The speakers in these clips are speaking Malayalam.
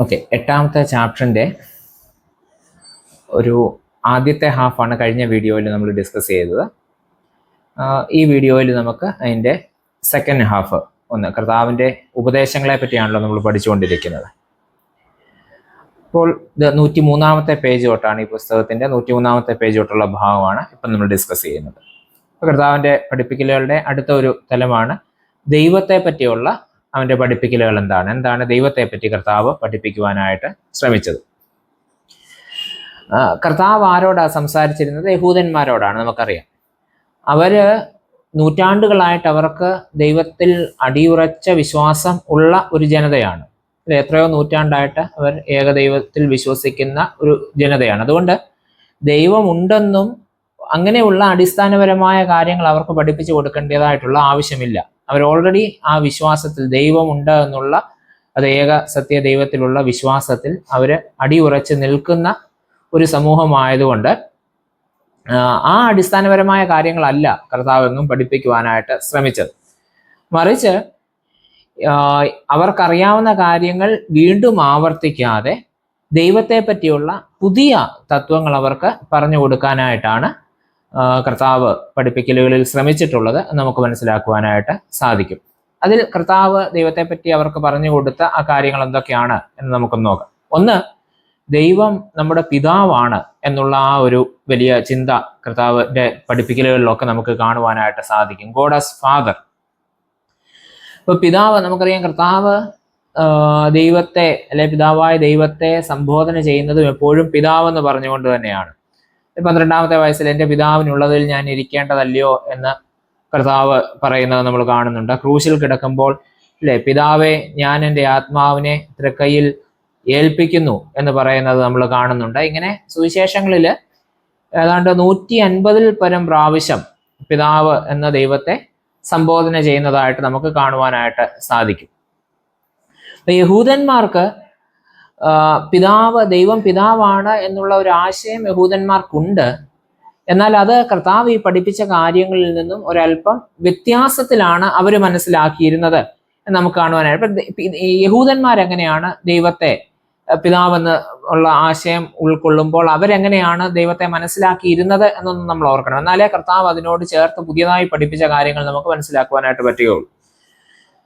ഓക്കെ, എട്ടാമത്തെ ചാപ്റ്ററിൻ്റെ ഒരു ആദ്യത്തെ ഹാഫാണ് കഴിഞ്ഞ വീഡിയോയിൽ നമ്മൾ ഡിസ്കസ് ചെയ്തത്. ഈ വീഡിയോയിൽ നമുക്ക് അതിൻ്റെ സെക്കൻഡ് ഹാഫ് കർത്താവിൻ്റെ ഉപദേശങ്ങളെ പറ്റിയാണല്ലോ നമ്മൾ പഠിച്ചുകൊണ്ടിരിക്കുന്നത്. ഇപ്പോൾ ഇത് 103-ാമത്തെ പേജ് തൊട്ടാണ്, ഈ പുസ്തകത്തിൻ്റെ 103-ാമത്തെ പേജ് തൊട്ടുള്ള ഭാഗമാണ് ഇപ്പം നമ്മൾ ഡിസ്കസ് ചെയ്യുന്നത്. അപ്പോൾ കർത്താവിൻ്റെ പഠിപ്പിക്കലുകളുടെ അടുത്ത ഒരു തലമാണ് ദൈവത്തെ പറ്റിയുള്ള അവൻ്റെ പഠിപ്പിക്കലുകൾ. എന്താണ് ദൈവത്തെ പറ്റി കർത്താവ് പഠിപ്പിക്കുവാനായിട്ട് ശ്രമിച്ചത്. കർത്താവ് ആരോടാണ് സംസാരിച്ചിരുന്നത്? യഹൂദന്മാരോടാണ്. നമുക്കറിയാം, അവര് നൂറ്റാണ്ടുകളായിട്ട് അവർക്ക് ദൈവത്തിൽ അടിയുറച്ച വിശ്വാസം ഉള്ള ഒരു ജനതയാണ്. എത്രയോ നൂറ്റാണ്ടായിട്ട് അവർ ഏകദൈവത്തിൽ വിശ്വസിക്കുന്ന ഒരു ജനതയാണ്. അതുകൊണ്ട് ദൈവമുണ്ടെന്നും അങ്ങനെയുള്ള അടിസ്ഥാനപരമായ കാര്യങ്ങൾ അവർക്ക് പഠിപ്പിച്ചു കൊടുക്കേണ്ടതായിട്ടുള്ള ആവശ്യമില്ല. അവർ ഓൾറെഡി ആ വിശ്വാസത്തിൽ, ദൈവമുണ്ട് എന്നുള്ള അത് ഏക സത്യ ദൈവത്തിലുള്ള വിശ്വാസത്തിൽ അവർ അടിയുറച്ച് നിൽക്കുന്ന ഒരു സമൂഹമായതുകൊണ്ട് ആ അടിസ്ഥാനപരമായ കാര്യങ്ങളല്ല കർത്താവെന്നും പഠിപ്പിക്കുവാനായിട്ട് ശ്രമിച്ചത്. മറിച്ച് അവർക്കറിയാവുന്ന കാര്യങ്ങൾ വീണ്ടും ആവർത്തിക്കാതെ ദൈവത്തെ പറ്റിയുള്ള പുതിയ തത്വങ്ങൾ അവർക്ക് പറഞ്ഞു കൊടുക്കാനായിട്ടാണ് കർത്താവ് പഠിപ്പിക്കലുകളിൽ ശ്രമിച്ചിട്ടുള്ളത്. നമുക്ക് മനസ്സിലാക്കുവാനായിട്ട് സാധിക്കും. അതിൽ കർത്താവ് ദൈവത്തെ പറ്റി അവർക്ക് പറഞ്ഞു കൊടുത്ത ആ കാര്യങ്ങൾ എന്തൊക്കെയാണ് എന്ന് നമുക്കൊന്ന് നോക്കാം. ഒന്ന്, ദൈവം നമ്മുടെ പിതാവാണ് എന്നുള്ള ആ ഒരു വലിയ ചിന്ത കർത്താവിൻ്റെ പഠിപ്പിക്കലുകളിലൊക്കെ നമുക്ക് കാണുവാനായിട്ട് സാധിക്കും. God as father. ഇപ്പൊ പിതാവ്, നമുക്കറിയാം, കർത്താവ് ദൈവത്തെ അല്ലെ പിതാവായ ദൈവത്തെ സംബോധന ചെയ്യുന്നതും എപ്പോഴും പിതാവെന്ന് പറഞ്ഞുകൊണ്ട് തന്നെയാണ്. 12-ാമത്തെ വയസ്സിൽ എൻ്റെ പിതാവിനുള്ളതിൽ ഞാൻ ഇരിക്കേണ്ടതല്ലയോ എന്ന് കർത്താവ് പറയുന്നത് നമ്മൾ കാണുന്നുണ്ട്. ക്രൂശിൽ കിടക്കുമ്പോൾ അല്ലെ, പിതാവെ, ഞാൻ എൻ്റെ ആത്മാവിനെ തൃക്കൈയിൽ ഏൽപ്പിക്കുന്നു എന്ന് പറയുന്നത് നമ്മൾ കാണുന്നുണ്ട്. ഇങ്ങനെ സുവിശേഷങ്ങളിൽ ഏതാണ്ട് 150-ൽ പരം പ്രാവശ്യം പിതാവ് എന്ന ദൈവത്തെ സംബോധന ചെയ്യുന്നതായിട്ട് നമുക്ക് കാണുവാനായിട്ട് സാധിക്കും. യഹൂദന്മാർക്ക് ദൈവം പിതാവാണ് എന്നുള്ള ഒരു ആശയം യഹൂദന്മാർക്കുണ്ട്. എന്നാൽ അത് കർത്താവ് ഈ പഠിപ്പിച്ച കാര്യങ്ങളിൽ നിന്നും ഒരല്പം വ്യത്യാസത്തിലാണ് അവർ മനസ്സിലാക്കിയിരുന്നത് എന്ന് നമുക്ക് കാണുവാനായിട്ട്. യഹൂദന്മാരെങ്ങനെയാണ് ദൈവത്തെ പിതാവെന്ന് ഉള്ള ആശയം ഉൾക്കൊള്ളുമ്പോൾ അവരെങ്ങനെയാണ് ദൈവത്തെ മനസ്സിലാക്കിയിരുന്നത് എന്നൊന്നും നമ്മൾ ഓർക്കണം. എന്നാലേ കർത്താവ് അതിനോട് ചേർത്ത് പുതിയതായി പഠിപ്പിച്ച കാര്യങ്ങൾ നമുക്ക് മനസ്സിലാക്കുവാനായിട്ട് പറ്റുകയുള്ളൂ.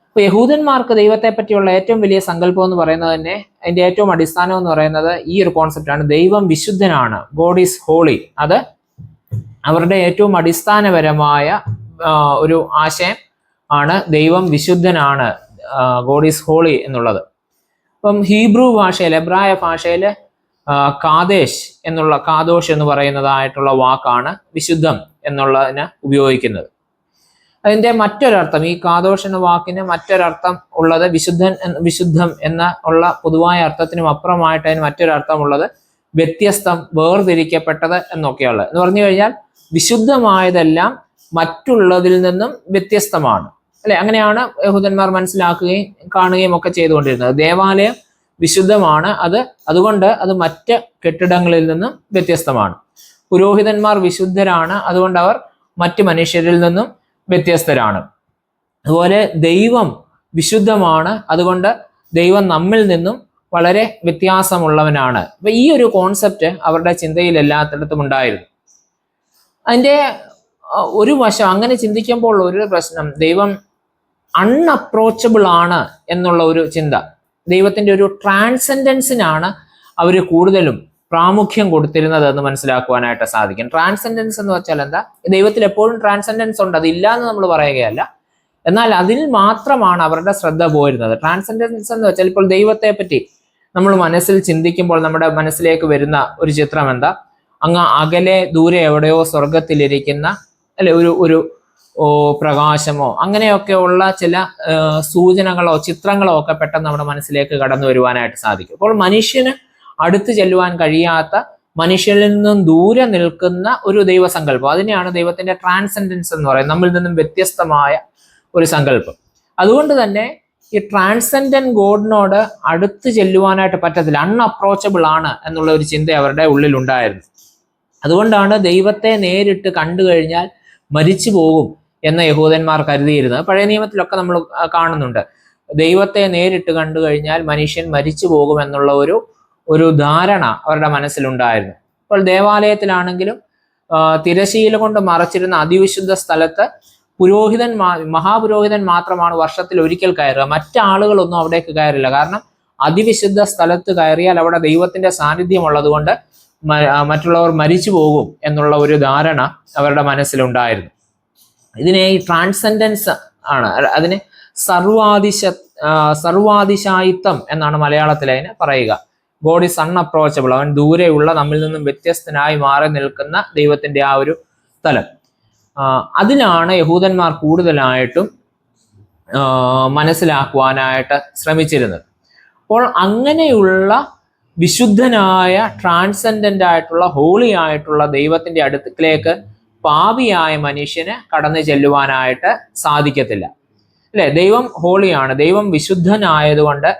ഇപ്പൊ യഹൂദന്മാർക്ക് ദൈവത്തെ പറ്റിയുള്ള ഏറ്റവും വലിയ സങ്കല്പം എന്ന് പറയുന്നത് തന്നെ, അതിന്റെ ഏറ്റവും അടിസ്ഥാനം എന്ന് പറയുന്നത് ഈ ഒരു കോൺസെപ്റ്റാണ്. ദൈവം വിശുദ്ധനാണ്, ഗോഡ് ഈസ് ഹോളി. അത് അവരുടെ ഏറ്റവും അടിസ്ഥാനപരമായ ഒരു ആശയം ആണ്. ദൈവം വിശുദ്ധനാണ്, ഗോഡ് ഈസ് ഹോളി എന്നുള്ളത്. ഇപ്പം ഹീബ്രു ഭാഷയിൽ, എബ്രായ ഭാഷയിൽ കാദോഷ് എന്ന് പറയുന്നതായിട്ടുള്ള വാക്കാണ് വിശുദ്ധം എന്നുള്ളതിന് ഉപയോഗിക്കുന്നത്. അതിൻ്റെ മറ്റൊരർത്ഥം, ഈ കാദോഷ് എന്ന വാക്കിന് മറ്റൊരർത്ഥം ഉള്ളത് വിശുദ്ധം എന്ന ഉള്ള പൊതുവായ അർത്ഥത്തിനും അപ്പുറമായിട്ട് അതിന് മറ്റൊരർത്ഥം ഉള്ളത് വ്യത്യസ്തം, വേർതിരിക്കപ്പെട്ടത് എന്നൊക്കെയുള്ളത്. എന്ന് പറഞ്ഞു കഴിഞ്ഞാൽ വിശുദ്ധമായതെല്ലാം മറ്റുള്ളതിൽ നിന്നും വ്യത്യസ്തമാണ്, അല്ലെ? അങ്ങനെയാണ് യഹൂദന്മാർ മനസ്സിലാക്കുകയും കാണുകയും ഒക്കെ ചെയ്തുകൊണ്ടിരുന്നത്. ദേവാലയം വിശുദ്ധമാണ്, അതുകൊണ്ട് അത് മറ്റ് കെട്ടിടങ്ങളിൽ നിന്നും വ്യത്യസ്തമാണ്. പുരോഹിതന്മാർ വിശുദ്ധരാണ്, അതുകൊണ്ട് അവർ മറ്റ് മനുഷ്യരിൽ നിന്നും വ്യത്യസ്തരാണ്. അതുപോലെ ദൈവം വിശുദ്ധമാണ്, അതുകൊണ്ട് ദൈവം നമ്മിൽ നിന്നും വളരെ വ്യത്യാസമുള്ളവനാണ്. അപ്പൊ ഈ ഒരു കോൺസെപ്റ്റ് അവരുടെ ചിന്തയിൽ എല്ലാത്തിടത്തും ഉണ്ടായിരുന്നു. അതിൻ്റെ ഒരു വശം, അങ്ങനെ ചിന്തിക്കുമ്പോൾ ഒരു പ്രശ്നം, ദൈവം അൺഅപ്രോച്ചബിൾ ആണ് എന്നുള്ള ഒരു ചിന്ത. ദൈവത്തിൻ്റെ ഒരു ട്രാൻസെൻഡൻസിനാണ് അവർ കൂടുതലും പ്രാമുഖ്യം കൊടുത്തിരുന്നത് എന്ന് മനസ്സിലാക്കുവാനായിട്ട് സാധിക്കും. ട്രാൻസെൻഡൻസ് എന്ന് വെച്ചാൽ എന്താ? ദൈവത്തിൽ എപ്പോഴും ട്രാൻസെൻഡൻസ് ഉണ്ട്, അതില്ല എന്ന് നമ്മൾ പറയുകയല്ല. എന്നാൽ അതിൽ മാത്രമാണ് അവരുടെ ശ്രദ്ധ പോയിരുന്നത്. ട്രാൻസെൻഡൻസ് എന്ന് വെച്ചാൽ, ഇപ്പോൾ ദൈവത്തെ പറ്റി നമ്മൾ മനസ്സിൽ ചിന്തിക്കുമ്പോൾ നമ്മുടെ മനസ്സിലേക്ക് വരുന്ന ഒരു ചിത്രം എന്താ? അങ്ങ് അകലെ ദൂരെ എവിടെയോ സ്വർഗത്തിലിരിക്കുന്ന അല്ലെ ഒരു പ്രകാശമോ അങ്ങനെയൊക്കെ ഉള്ള ചില സൂചനകളോ ചിത്രങ്ങളോ ഒക്കെ പെട്ടെന്ന് നമ്മുടെ മനസ്സിലേക്ക് കടന്നു വരുവാനായിട്ട് സാധിക്കും. അപ്പോൾ മനുഷ്യന് അടുത്ത് ചെല്ലുവാൻ കഴിയാത്ത, മനുഷ്യരിൽ നിന്നും ദൂരെ നിൽക്കുന്ന ഒരു ദൈവസങ്കല്പം, അതിനെയാണ് ദൈവത്തിന്റെ ട്രാൻസെൻഡൻസ് എന്ന് പറയുന്നത്. നമ്മിൽ നിന്നും വ്യത്യസ്തമായ ഒരു സങ്കല്പം. അതുകൊണ്ട് തന്നെ ഈ ട്രാൻസെൻഡന്റ് ഗോഡിനോട് അടുത്ത് ചെല്ലുവാനായിട്ട് പറ്റത്തില്ല, അൺഅപ്രോച്ചബിൾ ആണ് എന്നുള്ള ഒരു ചിന്ത അവരുടെ ഉള്ളിലുണ്ടായിരുന്നു. അതുകൊണ്ടാണ് ദൈവത്തെ നേരിട്ട് കണ്ടു കഴിഞ്ഞാൽ മരിച്ചു പോകും എന്ന് യഹൂദന്മാർ കരുതിയിരുന്നത്. പഴയ നിയമത്തിലൊക്കെ നമ്മൾ കാണുന്നുണ്ട്. ദൈവത്തെ നേരിട്ട് കണ്ടു കഴിഞ്ഞാൽ മനുഷ്യൻ മരിച്ചു പോകുമെന്നുള്ള ഒരു ധാരണ അവരുടെ മനസ്സിലുണ്ടായിരുന്നു. അപ്പോൾ ദേവാലയത്തിലാണെങ്കിലും തിരശീല കൊണ്ട് മറച്ചിരുന്ന അതിവിശുദ്ധ സ്ഥലത്ത് മഹാപുരോഹിതൻ മാത്രമാണ് വർഷത്തിൽ ഒരിക്കൽ കയറുക. മറ്റാളുകളൊന്നും അവിടേക്ക് കയറില്ല. കാരണം അതിവിശുദ്ധ സ്ഥലത്ത് കയറിയാൽ അവിടെ ദൈവത്തിന്റെ സാന്നിധ്യം ഉള്ളത് കൊണ്ട് മറ്റുള്ളവർ മരിച്ചു പോകും എന്നുള്ള ഒരു ധാരണ അവരുടെ മനസ്സിലുണ്ടായിരുന്നു. ഇതിനെ ഈ ട്രാൻസെൻഡൻസ് ആണ്, അതിന് സർവാതിശായിത്വം എന്നാണ് മലയാളത്തിൽ അതിന് പറയുക. ഗോഡ് ഈസ് അൺഅപ്രോച്ചബിൾ, അവൻ ദൂരെയുള്ള നമ്മിൽ നിന്നും വ്യത്യസ്തനായി മാറി നിൽക്കുന്ന ദൈവത്തിന്റെ ആ ഒരു തലം. അതിലാണ് യഹൂദന്മാർ കൂടുതലായിട്ടും മനസ്സിലാക്കുവാനായിട്ട് ശ്രമിച്ചിരുന്നത്. അപ്പോൾ അങ്ങനെയുള്ള വിശുദ്ധനായ ട്രാൻസെൻഡന്റ് ആയിട്ടുള്ള ഹോളി ആയിട്ടുള്ള ദൈവത്തിന്റെ അടുത്തേക്ക് പാപിയായ മനുഷ്യന് കടന്നു ചെല്ലുവാനായിട്ട് സാധിക്കത്തില്ല, അല്ലെ? ദൈവം ഹോളിയാണ്, ദൈവം വിശുദ്ധനായതുകൊണ്ട്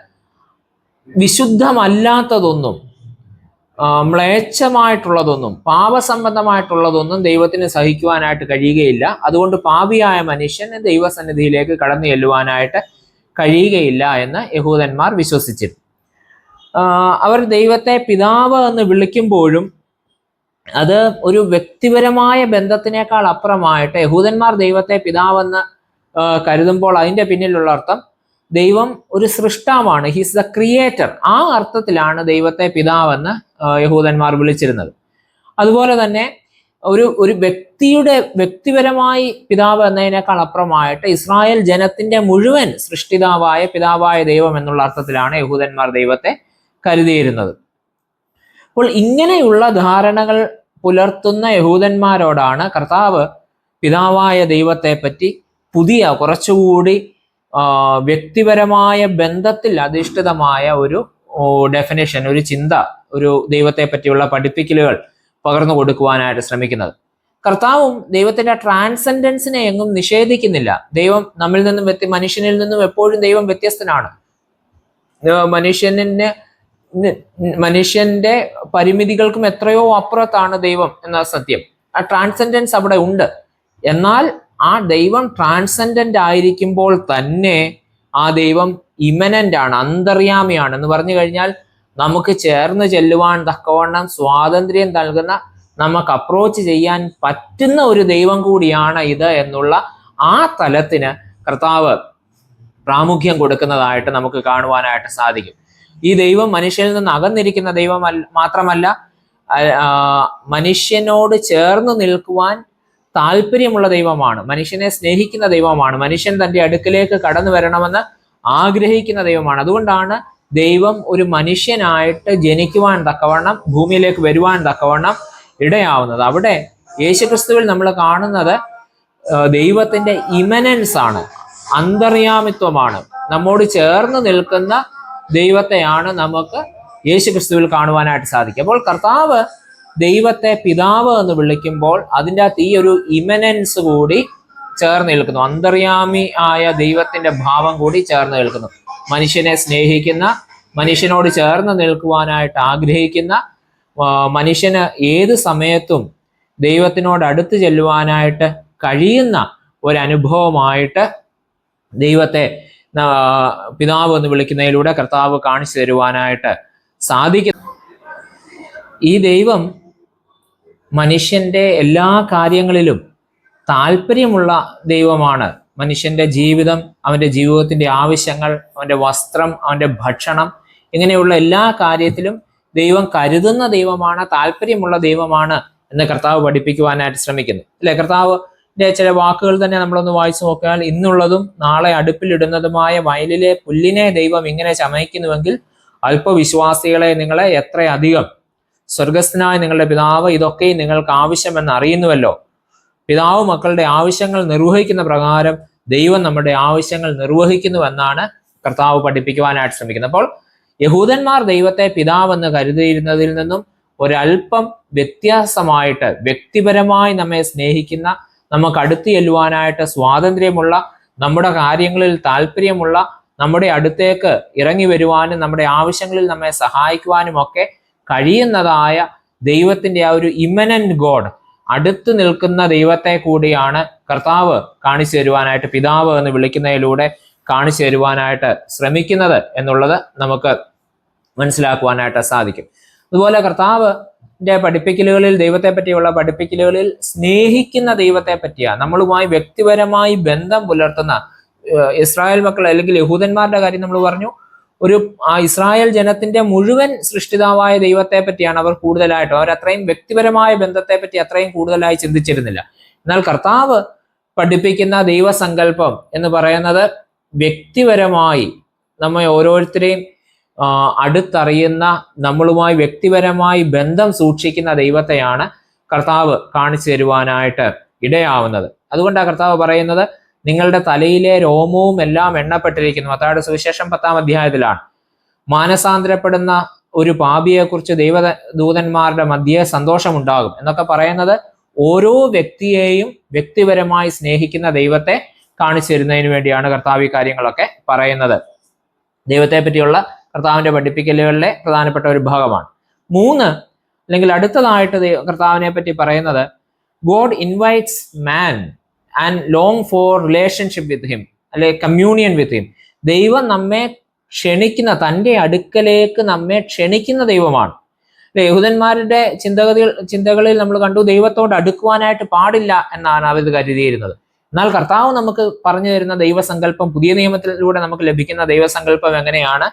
വിശുദ്ധമല്ലാത്തതൊന്നും, മ്ലേച്ഛമായിട്ടുള്ളതൊന്നും, പാപസംബന്ധമായിട്ടുള്ളതൊന്നും ദൈവത്തിന് സഹിക്കുവാനായിട്ട് കഴിയുകയില്ല. അതുകൊണ്ട് പാപിയായ മനുഷ്യന് ദൈവസന്നിധിയിലേക്ക് കടന്നു ചെല്ലുവാനായിട്ട് കഴിയുകയില്ല എന്ന് യഹൂദന്മാർ വിശ്വസിച്ചിരുന്നു. അവർ ദൈവത്തെ പിതാവ് എന്ന് വിളിക്കുമ്പോഴും അത് ഒരു വ്യക്തിപരമായ ബന്ധത്തിനേക്കാൾ അപ്പുറമായിട്ട് യഹൂദന്മാർ ദൈവത്തെ പിതാവെന്ന് കരുതുമ്പോൾ അതിൻ്റെ പിന്നിലുള്ള അർത്ഥം ദൈവം ഒരു സൃഷ്ടാവാണ്, ഹിസ് ദ ക്രിയേറ്റർ. ആ അർത്ഥത്തിലാണ് ദൈവത്തെ പിതാവെന്ന് യഹൂദന്മാർ വിളിച്ചിരുന്നത്. അതുപോലെ തന്നെ ഒരു വ്യക്തിപരമായി പിതാവ് എന്നതിനേക്കാൾ അപ്പുറമായിട്ട് ഇസ്രായേൽ ജനത്തിന്റെ മുഴുവൻ സൃഷ്ടിതാവായ പിതാവായ ദൈവം എന്നുള്ള അർത്ഥത്തിലാണ് യഹൂദന്മാർ ദൈവത്തെ കരുതിയിരുന്നത്. അപ്പോൾ ഇങ്ങനെയുള്ള ധാരണകൾ പുലർത്തുന്ന യഹൂദന്മാരോടാണ് കർത്താവ് പിതാവായ ദൈവത്തെ പറ്റി കുറച്ചുകൂടി വ്യക്തിപരമായ ബന്ധത്തിൽ അധിഷ്ഠിതമായ ഒരു ഡെഫിനേഷൻ, ഒരു ചിന്ത, ഒരു ദൈവത്തെ പറ്റിയുള്ള പഠിപ്പിക്കലുകൾ പകർന്നു കൊടുക്കുവാനായിട്ട് ശ്രമിക്കുന്നത്. കർത്താവും ദൈവത്തിന്റെ ട്രാൻസെൻഡൻസിനെ എങ്ങും നിഷേധിക്കുന്നില്ല. ദൈവം നമ്മിൽ നിന്നും മനുഷ്യനിൽ നിന്നും എപ്പോഴും ദൈവം വ്യത്യസ്തനാണ്. മനുഷ്യന്റെ പരിമിതികൾക്കും എത്രയോ അപ്പുറത്താണ് ദൈവം എന്ന സത്യം. ആ ട്രാൻസെൻഡൻസ് അവിടെ ഉണ്ട്. എന്നാൽ ആ ദൈവം ട്രാൻസെൻഡന്റ് ആയിരിക്കുമ്പോൾ തന്നെ ആ ദൈവം ഇമനന്റ് ആണ്, അന്തർയാമിയാണ് എന്ന് പറഞ്ഞു കഴിഞ്ഞാൽ നമുക്ക് ചേർന്ന് ചെല്ലുവാൻ തക്കവണ്ണം സ്വാതന്ത്ര്യം നൽകുന്ന, നമുക്ക് അപ്രോച്ച് ചെയ്യാൻ പറ്റുന്ന ഒരു ദൈവം കൂടിയാണ് ഇത് എന്നുള്ള ആ തലത്തിന് കർത്താവ് പ്രാമുഖ്യം കൊടുക്കുന്നതായിട്ട് നമുക്ക് കാണുവാനായിട്ട് സാധിക്കും. ഈ ദൈവം മനുഷ്യനിൽ നിന്ന് അകന്നിരിക്കുന്ന ദൈവം മാത്രമല്ല, മനുഷ്യനോട് ചേർന്ന് നിൽക്കുവാൻ താല്പര്യമുള്ള ദൈവമാണ്, മനുഷ്യനെ സ്നേഹിക്കുന്ന ദൈവമാണ്, മനുഷ്യൻ തൻ്റെ അടുക്കിലേക്ക് കടന്നു വരണമെന്ന് ആഗ്രഹിക്കുന്ന ദൈവമാണ്. അതുകൊണ്ടാണ് ദൈവം ഒരു മനുഷ്യനായിട്ട് ജനിക്കുവാൻ തക്കവണ്ണം, ഭൂമിയിലേക്ക് വരുവാൻ തക്കവണ്ണം ഇടയാവുന്നത്. അവിടെ യേശുക്രിസ്തുവിൽ നമ്മൾ കാണുന്നത് ദൈവത്തിന്റെ ഇമനൻസ് ആണ്, അന്തർയാമിത്വമാണ്. നമ്മോട് ചേർന്ന് നിൽക്കുന്ന ദൈവത്തെയാണ് നമുക്ക് യേശുക്രിസ്തുവിൽ കാണുവാനായിട്ട് സാധിക്കും. അപ്പോൾ കർത്താവ് ദൈവത്തെ പിതാവ് എന്ന് വിളിക്കുമ്പോൾ അതിൻ്റെ അകത്ത് ഈ ഒരു ഇമനൻസ് കൂടി ചേർന്ന് നിൽക്കുന്നു, അന്തർയാമി ആയ ദൈവത്തിന്റെ ഭാവം കൂടി ചേർന്ന് നിൽക്കുന്നു. മനുഷ്യനെ സ്നേഹിക്കുന്ന, മനുഷ്യനോട് ചേർന്ന് നിൽക്കുവാനായിട്ട് ആഗ്രഹിക്കുന്ന, മനുഷ്യന് ഏത് സമയത്തും ദൈവത്തിനോട് അടുത്ത് ചെല്ലുവാനായിട്ട് കഴിയുന്ന ഒരനുഭവമായിട്ട് ദൈവത്തെ പിതാവ് എന്ന് വിളിക്കുന്നതിലൂടെ കർത്താവ് കാണിച്ചു തരുവാനായിട്ട് സാധിക്കുന്നു. ഈ ദൈവം മനുഷ്യന്റെ എല്ലാ കാര്യങ്ങളിലും താല്പര്യമുള്ള ദൈവമാണ്. മനുഷ്യന്റെ ജീവിതം, അവന്റെ ജീവിതത്തിന്റെ ആവശ്യങ്ങൾ, അവന്റെ വസ്ത്രം, അവന്റെ ഭക്ഷണം, ഇങ്ങനെയുള്ള എല്ലാ കാര്യത്തിലും ദൈവം കരുതുന്ന ദൈവമാണ്, താല്പര്യമുള്ള ദൈവമാണ് എന്ന് കർത്താവ് പഠിപ്പിക്കുവാനായിട്ട് ശ്രമിക്കുന്നു, അല്ലെ? കർത്താവിന്റെ ചില വാക്കുകൾ തന്നെ നമ്മളൊന്ന് വായിച്ചു നോക്കിയാൽ, ഇന്നുള്ളതും നാളെ അടുപ്പിലിടുന്നതുമായ വയലിലെ പുല്ലിനെ ദൈവം ഇങ്ങനെ ചമയ്ക്കുന്നുവെങ്കിൽ അല്പവിശ്വാസികളെ നിങ്ങളെ എത്രയധികം. സ്വർഗസ്ഥനായ നിങ്ങളുടെ പിതാവ് ഇതൊക്കെ നിങ്ങൾക്ക് ആവശ്യമെന്ന് അറിയുന്നുവല്ലോ. പിതാവ് മക്കളുടെ ആവശ്യങ്ങൾ നിർവഹിക്കുന്ന പ്രകാരം ദൈവം നമ്മുടെ ആവശ്യങ്ങൾ നിർവഹിക്കുന്നുവെന്നാണ് കർത്താവ് പഠിപ്പിക്കുവാനായിട്ട് ശ്രമിക്കുന്നത്. അപ്പോൾ യഹൂദന്മാർ ദൈവത്തെ പിതാവെന്ന് കരുതിയിരുന്നതിൽ നിന്നും ഒരല്പം വ്യത്യാസമായിട്ട്, വ്യക്തിപരമായി നമ്മെ സ്നേഹിക്കുന്ന, നമുക്ക് അടുത്ത് ചെല്ലുവാനായിട്ട് സ്വാതന്ത്ര്യമുള്ള, നമ്മുടെ കാര്യങ്ങളിൽ താല്പര്യമുള്ള, നമ്മുടെ അടുത്തേക്ക് ഇറങ്ങി വരുവാനും നമ്മുടെ ആവശ്യങ്ങളിൽ നമ്മെ സഹായിക്കുവാനും ഒക്കെ കഴിയുന്നതായ ദൈവത്തിന്റെ ആ ഒരു ഇമനന്റ് ഗോഡ്, അടുത്ത് നിൽക്കുന്ന ദൈവത്തെ കൂടിയാണ് കർത്താവ് കാണിച്ചു തരുവാനായിട്ട് പിതാവ് എന്ന് വിളിക്കുന്നതിലൂടെ കാണിച്ചു തരുവാനായിട്ട് ശ്രമിക്കുന്നത് എന്നുള്ളത് നമുക്ക് മനസ്സിലാക്കുവാനായിട്ട് സാധിക്കും. അതുപോലെ കർത്താവിന്റെ പഠിപ്പിക്കലുകളിൽ, ദൈവത്തെ പറ്റിയുള്ള പഠിപ്പിക്കലുകളിൽ സ്നേഹിക്കുന്ന ദൈവത്തെ പറ്റിയാണ്, നമ്മളുമായി വ്യക്തിപരമായി ബന്ധം പുലർത്തുന്ന ഇസ്രായേൽ മക്കൾ അല്ലെങ്കിൽ യഹൂദന്മാരുടെ കാര്യം നമ്മൾ പറഞ്ഞു. ഇസ്രായേൽ ജനത്തിന്റെ മുഴുവൻ സൃഷ്ടിതാവായ ദൈവത്തെ പറ്റിയാണ് അവർ കൂടുതലായിട്ടും, അവർ അത്രയും വ്യക്തിപരമായ ബന്ധത്തെ പറ്റി അത്രയും കൂടുതലായി ചിന്തിച്ചിരുന്നില്ല. എന്നാൽ കർത്താവ് പഠിപ്പിക്കുന്ന ദൈവസങ്കല്പം എന്ന് പറയുന്നത് വ്യക്തിപരമായി നമ്മെ ഓരോരുത്തരെയും അടുത്തറിയുന്ന, നമ്മളുമായി വ്യക്തിപരമായി ബന്ധം സൂക്ഷിക്കുന്ന ദൈവത്തെയാണ് കർത്താവ് കാണിച്ചു തരുവാനായിട്ട് ഇടയാവുന്നത്. അതുകൊണ്ടാണ് കർത്താവ് പറയുന്നത്, നിങ്ങളുടെ തലയിലെ രോമവും എല്ലാം എണ്ണപ്പെട്ടിരിക്കുന്നു. മത്തായിയുടെ സുവിശേഷം 10-ാം അധ്യായത്തിലാണ്. മാനസാന്തരപ്പെടുന്ന ഒരു പാപിയെക്കുറിച്ച് ദൈവദൂതന്മാരുടെ മധ്യേ സന്തോഷമുണ്ടാകും എന്നൊക്കെ പറയുന്നത് ഓരോ വ്യക്തിയെയും വ്യക്തിപരമായി സ്നേഹിക്കുന്ന ദൈവത്തെ കാണിച്ചു തരുന്നതിന് വേണ്ടിയാണ് കർത്താവ് ഈ കാര്യങ്ങളൊക്കെ പറയുന്നത്. ദൈവത്തെ പറ്റിയുള്ള കർത്താവിന്റെ പഠിപ്പിക്കലുകളിലെ പ്രധാനപ്പെട്ട ഒരു ഭാഗമാണ്. 3 അല്ലെങ്കിൽ അടുത്തതായിട്ട് കർത്താവിനെ പറ്റി പറയുന്നത്, God invites man and long four relationship with him, അല്ലെ കമ്മ്യൂണിയൻ വിത്ത് ഹിം. ദൈവം നമ്മെ ക്ഷണിക്കുന്ന, തൻ്റെ അടുക്കലേക്ക് നമ്മെ ക്ഷണിക്കുന്ന ദൈവമാണ്. യഹൂദന്മാരുടെ ചിന്തകളിൽ നമ്മൾ കണ്ടു, ദൈവത്തോട് അടുക്കുവാനായിട്ട് പാടില്ല എന്നാണ് അവർ കരുതിയിരുന്നത്. എന്നാൽ കർത്താവ് നമുക്ക് പറഞ്ഞു തരുന്ന ദൈവസങ്കല്പം, പുതിയ നിയമത്തിലൂടെ നമുക്ക് ലഭിക്കുന്ന ദൈവസങ്കല്പം എങ്ങനെയാണ്?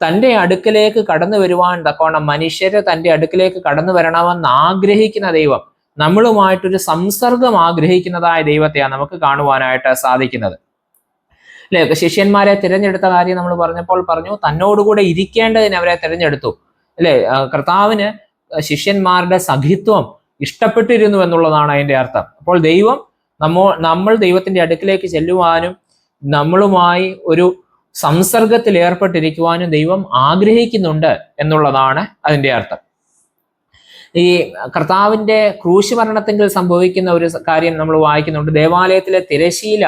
തൻ്റെ അടുക്കലേക്ക് കടന്നു വരുവാൻ തക്കോണം മനുഷ്യരെ തൻ്റെ അടുക്കലേക്ക് കടന്നു വരണമെന്ന് ആഗ്രഹിക്കുന്ന ദൈവം, നമ്മളുമായിട്ടൊരു സംസർഗം ആഗ്രഹിക്കുന്നതായ ദൈവത്തെയാണ് നമുക്ക് കാണുവാനായിട്ട് സാധിക്കുന്നത്. അല്ലെ, ശിഷ്യന്മാരെ തിരഞ്ഞെടുത്ത കാര്യം നമ്മൾ പറഞ്ഞപ്പോൾ പറഞ്ഞു, തന്നോടുകൂടെ ഇരിക്കേണ്ടതിന് അവരെ തിരഞ്ഞെടുത്തു. അല്ലെ, കർത്താവിന് ശിഷ്യന്മാരുടെ സഖിത്വം ഇഷ്ടപ്പെട്ടിരുന്നു എന്നുള്ളതാണ് അതിന്റെ അർത്ഥം. അപ്പോൾ ദൈവം നമ്മൾ ദൈവത്തിന്റെ അടുക്കിലേക്ക് ചെല്ലുവാനും നമ്മളുമായി ഒരു സംസർഗത്തിൽ ഏർപ്പെട്ടിരിക്കുവാനും ദൈവം ആഗ്രഹിക്കുന്നുണ്ട് എന്നുള്ളതാണ് അതിന്റെ അർത്ഥം. ഈ കർത്താവിന്റെ ക്രൂശ് മരണത്തെങ്കിൽ സംഭവിക്കുന്ന ഒരു കാര്യം നമ്മൾ വായിക്കുന്നുണ്ട്. ദേവാലയത്തിലെ തിരശീല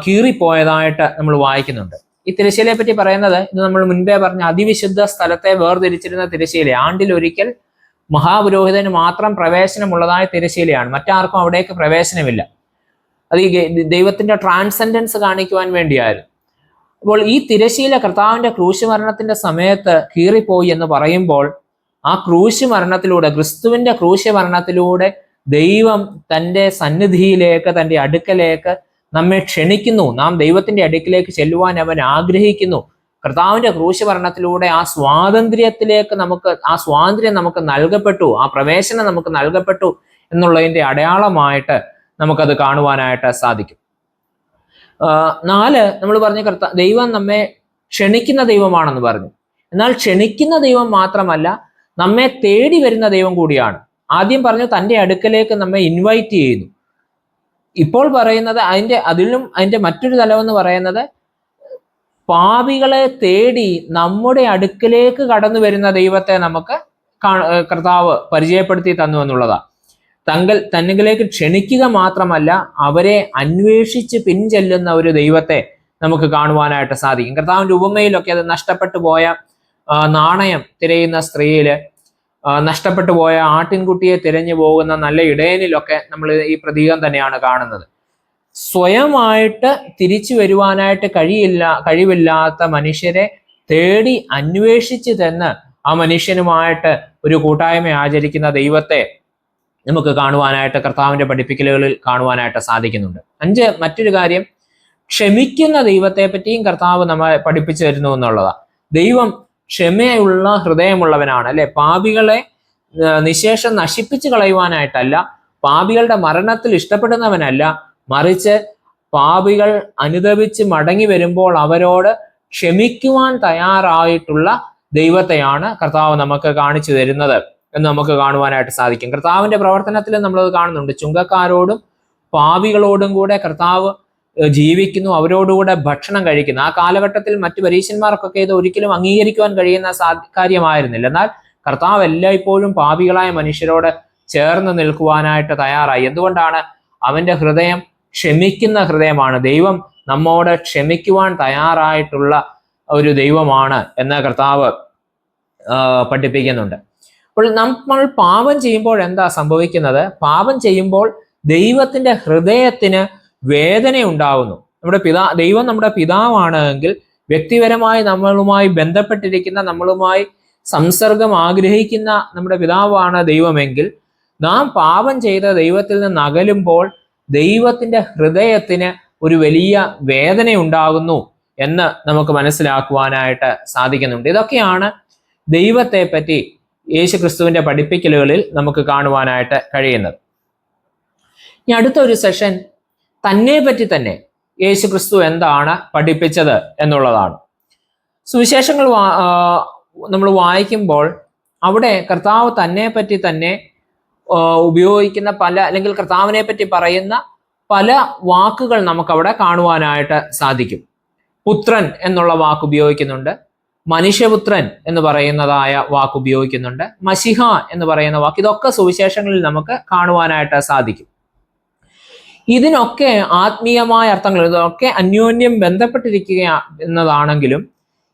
കീറിപ്പോയതായിട്ട് നമ്മൾ വായിക്കുന്നുണ്ട്. ഈ തിരശീലയെ പറ്റി പറയുന്നത്, ഇത് നമ്മൾ മുൻപേ പറഞ്ഞ അതിവിശുദ്ധ സ്ഥലത്തെ വേർതിരിച്ചിരുന്ന തിരശീല, ആണ്ടിലൊരിക്കൽ മഹാപുരോഹിതന് മാത്രം പ്രവേശനമുള്ളതായ തിരശീലയാണ്, മറ്റാർക്കും അവിടേക്ക് പ്രവേശനമില്ല. അത് ഈ ദൈവത്തിന്റെ ട്രാൻസെൻഡൻസ് കാണിക്കുവാൻ വേണ്ടിയായിരുന്നു. അപ്പോൾ ഈ തിരശീല കർത്താവിന്റെ ക്രൂശ് മരണത്തിന്റെ സമയത്ത് കീറിപ്പോയി എന്ന് പറയുമ്പോൾ, ആ ക്രൂശ് മരണത്തിലൂടെ, ക്രിസ്തുവിന്റെ ക്രൂശ് മരണത്തിലൂടെ ദൈവം തൻ്റെ സന്നിധിയിലേക്ക്, തൻ്റെ അടുക്കലേക്ക് നമ്മെ ക്ഷണിക്കുന്നു. നാം ദൈവത്തിന്റെ അടുക്കിലേക്ക് ചെല്ലുവാൻ അവൻ ആഗ്രഹിക്കുന്നു. കർത്താവിന്റെ ക്രൂശ് മരണത്തിലൂടെ ആ സ്വാതന്ത്ര്യത്തിലേക്ക് ആ സ്വാതന്ത്ര്യം നമുക്ക് നൽകപ്പെട്ടു, ആ പ്രവേശനം നമുക്ക് നൽകപ്പെട്ടു എന്നുള്ളതിന്റെ അടയാളമായിട്ട് നമുക്കത് കാണുവാനായിട്ട് സാധിക്കും. 4 നമ്മൾ പറഞ്ഞ ദൈവം നമ്മെ ക്ഷണിക്കുന്ന ദൈവമാണെന്ന് പറഞ്ഞു. എന്നാൽ ക്ഷണിക്കുന്ന ദൈവം മാത്രമല്ല, നമ്മെ തേടി വരുന്ന ദൈവം കൂടിയാണ്. ആദ്യം പറഞ്ഞു തൻ്റെ അടുക്കലേക്ക് നമ്മെ ഇൻവൈറ്റ് ചെയ്യുന്നു. ഇപ്പോൾ പറയുന്നത് അതിന്റെ മറ്റൊരു തലമെന്ന് പറയുന്നത്, പാപികളെ തേടി നമ്മുടെ അടുക്കലേക്ക് കടന്നു വരുന്ന ദൈവത്തെ നമുക്ക് കർത്താവ് പരിചയപ്പെടുത്തി തന്നു എന്നുള്ളതാണ്. തന്നിലേക്ക് ക്ഷണിക്കുക മാത്രമല്ല, അവരെ അന്വേഷിച്ച് പിൻചെല്ലുന്ന ഒരു ദൈവത്തെ നമുക്ക് കാണുവാനായിട്ട് സാധിക്കും. കർത്താവിന്റെ ഉപമയിലൊക്കെ അത് നഷ്ടപ്പെട്ടു പോയ നാണയം തിരയുന്ന സ്ത്രീയില്, നഷ്ടപ്പെട്ടു പോയ ആട്ടിൻകുട്ടിയെ തിരഞ്ഞു പോകുന്ന നല്ല ഇടയനിലൊക്കെ നമ്മൾ ഈ പ്രതീകം തന്നെയാണ് കാണുന്നത്. സ്വയമായിട്ട് തിരിച്ചു വരുവാനായിട്ട് കഴിവില്ലാത്ത മനുഷ്യരെ തേടി അന്വേഷിച്ച് ചെന്ന് ആ മനുഷ്യനുമായിട്ട് ഒരു കൂട്ടായ്മ ആചരിക്കുന്ന ദൈവത്തെ നമുക്ക് കാണുവാനായിട്ട് കർത്താവിന്റെ പഠിപ്പിക്കലുകളിൽ കാണുവാനായിട്ട് സാധിക്കുന്നുണ്ട്. 5 മറ്റൊരു കാര്യം, ക്ഷമിക്കുന്ന ദൈവത്തെ പറ്റിയും കർത്താവ് നമ്മെ പഠിപ്പിച്ചു തരുന്നു എന്നുള്ളതാണ്. ദൈവം ക്ഷമയുള്ള ഹൃദയമുള്ളവനാണ്. അല്ലെ, പാപികളെ നിശേഷം നശിപ്പിച്ചു കളയുവാനായിട്ടല്ല, പാപികളുടെ മരണത്തിൽ ഇഷ്ടപ്പെടുന്നവനല്ല, മറിച്ച് പാപികൾ അനുദപിച്ച് മടങ്ങി വരുമ്പോൾ അവരോട് ക്ഷമിക്കുവാൻ തയ്യാറായിട്ടുള്ള ദൈവത്തെയാണ് കർത്താവ് നമുക്ക് കാണിച്ചു തരുന്നത് എന്ന് നമുക്ക് കാണുവാനായിട്ട് സാധിക്കും. കർത്താവിന്റെ പ്രവർത്തനത്തിൽ നമ്മളത് കാണുന്നുണ്ട്. ചുങ്കക്കാരോടും പാപികളോടും കൂടെ കർത്താവ് ജീവിക്കുന്നു, അവരോടുകൂടെ ഭക്ഷണം കഴിക്കുന്നു. ആ കാലഘട്ടത്തിൽ മറ്റു പരീശന്മാർക്കൊക്കെ ഇത് ഒരിക്കലും അംഗീകരിക്കുവാൻ കഴിയുന്ന കാര്യമായിരുന്നില്ല. എന്നാൽ കർത്താവ് എല്ലായ്പ്പോഴും പാപികളായ മനുഷ്യരോട് ചേർന്ന് നിൽക്കുവാനായിട്ട് തയ്യാറായി. എന്തുകൊണ്ടാണ്? അവന്റെ ഹൃദയം ക്ഷമിക്കുന്ന ഹൃദയമാണ്. ദൈവം നമ്മോട് ക്ഷമിക്കുവാൻ തയ്യാറായിട്ടുള്ള ഒരു ദൈവമാണ് എന്ന് കർത്താവ് പഠിപ്പിക്കുന്നുണ്ട്. അപ്പോൾ നമ്മൾ പാപം ചെയ്യുമ്പോൾ എന്താ സംഭവിക്കുന്നത്? പാപം ചെയ്യുമ്പോൾ ദൈവത്തിന്റെ ഹൃദയത്തിന് വേദന ഉണ്ടാവുന്നു. ദൈവം നമ്മുടെ പിതാവാണ് എങ്കിൽ വ്യക്തിപരമായി നമ്മളുമായി ബന്ധപ്പെട്ടിരിക്കുന്ന, നമ്മളുമായി സംസർഗം ആഗ്രഹിക്കുന്ന നമ്മുടെ പിതാവാണ് ദൈവമെങ്കിൽ, നാം പാപം ചെയ്ത ദൈവത്തിൽ നിന്ന് അകലുമ്പോൾ ദൈവത്തിന്റെ ഹൃദയത്തിന് ഒരു വലിയ വേദന ഉണ്ടാകുന്നു എന്ന് നമുക്ക് മനസ്സിലാക്കുവാനായിട്ട് സാധിക്കുന്നുണ്ട്. ഇതൊക്കെയാണ് ദൈവത്തെ പറ്റി യേശുക്രിസ്തുവിന്റെ പഠിപ്പിക്കലുകളിൽ നമുക്ക് കാണുവാനായിട്ട് കഴിയുന്നത്. ഇനി അടുത്തൊരു സെഷൻ തന്നെ പറ്റി തന്നെ യേശുക്രിസ്തു എന്താണ് പഠിപ്പിച്ചത് എന്നുള്ളതാണ്. സുവിശേഷങ്ങൾ നമ്മൾ വായിക്കുമ്പോൾ അവിടെ കർത്താവ് തന്നെ പറ്റി തന്നെ ഉപയോഗിക്കുന്ന അല്ലെങ്കിൽ കർത്താവിനെ പറ്റി പറയുന്ന പല വാക്കുകൾ നമുക്കവിടെ കാണുവാനായിട്ട് സാധിക്കും. പുത്രൻ എന്നുള്ള വാക്ക് ഉപയോഗിക്കുന്നുണ്ട്, മനുഷ്യപുത്രൻ എന്ന് പറയുന്നതായ വാക്ക് ഉപയോഗിക്കുന്നുണ്ട്, മശിഹ എന്ന് പറയുന്ന വാക്ക്. ഇതൊക്കെ സുവിശേഷങ്ങളിൽ നമുക്ക് കാണുവാനായിട്ട് സാധിക്കും. ഇതിനൊക്കെ ആത്മീയമായ അർത്ഥങ്ങൾ, ഇതൊക്കെ അന്യോന്യം ബന്ധപ്പെട്ടിരിക്കുക എന്നതാണെങ്കിലും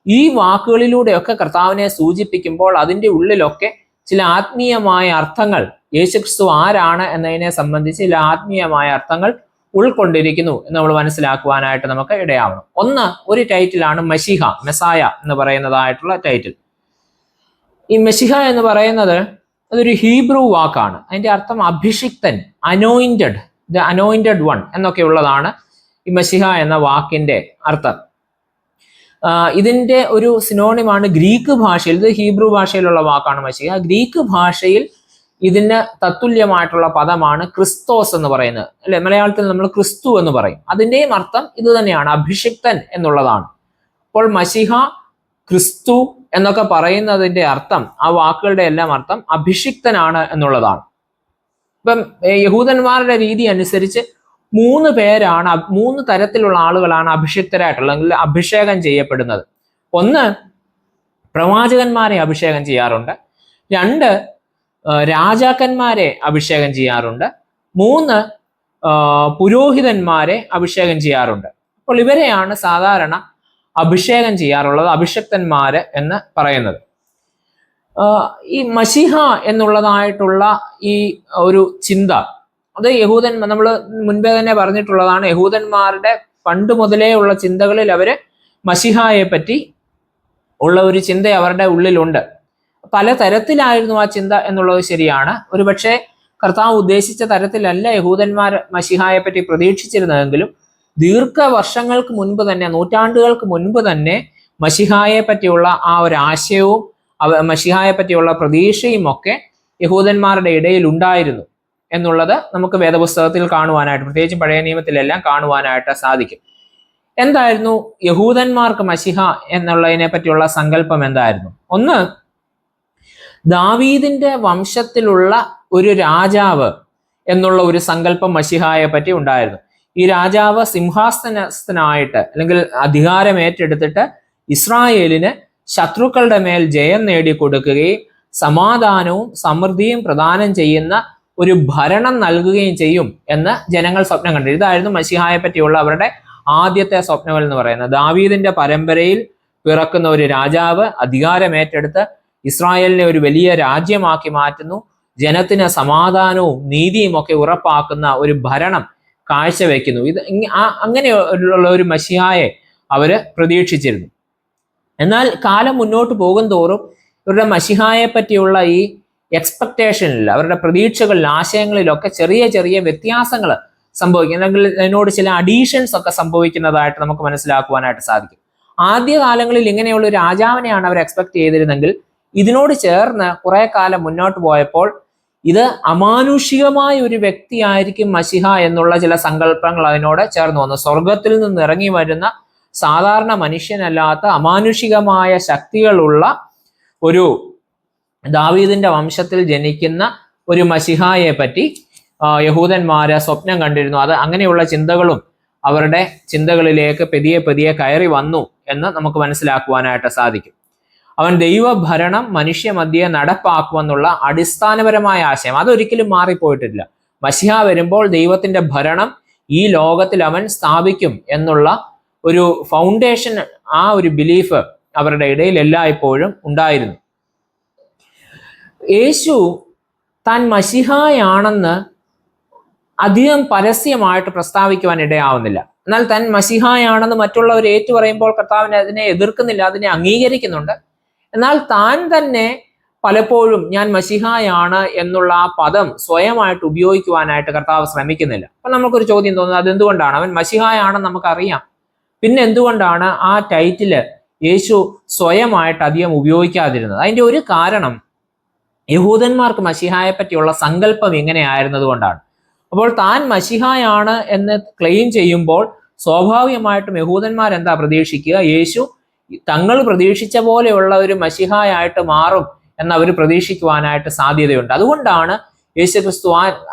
ഈ വാക്കുകളിലൂടെയൊക്കെ കർത്താവിനെ സൂചിപ്പിക്കുമ്പോൾ അതിൻ്റെ ഉള്ളിലൊക്കെ ചില ആത്മീയമായ അർത്ഥങ്ങൾ, യേശുക്രിസ്തു ആരാണ് എന്നതിനെ സംബന്ധിച്ച് ചില ആത്മീയമായ അർത്ഥങ്ങൾ ഉൾക്കൊണ്ടിരിക്കുന്നു എന്ന് നമ്മൾ മനസ്സിലാക്കുവാനായിട്ട് നമുക്ക് ഇടയാവണം. ഒരു ടൈറ്റിലാണ് മശിഹ, മെസായ എന്ന് പറയുന്നതായിട്ടുള്ള ടൈറ്റിൽ. ഈ മെശിഹ എന്ന് പറയുന്നത് അതൊരു ഹീബ്രു വാക്കാണ്. അതിന്റെ അർത്ഥം അഭിഷിക്തൻ, അനോയിന്റഡ്, ദ അനോയിന്റഡ് വൺ എന്നൊക്കെ ഉള്ളതാണ് ഈ മശിഹ എന്ന വാക്കിന്റെ അർത്ഥം. ഇതിന്റെ ഒരു സിനോണിമാണ് ഗ്രീക്ക് ഭാഷയിൽ, ഇത് ഹീബ്രു ഭാഷയിലുള്ള വാക്കാണ് മശിഹ. ഗ്രീക്ക് ഭാഷയിൽ ഇതിന് തത്തുല്യമായിട്ടുള്ള പദമാണ് ക്രിസ്തോസ് എന്ന് പറയുന്നത്, അല്ലെ? മലയാളത്തിൽ നമ്മൾ ക്രിസ്തു എന്ന് പറയും. അതിൻ്റെയും അർത്ഥം ഇത് തന്നെയാണ്, അഭിഷിക്തൻ എന്നുള്ളതാണ്. അപ്പോൾ മശിഹ, ക്രിസ്തു എന്നൊക്കെ പറയുന്നതിന്റെ അർത്ഥം, ആ വാക്കുകളുടെ എല്ലാം അർത്ഥം അഭിഷിക്തനാണ് എന്നുള്ളതാണ്. ഇപ്പം യഹൂദന്മാരുടെ രീതി അനുസരിച്ച് 3 പേരാണ്, 3 തരത്തിലുള്ള ആളുകളാണ് അഭിഷിക്തരായിട്ടുള്ളത്, അല്ലെങ്കിൽ അഭിഷേകം ചെയ്യപ്പെടുന്നത്. 1, പ്രവാചകന്മാരെ അഭിഷേകം ചെയ്യാറുണ്ട്. 2, രാജാക്കന്മാരെ അഭിഷേകം ചെയ്യാറുണ്ട്. 3, പുരോഹിതന്മാരെ അഭിഷേകം ചെയ്യാറുണ്ട്. അപ്പോൾ ഇവരെയാണ് സാധാരണ അഭിഷേകം ചെയ്യാറുള്ളത്, അഭിഷിക്തന്മാര് എന്ന് പറയുന്നത്. ഈ മശിഹ എന്നുള്ളതായിട്ടുള്ള ഈ ഒരു ചിന്ത, അത് നമ്മൾ മുൻപേ തന്നെ പറഞ്ഞിട്ടുള്ളതാണ്. യഹൂദന്മാരുടെ പണ്ട് മുതലേ ഉള്ള ചിന്തകളിൽ അവര് മശിഹായെ പറ്റി ഉള്ള ഒരു ചിന്ത അവരുടെ ഉള്ളിലുണ്ട്. പല തരത്തിലായിരുന്നു ആ ചിന്ത എന്നുള്ളത് ശരിയാണ്. ഒരുപക്ഷെ കർത്താവ് ഉദ്ദേശിച്ച തരത്തിലല്ല യഹൂദന്മാർ മശിഹായെ പറ്റി പ്രതീക്ഷിച്ചിരുന്നതെങ്കിലും ദീർഘവർഷങ്ങൾക്ക് മുൻപ് തന്നെ, നൂറ്റാണ്ടുകൾക്ക് മുൻപ് തന്നെ മശിഹായെ പറ്റിയുള്ള ആ ഒരു ആശയവും മശിഹായെ പറ്റിയുള്ള പ്രതീക്ഷയും ഒക്കെ യഹൂദന്മാരുടെ ഇടയിൽ ഉണ്ടായിരുന്നു എന്നുള്ളത് നമുക്ക് വേദപുസ്തകത്തിൽ കാണുവാനായിട്ട്, പ്രത്യേകിച്ച് പഴയ നിയമത്തിലെല്ലാം കാണുവാനായിട്ട് സാധിക്കും. എന്തായിരുന്നു യഹൂദന്മാർക്ക് മശിഹ എന്നുള്ളതിനെ പറ്റിയുള്ള സങ്കല്പം എന്തായിരുന്നു? 1, ദാവീദിന്റെ വംശത്തിലുള്ള ഒരു രാജാവ് എന്നുള്ള ഒരു സങ്കല്പം മശിഹായെ പറ്റി ഉണ്ടായിരുന്നു. ഈ രാജാവ് സിംഹാസനസ്ഥനായിട്ട് അല്ലെങ്കിൽ അധികാരം ഏറ്റെടുത്തിട്ട് ഇസ്രായേലിന് ശത്രുക്കളുടെ മേൽ ജയം നേടിക്കൊടുക്കുകയും സമാധാനവും സമൃദ്ധിയും പ്രദാനം ചെയ്യുന്ന ഒരു ഭരണം നൽകുകയും ചെയ്യും എന്ന് ജനങ്ങൾ സ്വപ്നം കണ്ടു. ഇതായിരുന്നു മശിഹായെ പറ്റിയുള്ള അവരുടെ ആദ്യത്തെ സ്വപ്നങ്ങൾ എന്ന് പറയുന്നത്. ദാവീദിന്റെ പരമ്പരയിൽ പിറക്കുന്ന ഒരു രാജാവ് അധികാരം ഏറ്റെടുത്ത് ഇസ്രായേലിനെ ഒരു വലിയ രാജ്യമാക്കി മാറ്റുന്നു, ജനത്തിന് സമാധാനവും നീതിയും ഒക്കെ ഉറപ്പാക്കുന്ന ഒരു ഭരണം കാഴ്ചവെക്കുന്നു. അങ്ങനെയുള്ള ഒരു മശിഹായെ അവര് പ്രതീക്ഷിച്ചിരുന്നു. എന്നാൽ കാലം മുന്നോട്ട് പോകും തോറും ഇവരുടെ മശിഹായെ പറ്റിയുള്ള ഈ എക്സ്പെക്ടേഷനിൽ, അവരുടെ പ്രതീക്ഷകളിൽ, ആശയങ്ങളിലൊക്കെ ചെറിയ ചെറിയ വ്യത്യാസങ്ങൾ സംഭവിക്കും, അല്ലെങ്കിൽ അതിനോട് ചില അഡീഷൻസ് ഒക്കെ സംഭവിക്കുന്നതായിട്ട് നമുക്ക് മനസ്സിലാക്കുവാനായിട്ട് സാധിക്കും. ആദ്യകാലങ്ങളിൽ ഇങ്ങനെയുള്ള ഒരു രാജാവിനെയാണ് അവർ എക്സ്പെക്ട് ചെയ്തിരുന്നെങ്കിൽ ഇതിനോട് ചേർന്ന് കുറെ കാലം മുന്നോട്ട് പോയപ്പോൾ ഇത് അമാനുഷികമായ ഒരു വ്യക്തിയായിരിക്കും മശിഹ എന്നുള്ള ചില സങ്കല്പങ്ങൾ അതിനോട് ചേർന്ന് വന്നു. സ്വർഗത്തിൽ നിന്ന് ഇറങ്ങി വരുന്ന സാധാരണ മനുഷ്യനല്ലാത്ത അമാനുഷികമായ ശക്തികളുള്ള ഒരു ദാവീദിന്റെ വംശത്തിൽ ജനിക്കുന്ന ഒരു മശിഹായെ പറ്റി യഹൂദന്മാര് സ്വപ്നം കണ്ടിരുന്നു. അത് അങ്ങനെയുള്ള ചിന്തകളും അവരുടെ ചിന്തകളിലേക്ക് പതിയെ പതിയെ കയറി വന്നു എന്ന് നമുക്ക് മനസ്സിലാക്കുവാനായിട്ട് സാധിക്കും. അവൻ ദൈവഭരണം മനുഷ്യ മധ്യേ നടപ്പാക്കുമെന്നുള്ള അടിസ്ഥാനപരമായ ആശയം അതൊരിക്കലും മാറിപ്പോയിട്ടില്ല. മശിഹ വരുമ്പോൾ ദൈവത്തിന്റെ ഭരണം ഈ ലോകത്തിൽ അവൻ സ്ഥാപിക്കും എന്നുള്ള ഒരു ഫൗണ്ടേഷൻ, ആ ഒരു ബിലീഫ് അവരുടെ ഇടയിൽ എല്ലായ്പ്പോഴും ഉണ്ടായിരുന്നു. യേശു താൻ മശിഹായാണെന്ന് അധികം പരസ്യമായിട്ട് പ്രസ്താവിക്കുവാൻ ഇടയാവുന്നില്ല. എന്നാൽ താൻ മശിഹായാണെന്ന് മറ്റുള്ളവർ ഏറ്റു പറയുമ്പോൾ കർത്താവിനെ അതിനെ എതിർക്കുന്നില്ല, അതിനെ അംഗീകരിക്കുന്നുണ്ട്. എന്നാൽ താൻ തന്നെ പലപ്പോഴും ഞാൻ മശിഹായാണ് എന്നുള്ള ആ പദം സ്വയമായിട്ട് ഉപയോഗിക്കുവാനായിട്ട് കർത്താവ് ശ്രമിക്കുന്നില്ല. അപ്പൊ നമുക്കൊരു ചോദ്യം തോന്നുന്നത്, അതെന്തുകൊണ്ടാണ്? അവൻ മശിഹായാണെന്ന് നമുക്കറിയാം, പിന്നെ എന്തുകൊണ്ടാണ് ആ ടൈറ്റില് യേശു സ്വയമായിട്ട് അധികം ഉപയോഗിക്കാതിരുന്നത്? അതിന്റെ ഒരു കാരണം യഹൂദന്മാർക്ക് മശിഹായെ പറ്റിയുള്ള സങ്കല്പം ഇങ്ങനെയായിരുന്നത് കൊണ്ടാണ്. അപ്പോൾ താൻ മശിഹായാണ് എന്ന് ക്ലെയിം ചെയ്യുമ്പോൾ സ്വാഭാവികമായിട്ടും യഹൂദന്മാർ എന്താ പ്രതീക്ഷിക്കുക? യേശു തങ്ങൾ പ്രതീക്ഷിച്ച പോലെയുള്ള ഒരു മശിഹായായിട്ട് മാറും എന്ന് അവർ പ്രതീക്ഷിക്കുവാനായിട്ട് സാധ്യതയുണ്ട്. അതുകൊണ്ടാണ് യേശുക്രിസ്തു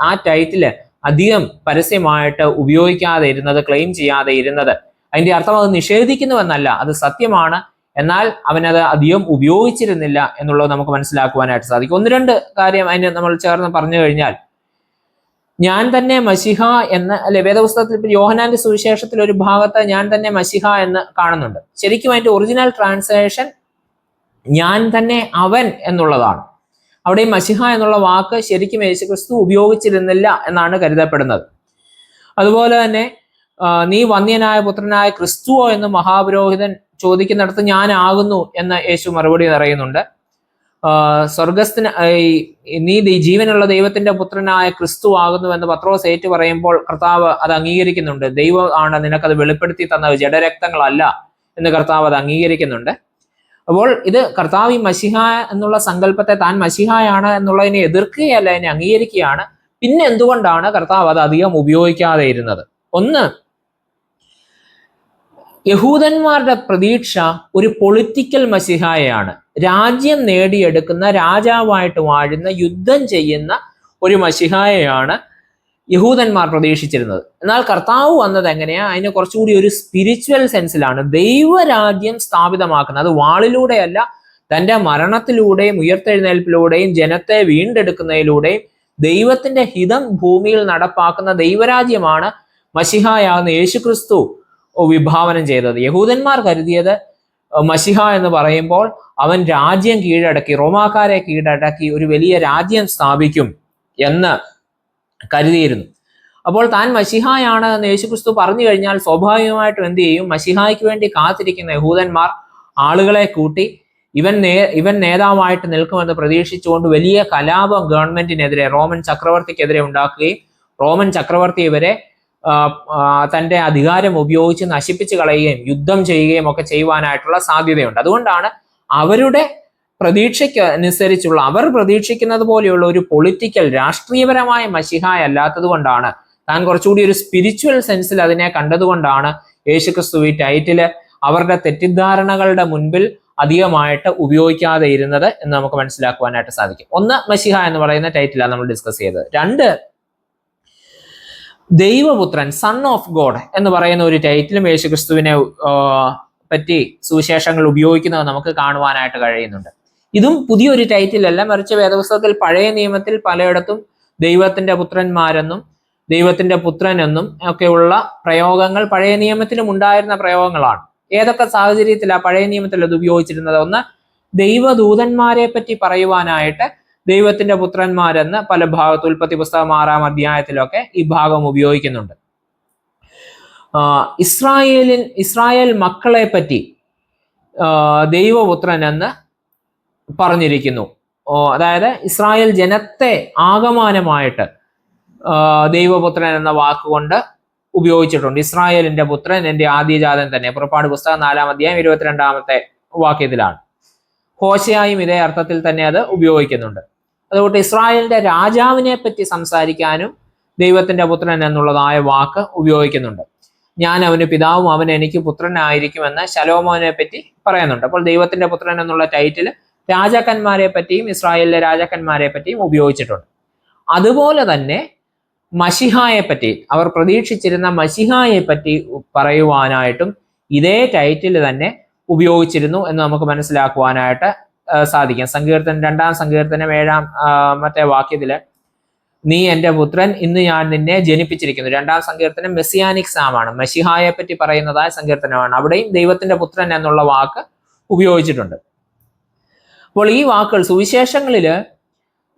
ആ ടൈറ്റില് അധികം പരസ്യമായിട്ട് ഉപയോഗിക്കാതെ ഇരുന്നത്, ക്ലെയിം ചെയ്യാതെ ഇരുന്നത്. അതിന്റെ അർത്ഥം അത് നിഷേധിക്കുന്നുവെന്നല്ല, അത് സത്യമാണ്. എന്നാൽ അവനത് അധികം ഉപയോഗിച്ചിരുന്നില്ല എന്നുള്ളത് നമുക്ക് മനസ്സിലാക്കുവാനായിട്ട് സാധിക്കും. ഒന്ന് രണ്ട് കാര്യം അതിന് നമ്മൾ ചേർന്ന് പറഞ്ഞു കഴിഞ്ഞാൽ, ഞാൻ തന്നെ മശിഹ എന്ന് അല്ലെ വേദപുസ്തകത്തിൽ യോഹന്നാന്റെ സുവിശേഷത്തിൽ ഒരു ഭാഗത്ത് ഞാൻ തന്നെ മശിഹ എന്ന് കാണുന്നുണ്ട്. ശരിക്കും അതിന്റെ ഒറിജിനൽ ട്രാൻസ്ലേഷൻ ഞാൻ തന്നെ അവൻ എന്നുള്ളതാണ്. അവിടെ മശിഹ എന്നുള്ള വാക്ക് ശരിക്കും യേശുക്രിസ്തു ഉപയോഗിച്ചിരുന്നില്ല എന്നാണ് കരുതപ്പെടുന്നത്. അതുപോലെ തന്നെ നീ വന്യനായ പുത്രനായ ക്രിസ്തുവോ എന്ന് മഹാപുരോഹിതൻ ചോദിക്കുന്നിടത്ത് ഞാനാകുന്നു എന്ന് യേശു മറുപടി പറയുന്നുണ്ട്. സ്വർഗസ്ഥന നീ ജീവനുള്ള ദൈവത്തിന്റെ പുത്രനായ ക്രിസ്തു ആകുന്നു എന്ന് പത്രോസ് ഏറ്റു പറയുമ്പോൾ കർത്താവ് അത് അംഗീകരിക്കുന്നുണ്ട്. ദൈവം ആണ് നിനക്കത് വെളിപ്പെടുത്തി തന്നത്, ജഡരക്തങ്ങളല്ല എന്ന് കർത്താവ് അത് അംഗീകരിക്കുന്നുണ്ട്. അപ്പോൾ ഇത് കർത്താവ് ഈ മശിഹ എന്നുള്ള സങ്കല്പത്തെ താൻ മശിഹായാണ് എന്നുള്ളതിനെ എതിർക്കുകയല്ല, അതിനെ അംഗീകരിക്കുകയാണ്. പിന്നെ എന്തുകൊണ്ടാണ് കർത്താവ് അത് അധികം ഉപയോഗിക്കാതെ ഇരുന്നത്? ഒന്ന്, യഹൂദന്മാരുടെ പ്രതീക്ഷ ഒരു പൊളിറ്റിക്കൽ മശിഹായാണ്, രാജ്യം നേടിയെടുക്കുന്ന, രാജാവായിട്ട് വാഴുന്ന, യുദ്ധം ചെയ്യുന്ന ഒരു മശിഹായാണ് യഹൂദന്മാർ പ്രതീക്ഷിച്ചിരുന്നത്. എന്നാൽ കർത്താവ് വന്നത് എങ്ങനെയാ? അതിന് കുറച്ചുകൂടി ഒരു സ്പിരിച്വൽ സെൻസിലാണ്. ദൈവരാജ്യം സ്ഥാപിതമാക്കുന്നത്, അത് വാളിലൂടെയല്ല, തൻ്റെ മരണത്തിലൂടെയും ഉയർത്തെഴുന്നേൽപ്പിലൂടെയും ജനത്തെ വീണ്ടെടുക്കുന്നതിലൂടെയും ദൈവത്തിന്റെ ഹിതം ഭൂമിയിൽ നടപ്പാക്കുന്ന ദൈവരാജ്യമാണ് മശിഹായാകുന്ന യേശുക്രിസ്തു വിഭാവനം ചെയ്തത്. യഹൂദന്മാർ കരുതിയത് മശിഹ എന്ന് പറയുമ്പോൾ അവൻ രാജ്യം കീഴടക്കി, റോമാക്കാരെ കീഴടക്കി ഒരു വലിയ രാജ്യം സ്ഥാപിക്കും എന്ന് കരുതിയിരുന്നു. അപ്പോൾ താൻ മശിഹായാണ് എന്ന് യേശുക്രിസ്തു പറഞ്ഞു കഴിഞ്ഞാൽ സ്വാഭാവികമായിട്ടും എന്ത് ചെയ്യും? മശിഹായ്ക്ക് വേണ്ടി കാത്തിരിക്കുന്ന യഹൂദന്മാർ ആളുകളെ കൂട്ടി ഇവൻ നേതാവായിട്ട് നിൽക്കുമെന്ന് പ്രതീക്ഷിച്ചുകൊണ്ട് വലിയ കലാപം ഗവൺമെന്റിനെതിരെ, റോമൻ ചക്രവർത്തിക്കെതിരെ ഉണ്ടാക്കുകയും റോമൻ ചക്രവർത്തി ഇവരെ തൻ്റെ അധികാരം ഉപയോഗിച്ച് നശിപ്പിച്ച് കളയുകയും യുദ്ധം ചെയ്യുകയും ഒക്കെ ചെയ്യുവാനായിട്ടുള്ള സാധ്യതയുണ്ട്. അതുകൊണ്ടാണ് അവരുടെ പ്രതീക്ഷയ്ക്ക് അനുസരിച്ചുള്ള, അവർ പ്രതീക്ഷിക്കുന്നത് പോലെയുള്ള ഒരു പൊളിറ്റിക്കൽ രാഷ്ട്രീയപരമായ മശിഹായ അല്ലാത്തത് കൊണ്ടാണ്, താൻ കുറച്ചുകൂടി ഒരു സ്പിരിച്വൽ സെൻസിൽ അതിനെ കണ്ടതുകൊണ്ടാണ് യേശുക്രിസ്തു ഈ ടൈറ്റില് അവരുടെ തെറ്റിദ്ധാരണകളുടെ മുൻപിൽ അധികമായിട്ട് ഉപയോഗിക്കാതെ ഇരുന്നത് എന്ന് നമുക്ക് മനസ്സിലാക്കുവാനായിട്ട് സാധിക്കും. ഒന്ന്, മശിഹ എന്ന് പറയുന്ന ടൈറ്റിലാണ് നമ്മൾ ഡിസ്കസ് ചെയ്തത്. രണ്ട്, ദൈവപുത്രൻ, സൺ ഓഫ് ഗോഡ് എന്ന് പറയുന്ന ഒരു ടൈറ്റിലും യേശുക്രിസ്തുവിനെ പറ്റി സുവിശേഷങ്ങൾ ഉപയോഗിക്കുന്നത് നമുക്ക് കാണുവാനായിട്ട് കഴിയുന്നുണ്ട്. ഇതും പുതിയൊരു ടൈറ്റിലല്ല, മറിച്ച് വേദപുസ്തകത്തിൽ പഴയ നിയമത്തിൽ പലയിടത്തും ദൈവത്തിന്റെ പുത്രന്മാരെന്നും ദൈവത്തിന്റെ പുത്രൻ എന്നും ഒക്കെയുള്ള പ്രയോഗങ്ങൾ പഴയ നിയമത്തിലും ഉണ്ടായിരുന്ന പ്രയോഗങ്ങളാണ്. ഏതൊക്കെ സാഹചര്യത്തിലാണ് പഴയ നിയമത്തിൽ അത് ഉപയോഗിച്ചിരുന്നത്? ഒന്ന്, ദൈവദൂതന്മാരെ പറ്റി പറയുവാനായിട്ട് ദൈവത്തിന്റെ പുത്രന്മാരെന്ന് പല ഭാഗത്ത് ഉൽപ്പത്തി പുസ്തകം 6-ാം അധ്യായത്തിലൊക്കെ ഈ ഭാഗം ഉപയോഗിക്കുന്നുണ്ട്. ഇസ്രായേൽ മക്കളെ പറ്റി ദൈവപുത്രൻ എന്ന് പറഞ്ഞിരിക്കുന്നു. അതായത് ഇസ്രായേൽ ജനത്തെ ആകമാനമായിട്ട് ദൈവപുത്രൻ എന്ന വാക്കുകൊണ്ട് ഉപയോഗിച്ചിട്ടുണ്ട്. ഇസ്രായേലിന്റെ പുത്രൻ എൻ്റെ ആദ്യജാതൻ തന്നെ, പുറപ്പാട് പുസ്തകം 4-ാം അധ്യായം 22-ാമത്തെ വാക്യത്തിലാണ്. ഹോശയായും ഇതേ അർത്ഥത്തിൽ തന്നെ അത് ഉപയോഗിക്കുന്നുണ്ട്. അതുകൊണ്ട് ഇസ്രായേലിന്റെ രാജാവിനെ പറ്റി സംസാരിക്കാനും ദൈവത്തിന്റെ പുത്രൻ എന്നുള്ളതായ വാക്ക് ഉപയോഗിക്കുന്നുണ്ട്. ഞാൻ അവന് പിതാവും അവൻ എനിക്ക് പുത്രനായിരിക്കുമെന്ന് ശലോമോനെ പറ്റി പറയുന്നുണ്ട്. അപ്പോൾ ദൈവത്തിന്റെ പുത്രൻ എന്നുള്ള ടൈറ്റിൽ രാജാക്കന്മാരെ പറ്റിയും ഇസ്രായേലിലെ രാജാക്കന്മാരെ പറ്റിയും ഉപയോഗിച്ചിട്ടുണ്ട്. അതുപോലെ തന്നെ മശിഹായെ പറ്റി, അവർ പ്രതീക്ഷിച്ചിരുന്ന മശിഹായെ പറ്റി പറയുവാനായിട്ടും ഇതേ ടൈറ്റിൽ തന്നെ ഉപയോഗിച്ചിരുന്നു എന്ന് നമുക്ക് മനസ്സിലാക്കുവാനായിട്ട് സാധിക്കും. സങ്കീർത്തനം 2-ാം സങ്കീർത്തനം 7-ാമത്തെ വാക്യത്തില് നീ എൻ്റെ പുത്രൻ, ഇന്ന് ഞാൻ നിന്നെ ജനിപ്പിച്ചിരിക്കുന്നു. 2-ാം സങ്കീർത്തനം മെസ്സിയാനിക് സാമാണ്, മശിഹായെ പറ്റി പറയുന്നതായ സങ്കീർത്തനമാണ്. അവിടെയും ദൈവത്തിന്റെ പുത്രൻ എന്നുള്ള വാക്ക് ഉപയോഗിച്ചിട്ടുണ്ട്. അപ്പോൾ ഈ വാക്കുകൾ സുവിശേഷങ്ങളില്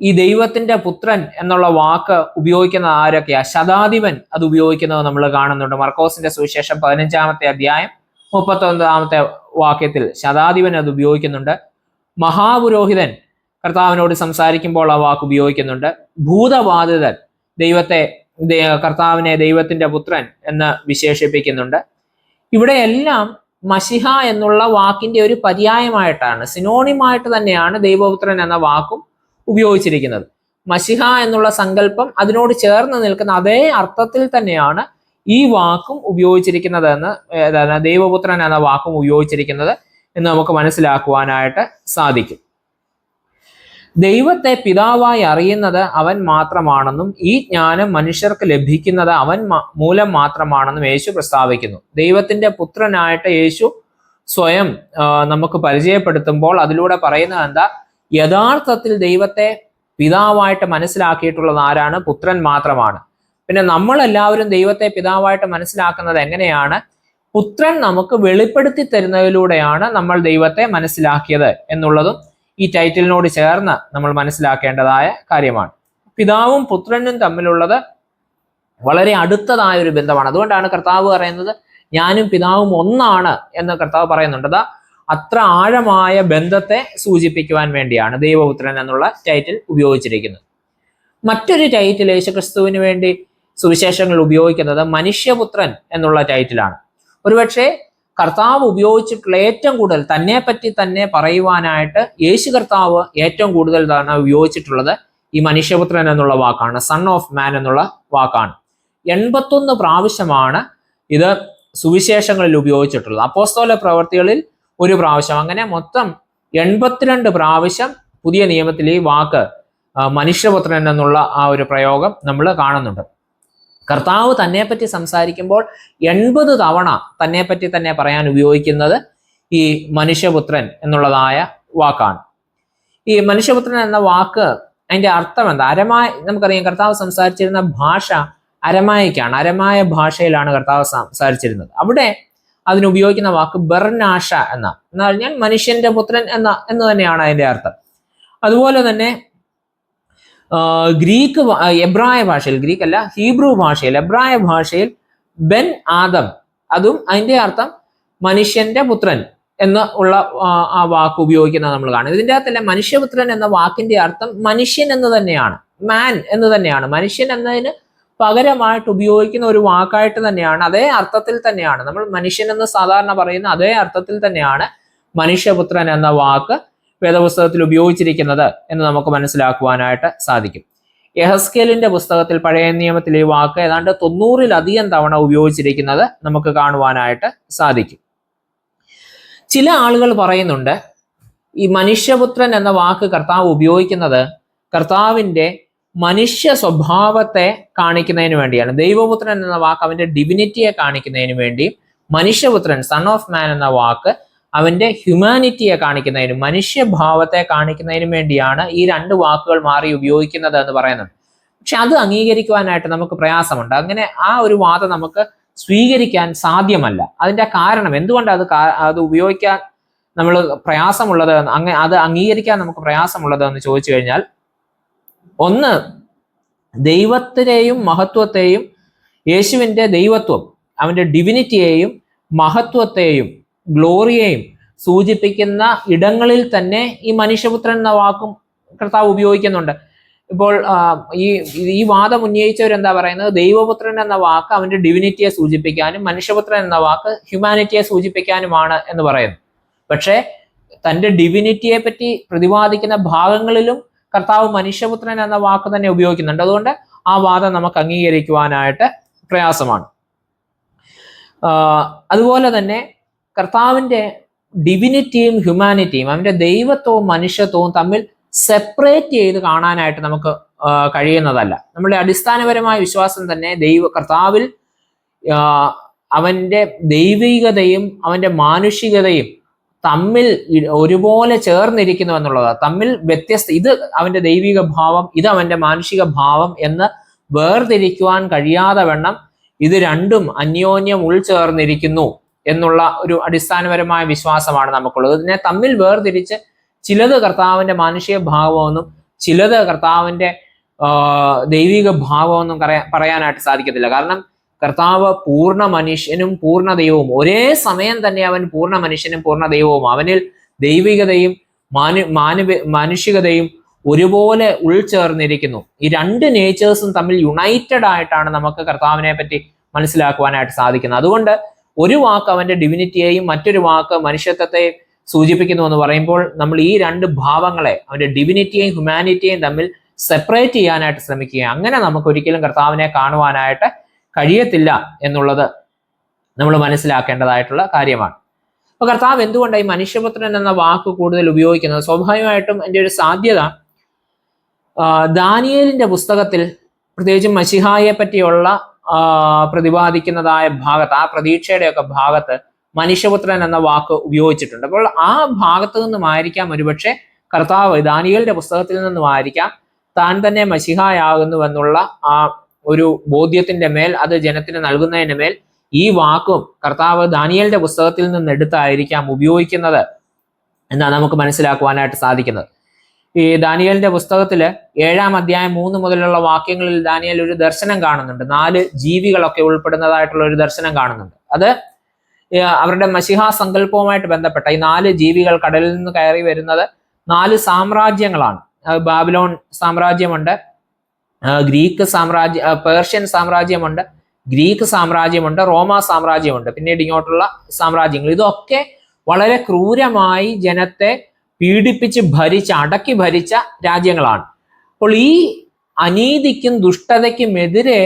ഈ ദൈവത്തിന്റെ പുത്രൻ എന്നുള്ള വാക്ക് ഉപയോഗിക്കുന്ന ആരൊക്കെയാ? ശതാധിപൻ അത് ഉപയോഗിക്കുന്നത് നമ്മൾ കാണുന്നുണ്ട്. മർക്കോസിന്റെ സുവിശേഷം 15-ാമത്തെ അധ്യായം 39-ാമത്തെ വാക്യത്തിൽ ശതാധിപൻ അത് ഉപയോഗിക്കുന്നുണ്ട്. മഹാപുരോഹിതൻ കർത്താവിനോട് സംസാരിക്കുമ്പോൾ ആ വാക്ക് ഉപയോഗിക്കുന്നുണ്ട്. ഭൂതബാധിതൻ കർത്താവിനെ ദൈവത്തിന്റെ പുത്രൻ എന്ന് വിശേഷിപ്പിക്കുന്നുണ്ട്. ഇവിടെയെല്ലാം മശിഹ എന്നുള്ള വാക്കിന്റെ ഒരു പര്യായമായിട്ടാണ്, സിനോണിമായിട്ട് തന്നെയാണ് ദൈവപുത്രൻ എന്ന വാക്കും ഉപയോഗിച്ചിരിക്കുന്നത്. മശിഹ എന്നുള്ള സങ്കല്പം അതിനോട് ചേർന്ന് നിൽക്കുന്ന അതേ അർത്ഥത്തിൽ തന്നെയാണ് ഈ വാക്കും ഉപയോഗിച്ചിരിക്കുന്നത് ദൈവപുത്രൻ എന്ന വാക്കും ഉപയോഗിച്ചിരിക്കുന്നത് എന്ന് നമുക്ക് മനസ്സിലാക്കുവാനായിട്ട് സാധിക്കും. ദൈവത്തെ പിതാവായി അറിയുന്നത് അവൻ മാത്രമാണെന്നും ഈ ജ്ഞാനം മനുഷ്യർക്ക് ലഭിക്കുന്നത് അവൻ മൂലം മാത്രമാണെന്നും യേശു പ്രസ്താവിക്കുന്നു. ദൈവത്തിന്റെ പുത്രനായിട്ട് യേശു സ്വയം നമുക്ക് പരിചയപ്പെടുത്തുമ്പോൾ അതിലൂടെ പറയുന്നത് എന്താ? യഥാർത്ഥത്തിൽ ദൈവത്തെ പിതാവായിട്ട് മനസ്സിലാക്കിയിട്ടുള്ളത് ആരാണ്? പുത്രൻ മാത്രമാണ്. പിന്നെ നമ്മളെല്ലാവരും ദൈവത്തെ പിതാവായിട്ട് മനസ്സിലാക്കുന്നത് എങ്ങനെയാണ്? പുത്രൻ നമുക്ക് വെളിപ്പെടുത്തി തരുന്നതിലൂടെയാണ് നമ്മൾ ദൈവത്തെ മനസ്സിലാക്കിയത് എന്നുള്ളതും ഈ ടൈറ്റിലിനോട് ചേർന്ന് നമ്മൾ മനസ്സിലാക്കേണ്ടതായ കാര്യമാണ്. പിതാവും പുത്രനും തമ്മിലുള്ളത് വളരെ അടുത്തതായ ഒരു ബന്ധമാണ്. അതുകൊണ്ടാണ് കർത്താവ് പറയുന്നത് ഞാനും പിതാവും ഒന്നാണ് എന്ന് കർത്താവ് പറയുന്നുണ്ട്. അത്ര ആഴമായ ബന്ധത്തെ സൂചിപ്പിക്കുവാൻ വേണ്ടിയാണ് ദൈവപുത്രൻ എന്നുള്ള ടൈറ്റിൽ ഉപയോഗിച്ചിരിക്കുന്നത്. മറ്റൊരു ടൈറ്റിൽ യേശുക്രിസ്തുവിന് വേണ്ടി സുവിശേഷങ്ങൾ ഉപയോഗിക്കുന്നത് മനുഷ്യപുത്രൻ എന്നുള്ള ടൈറ്റിലാണ്. ഒരുപക്ഷെ കർത്താവ് ഉപയോഗിച്ചിട്ടുള്ള ഏറ്റവും കൂടുതൽ തന്നെ പറ്റി തന്നെ പറയുവാനായിട്ട് യേശു കർത്താവ് ഏറ്റവും കൂടുതൽ ഉപയോഗിച്ചിട്ടുള്ളത് ഈ മനുഷ്യപുത്രൻ എന്നുള്ള വാക്കാണ്. സൺ ഓഫ് മാൻ എന്നുള്ള വാക്കാണ്. 81 പ്രാവശ്യമാണ് ഇത് സുവിശേഷങ്ങളിൽ ഉപയോഗിച്ചിട്ടുള്ളത്. അപ്പോസ്തല പ്രവൃത്തികളിൽ 1 പ്രാവശ്യം. അങ്ങനെ മൊത്തം 82 പ്രാവശ്യം പുതിയ നിയമത്തിൽ ഈ വാക്ക് മനുഷ്യപുത്രൻ എന്നുള്ള ആ ഒരു പ്രയോഗം നമ്മൾ കാണുന്നുണ്ട്. കർത്താവ് തന്നെപ്പറ്റി സംസാരിക്കുമ്പോൾ 80 തവണ തന്നെപ്പറ്റി തന്നെ പറയാൻ ഉപയോഗിക്കുന്നത് ഈ മനുഷ്യപുത്രൻ എന്നുള്ളതായ വാക്കാണ്. ഈ മനുഷ്യപുത്രൻ എന്ന വാക്ക് അതിന്റെ അർത്ഥം എന്താ? നമുക്കറിയാം കർത്താവ് സംസാരിച്ചിരുന്ന ഭാഷ അരമായിക്കാണ്. അരമായ ഭാഷയിലാണ് കർത്താവ് സംസാരിച്ചിരുന്നത്. അവിടെ അതിനുപയോഗിക്കുന്ന വാക്ക് ബെർനാഷ എന്ന് പറഞ്ഞാൽ മനുഷ്യന്റെ പുത്രൻ എന്ന് തന്നെയാണ് അതിന്റെ അർത്ഥം. അതുപോലെ തന്നെ എബ്രായ ഭാഷയിൽ, ഗ്രീക്ക് അല്ല ഹീബ്രു ഭാഷയിൽ, എബ്രായ ഭാഷയിൽ ബെൻ ആദം, അതും അതിന്റെ അർത്ഥം മനുഷ്യന്റെ പുത്രൻ എന്ന് ഉള്ള ആ വാക്ക് ഉപയോഗിക്കുന്നത് നമ്മൾ കാണും. ഇതിൻ്റെ അകത്തല്ല മനുഷ്യപുത്രൻ എന്ന വാക്കിന്റെ അർത്ഥം മനുഷ്യൻ എന്ന് തന്നെയാണ്, മാൻ എന്ന് തന്നെയാണ്. മനുഷ്യൻ എന്നതിന് പകരമായിട്ട് ഉപയോഗിക്കുന്ന ഒരു വാക്കായിട്ട് തന്നെയാണ്, അതേ അർത്ഥത്തിൽ തന്നെയാണ് നമ്മൾ മനുഷ്യൻ എന്ന് സാധാരണ പറയുന്ന അതേ അർത്ഥത്തിൽ തന്നെയാണ് മനുഷ്യപുത്രൻ എന്ന വാക്ക് വേദപുസ്തകത്തിൽ ഉപയോഗിച്ചിരിക്കുന്നത് എന്ന് നമുക്ക് മനസ്സിലാക്കുവാനായിട്ട് സാധിക്കും. യെഹസ്കേലിന്റെ പുസ്തകത്തിൽ പഴയ നിയമത്തിൽ ഈ വാക്ക് ഏതാണ്ട് 90-ലധികം തവണ ഉപയോഗിച്ചിരിക്കുന്നത് നമുക്ക് കാണുവാനായിട്ട് സാധിക്കും. ചില ആളുകൾ പറയുന്നുണ്ട് ഈ മനുഷ്യപുത്രൻ എന്ന വാക്ക് കർത്താവ് ഉപയോഗിക്കുന്നത് കർത്താവിന്റെ മനുഷ്യ സ്വഭാവത്തെ കാണിക്കുന്നതിന് വേണ്ടിയാണ്. ദൈവപുത്രൻ എന്ന വാക്ക് അവന്റെ ഡിവിനിറ്റിയെ കാണിക്കുന്നതിന് വേണ്ടിയും മനുഷ്യപുത്രൻ സൺ ഓഫ് മാൻ എന്ന വാക്ക് അവന്റെ ഹ്യൂമാനിറ്റിയെ കാണിക്കുന്നതിനും മനുഷ്യഭാവത്തെ കാണിക്കുന്നതിനും വേണ്ടിയാണ് ഈ 2 വാക്കുകൾ മാറി ഉപയോഗിക്കുന്നത് എന്ന് പറയുന്നത്. പക്ഷെ അത് അംഗീകരിക്കുവാനായിട്ട് നമുക്ക് പ്രയാസമുണ്ട്. അങ്ങനെ ആ ഒരു വാദം നമുക്ക് സ്വീകരിക്കാൻ സാധ്യമല്ല. അതിന്റെ കാരണം എന്തുകൊണ്ടാണ് അത് ഉപയോഗിക്കാൻ നമ്മൾ പ്രയാസമുള്ളത്, അത് അംഗീകരിക്കാൻ നമുക്ക് പ്രയാസമുള്ളത് എന്ന് ചോദിച്ചു കഴിഞ്ഞാൽ, ഒന്ന്, ദൈവത്തിനെയും മഹത്വത്തെയും യേശുവിൻ്റെ ദൈവത്വം അവന്റെ ഡിവിനിറ്റിയെയും മഹത്വത്തെയും ഗ്ലോറിയെയും സൂചിപ്പിക്കുന്ന ഇടങ്ങളിൽ തന്നെ ഈ മനുഷ്യപുത്രൻ എന്ന വാക്കും കർത്താവ് ഉപയോഗിക്കുന്നുണ്ട്. ഇപ്പോൾ ഈ വാദം ഉന്നയിച്ചവരെന്താ പറയുന്നത്? ദൈവപുത്രൻ എന്ന വാക്ക് അവന്റെ ഡിവിനിറ്റിയെ സൂചിപ്പിക്കാനും മനുഷ്യപുത്രൻ എന്ന വാക്ക് ഹ്യൂമാനിറ്റിയെ സൂചിപ്പിക്കാനുമാണ് എന്ന് പറയുന്നു. പക്ഷേ തന്റെ ഡിവിനിറ്റിയെ പറ്റി പ്രതിപാദിക്കുന്ന ഭാഗങ്ങളിലും കർത്താവ് മനുഷ്യപുത്രൻ എന്ന വാക്ക് തന്നെ ഉപയോഗിക്കുന്നുണ്ട്. അതുകൊണ്ട് ആ വാദം നമുക്ക് അംഗീകരിക്കുവാനായിട്ട് പ്രയാസമാണ്. അതുപോലെ തന്നെ കർത്താവിന്റെ ഡിവിനിറ്റിയും ഹ്യൂമാനിറ്റിയും അവന്റെ ദൈവത്വവും മനുഷ്യത്വവും തമ്മിൽ സെപ്പറേറ്റ് ചെയ്ത് കാണാനായിട്ട് നമുക്ക് കഴിയുന്നതല്ല. നമ്മുടെ അടിസ്ഥാനപരമായ വിശ്വാസം തന്നെ കർത്താവിൽ അവന്റെ ദൈവികതയും അവന്റെ മാനുഷികതയും തമ്മിൽ ഒരുപോലെ ചേർന്നിരിക്കുന്നു എന്നുള്ളതാണ്. തമ്മിൽ ഇത് അവന്റെ ദൈവിക ഭാവം, ഇത് അവന്റെ മാനുഷിക ഭാവം എന്ന് വേർതിരിക്കുവാൻ കഴിയാതെ വണ്ണം ഇത് രണ്ടും അന്യോന്യം ഉൾച്ചേർന്നിരിക്കുന്നു എന്നുള്ള ഒരു അടിസ്ഥാനപരമായ വിശ്വാസമാണ് നമുക്കുള്ളത്. ഇതിനെ തമ്മിൽ വേർതിരിച്ച് ചിലത് കർത്താവിന്റെ മാനുഷിക ഭാവമെന്നും ചിലത് കർത്താവിന്റെ ദൈവിക ഭാവമൊന്നും പറയാനായിട്ട് സാധിക്കത്തില്ല. കാരണം കർത്താവ് പൂർണ്ണ മനുഷ്യനും പൂർണ്ണ ദൈവവും, ഒരേ സമയം തന്നെ അവൻ പൂർണ്ണ മനുഷ്യനും പൂർണ്ണ ദൈവവും. അവനിൽ ദൈവികതയും മാനുഷികതയും ഒരുപോലെ ഉൾച്ചേർന്നിരിക്കുന്നു. ഈ രണ്ട് നേച്ചേഴ്സും തമ്മിൽ യുണൈറ്റഡ് ആയിട്ടാണ് നമുക്ക് കർത്താവിനെ പറ്റി മനസ്സിലാക്കുവാനായിട്ട് സാധിക്കുന്നത്. അതുകൊണ്ട് ഒരു വാക്ക് അവന്റെ ഡിവിനിറ്റിയെയും മറ്റൊരു വാക്ക് മനുഷ്യത്വത്തെയും സൂചിപ്പിക്കുന്നു എന്ന് പറയുമ്പോൾ നമ്മൾ ഈ രണ്ട് ഭാവങ്ങളെ, അവന്റെ ഡിവിനിറ്റിയെയും ഹ്യൂമാനിറ്റിയെയും തമ്മിൽ സെപ്പറേറ്റ് ചെയ്യാനായിട്ട് ശ്രമിക്കുക. അങ്ങനെ നമുക്ക് ഒരിക്കലും കർത്താവിനെ കാണുവാനായിട്ട് കഴിയത്തില്ല എന്നുള്ളത് നമ്മൾ മനസ്സിലാക്കേണ്ടതായിട്ടുള്ള കാര്യമാണ്. അപ്പൊ കർത്താവ് എന്തുകൊണ്ടാണ് ഈ മനുഷ്യപുത്രൻ എന്ന വാക്ക് കൂടുതൽ ഉപയോഗിക്കുന്നത്? സ്വാഭാവികമായിട്ടും എൻ്റെ ഒരു സാധ്യത ദാനിയേലിന്റെ പുസ്തകത്തിൽ പ്രത്യേകിച്ചും മശിഹായെ പറ്റിയുള്ള പ്രതിപാദിക്കുന്നതായ ഭാഗത്ത്, ആ പ്രതീക്ഷയുടെയൊക്കെ ഭാഗത്ത് മനുഷ്യപുത്രൻ എന്ന വാക്ക് ഉപയോഗിച്ചിട്ടുണ്ട്. അപ്പോൾ ആ ഭാഗത്തു നിന്നുമായിരിക്കാം ഒരുപക്ഷെ കർത്താവ് ദാനിയേലിന്റെ പുസ്തകത്തിൽ നിന്നുമായിരിക്കാം താൻ തന്നെ മശിഹായാകുന്നുവെന്നുള്ള ആ ഒരു ബോധ്യത്തിന്റെ മേൽ, അത് ജനത്തിന് നൽകുന്നതിന് മേൽ ഈ വാക്കും കർത്താവ് ദാനിയേലിന്റെ പുസ്തകത്തിൽ നിന്ന് എടുത്തായിരിക്കാം ഉപയോഗിക്കുന്നത് എന്നാണ് നമുക്ക് മനസ്സിലാക്കുവാനായിട്ട് സാധിക്കുന്നത്. ഈ ദാനിയേലിന്റെ പുസ്തകത്തില് 7-ാം അധ്യായം 3 മുതലുള്ള വാക്യങ്ങളിൽ ദാനിയേൽ ഒരു ദർശനം കാണുന്നുണ്ട്. 4 ജീവികളൊക്കെ ഉൾപ്പെടുന്നതായിട്ടുള്ള ഒരു ദർശനം കാണുന്നുണ്ട്. അത് അവരുടെ മശിഹാ സങ്കല്പവുമായിട്ട് ബന്ധപ്പെട്ട ഈ 4 ജീവികൾ കടലിൽ നിന്ന് കയറി വരുന്നത് 4 സാമ്രാജ്യങ്ങളാണ്. ബാബിലോൺ സാമ്രാജ്യമുണ്ട്, പേർഷ്യൻ സാമ്രാജ്യമുണ്ട്, ഗ്രീക്ക് സാമ്രാജ്യമുണ്ട്, റോമ സാമ്രാജ്യമുണ്ട്, പിന്നീട് ഇങ്ങോട്ടുള്ള സാമ്രാജ്യങ്ങൾ. ഇതൊക്കെ വളരെ ക്രൂരമായി ജനത്തെ പീഡിപ്പിച്ച് അടക്കി ഭരിച്ച രാജ്യങ്ങളാണ്. അപ്പോൾ ഈ അനീതിക്കും ദുഷ്ടതയ്ക്കുമെതിരെ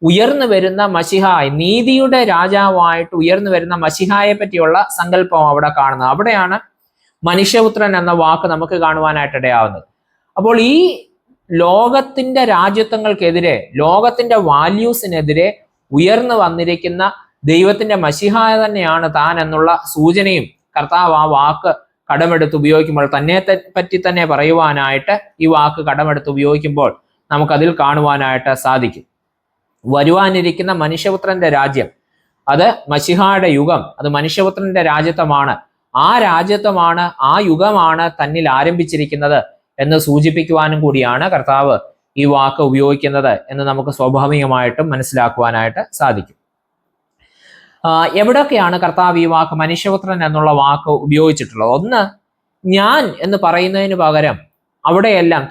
ഉയർന്നു വരുന്ന മശിഹായ്, നീതിയുടെ രാജാവായിട്ട് ഉയർന്നു വരുന്ന മശിഹായെ പറ്റിയുള്ള സങ്കല്പം അവിടെ കാണുന്നത്. അവിടെയാണ് മനുഷ്യപുത്രൻ എന്ന വാക്ക് നമുക്ക് കാണുവാനായിട്ട് ഇടയാവുന്നത്. അപ്പോൾ ഈ ലോകത്തിന്റെ രാജ്യത്വങ്ങൾക്കെതിരെ, ലോകത്തിന്റെ വാല്യൂസിനെതിരെ ഉയർന്നു വന്നിരിക്കുന്ന ദൈവത്തിന്റെ മശിഹായ തന്നെയാണ് താൻ എന്നുള്ള സൂചനയും കർത്താവ് ആ വാക്ക് കടമെടുത്ത് ഉപയോഗിക്കുമ്പോൾ, തന്നെ പറ്റി തന്നെ പറയുവാനായിട്ട് ഈ വാക്ക് കടമെടുത്ത് ഉപയോഗിക്കുമ്പോൾ നമുക്കതിൽ കാണുവാനായിട്ട് സാധിക്കും. വരുവാനിരിക്കുന്ന മനുഷ്യപുത്രന്റെ രാജ്യം, അത് മശിഹായുടെ യുഗം, അത് മനുഷ്യപുത്രന്റെ രാജ്യത്വമാണ്. ആ രാജ്യത്വമാണ്, ആ യുഗമാണ് തന്നിൽ ആരംഭിച്ചിരിക്കുന്നത് എന്ന് സൂചിപ്പിക്കുവാനും കൂടിയാണ് കർത്താവ് ഈ വാക്ക് ഉപയോഗിക്കുന്നത് എന്ന് നമുക്ക് സ്വാഭാവികമായിട്ടും മനസ്സിലാക്കുവാനായിട്ട് സാധിക്കും. എവിടെയൊക്കെയാണ് കർത്താവ് ഈ വാക്ക് മനുഷ്യപുത്രൻ എന്നുള്ള വാക്ക് ഉപയോഗിച്ചിട്ടുള്ളത്? ഒന്ന്, ഞാൻ എന്ന് പറയുന്നതിന് പകരം അവിടെയെല്ലാം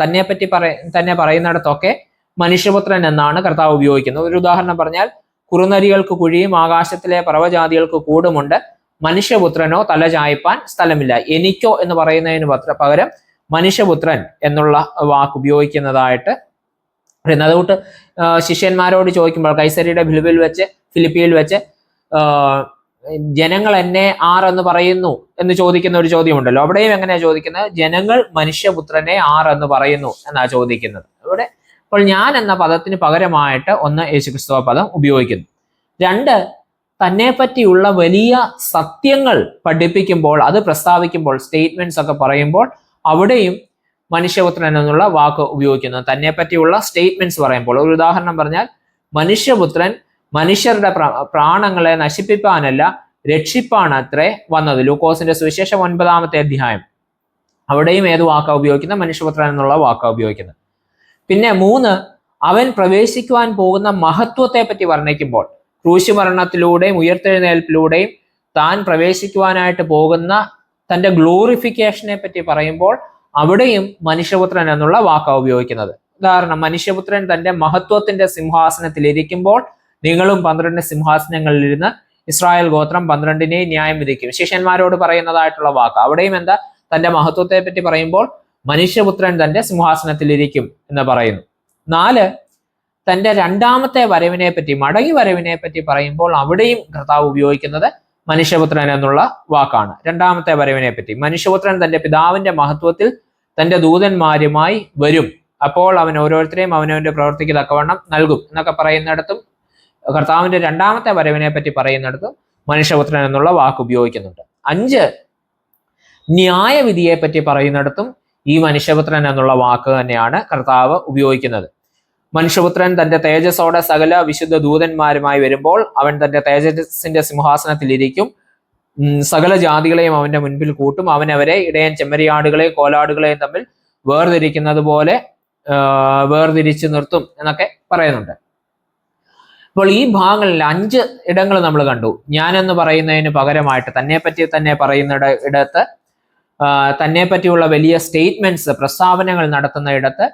തന്നെ പറയുന്നിടത്തൊക്കെ മനുഷ്യപുത്രൻ എന്നാണ് കർത്താവ് ഉപയോഗിക്കുന്നത്. ഒരു ഉദാഹരണം പറഞ്ഞാൽ, കുറുനരികൾക്ക് കുഴിയും ആകാശത്തിലെ പറവജാതികൾക്ക് കൂടുമുണ്ട്, മനുഷ്യപുത്രനോ തല ചായ്പാൻ സ്ഥലമില്ല. എനിക്കോ എന്ന് പറയുന്നതിന് പകരം മനുഷ്യപുത്രൻ എന്നുള്ള വാക്ക് ഉപയോഗിക്കുന്നതായിട്ട് പറയുന്നത്. അതുകൊണ്ട് ശിഷ്യന്മാരോട് ചോദിക്കുമ്പോൾ കൈസരിയുടെ ഫിലിപ്പിയിൽ വെച്ച് ജനങ്ങൾ എന്നെ ആരെന്ന് പറയുന്നു എന്ന് ചോദിക്കുന്ന ഒരു ചോദ്യമുണ്ടല്ലോ. അവിടെയും എങ്ങനെയാ ചോദിക്കുന്നത്? ജനങ്ങൾ മനുഷ്യപുത്രനെ ആരെന്ന് പറയുന്നു എന്നാ ചോദിക്കുന്നത്. അവിടെ അപ്പോൾ ഞാൻ എന്ന പദത്തിന് പകരമായിട്ട് ഒന്ന് യേശുക്രിസ്തു പദം ഉപയോഗിക്കുന്നു. 2, തന്നെ പറ്റിയുള്ള വലിയ സത്യങ്ങൾ പഠിപ്പിക്കുമ്പോൾ, അത് പ്രസ്താവിക്കുമ്പോൾ, സ്റ്റേറ്റ്മെന്റ്സ് ഒക്കെ പറയുമ്പോൾ അവിടെയും മനുഷ്യപുത്രൻ എന്നുള്ള വാക്ക് ഉപയോഗിക്കുന്നു. തന്നെ പറ്റിയുള്ള സ്റ്റേറ്റ്മെന്റ്സ് പറയുമ്പോൾ, ഒരു ഉദാഹരണം പറഞ്ഞാൽ, മനുഷ്യപുത്രൻ മനുഷ്യരുടെ പ്രാണങ്ങളെ നശിപ്പിപ്പാനല്ല രക്ഷിപ്പാണത്രേ വന്നത്. ലൂക്കോസിന്റെ സുവിശേഷം 9-ാമത്തെ അധ്യായം. അവിടെയും ഏത് വാക്കാ ഉപയോഗിക്കുന്നത്? മനുഷ്യപുത്രൻ എന്നുള്ള വാക്കാ ഉപയോഗിക്കുന്നത്. പിന്നെ 3, അവൻ പ്രവേശിക്കുവാൻ പോകുന്ന മഹത്വത്തെ പറ്റി വർണ്ണിക്കുമ്പോൾ, ക്രൂശുമരണത്തിലൂടെയും ഉയർത്തെഴുന്നേൽപ്പിലൂടെയും താൻ പ്രവേശിക്കുവാനായിട്ട് പോകുന്ന തൻ്റെ ഗ്ലോറിഫിക്കേഷനെ പറ്റി പറയുമ്പോൾ അവിടെയും മനുഷ്യപുത്രൻ എന്നുള്ള വാക്കാണ് ഉപയോഗിക്കുന്നത്. ഉദാഹരണം, മനുഷ്യപുത്രൻ തൻ്റെ മഹത്വത്തിന്റെ സിംഹാസനത്തിൽ ഇരിക്കുമ്പോൾ നിങ്ങളും 12 സിംഹാസനങ്ങളിലിരുന്ന് ഇസ്രായേൽ ഗോത്രം 12 ന്യായം വിധിക്കും. ശിഷ്യന്മാരോട് പറയുന്നതായിട്ടുള്ള വാക്ക്. അവിടെയും എന്താ? തൻ്റെ മഹത്വത്തെ പറ്റി പറയുമ്പോൾ മനുഷ്യപുത്രൻ തൻ്റെ സിംഹാസനത്തിൽ ഇരിക്കും എന്ന് പറയുന്നു. 4, തൻ്റെ 2ാമത്തെ വരവിനെ പറ്റി, മടങ്ങി വരവിനെ പറ്റി പറയുമ്പോൾ അവിടെയും കർത്താവ് ഉപയോഗിക്കുന്നത് മനുഷ്യപുത്രൻ എന്നുള്ള വാക്കാണ്. 2ാമത്തെ വരവിനെ പറ്റി മനുഷ്യപുത്രൻ തൻ്റെ പിതാവിന്റെ മഹത്വത്തിൽ തൻ്റെ ദൂതന്മാരുമായി വരും, അപ്പോൾ അവൻ ഓരോരുത്തരെയും അവനവന്റെ പ്രവൃത്തിക്ക് തക്കവണ്ണം നൽകും എന്നൊക്കെ പറയുന്നിടത്തും, കർത്താവിന്റെ 2ാമത്തെ വരവിനെ പറ്റി പറയുന്നിടത്തും മനുഷ്യപുത്രൻ എന്നുള്ള വാക്ക് ഉപയോഗിക്കുന്നുണ്ട്. 5, ന്യായവിധിയെ പറ്റി പറയുന്നിടത്തും ഈ മനുഷ്യപുത്രൻ എന്നുള്ള വാക്ക് തന്നെയാണ് കർത്താവ് ഉപയോഗിക്കുന്നത്. മനുഷ്യപുത്രൻ തന്റെ തേജസ്സോടെ സകല വിശുദ്ധ ദൂതന്മാരുമായി വരുമ്പോൾ അവൻ തന്റെ തേജസ്സിന്റെ സിംഹാസനത്തിലിരിക്കും, സകല ജാതികളെയും അവന്റെ മുൻപിൽ കൂട്ടും, അവൻ അവരെ ഇടയൻ ചെമ്മരിയാടുകളെയും കോലാടുകളെയും തമ്മിൽ വേർതിരിക്കുന്നത് പോലെ വേർതിരിച്ചു നിർത്തും എന്നൊക്കെ പറയുന്നുണ്ട്. അപ്പോൾ ഈ ഭാഗങ്ങളിൽ 5 ഇടങ്ങൾ നമ്മൾ കണ്ടു. ഞാനെന്ന് പറയുന്നതിന് പകരമായിട്ട് തന്നെപ്പറ്റി തന്നെ പറയുന്ന ഇടത്ത്, തന്നെ പറ്റിയുള്ള വലിയ സ്റ്റേറ്റ്മെന്റ്സ്, പ്രസ്താവനകൾ നടത്തുന്ന ഇടത്ത്,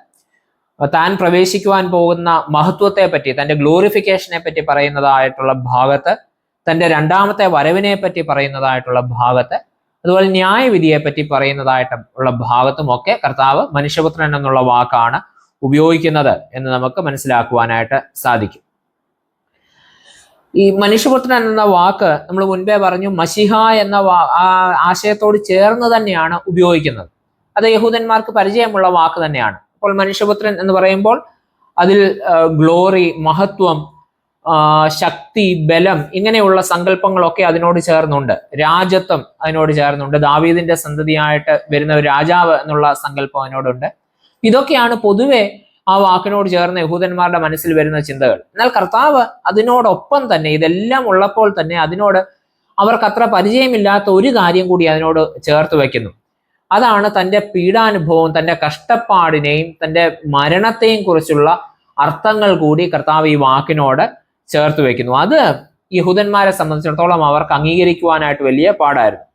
താൻ പ്രവേശിക്കുവാൻ പോകുന്ന മഹത്വത്തെ പറ്റി, തന്റെ ഗ്ലോറിഫിക്കേഷനെ പറ്റി പറയുന്നതായിട്ടുള്ള ഭാഗത്ത്, തന്റെ രണ്ടാമത്തെ വരവിനെ പറ്റി പറയുന്നതായിട്ടുള്ള ഭാഗത്ത്, അതുപോലെ ന്യായവിധിയെ പറ്റി പറയുന്നതായിട്ടുള്ള ഭാഗത്തുമൊക്കെ കർത്താവ് മനുഷ്യപുത്രൻ എന്നുള്ള വാക്കാണ് ഉപയോഗിക്കുന്നത് എന്ന് നമുക്ക് മനസ്സിലാക്കുവാനായിട്ട് സാധിക്കും. ഈ മനുഷ്യപുത്രൻ എന്ന വാക്ക് നമ്മൾ മുൻപേ പറഞ്ഞു മശിഹ എന്ന ആശയത്തോട് ചേർന്ന് തന്നെയാണ് ഉപയോഗിക്കുന്നത്. അത് യഹൂദന്മാർക്ക് പരിചയമുള്ള വാക്ക് തന്നെയാണ്. അപ്പോൾ മനുഷ്യപുത്രൻ എന്ന് പറയുമ്പോൾ അതിൽ ഗ്ലോറി, മഹത്വം, ശക്തി, ബലം ഇങ്ങനെയുള്ള സങ്കല്പങ്ങളൊക്കെ അതിനോട് ചേർന്നുണ്ട്. രാജത്വം അതിനോട് ചേർന്നുണ്ട്. ദാവീദിന്റെ സന്തതിയായിട്ട് വരുന്ന ഒരു രാജാവ് എന്നുള്ള സങ്കല്പം അതിനോടുണ്ട്. ഇതൊക്കെയാണ് പൊതുവെ ആ വാക്കിനോട് ചേർന്ന് യഹൂദന്മാരുടെ മനസ്സിൽ വരുന്ന ചിന്തകൾ. എന്നാൽ കർത്താവ് അതിനോടൊപ്പം തന്നെ, ഇതെല്ലാം ഉള്ളപ്പോൾ തന്നെ അതിനോട് അവർക്ക് അത്ര പരിചയമില്ലാത്ത ഒരു കാര്യം കൂടി അതിനോട് ചേർത്ത് വയ്ക്കുന്നു. അതാണ് തൻ്റെ പീഡാനുഭവവും തൻ്റെ കഷ്ടപ്പാടിനെയും തൻ്റെ മരണത്തെയും കുറിച്ചുള്ള അർത്ഥങ്ങൾ കൂടി കർത്താവ് ഈ വാക്കിനോട് ചേർത്ത് വയ്ക്കുന്നു. അത് യഹൂദന്മാരെ സംബന്ധിച്ചിടത്തോളം അവർക്ക് അംഗീകരിക്കുവാനായിട്ട് വലിയ പാടായിരുന്നു.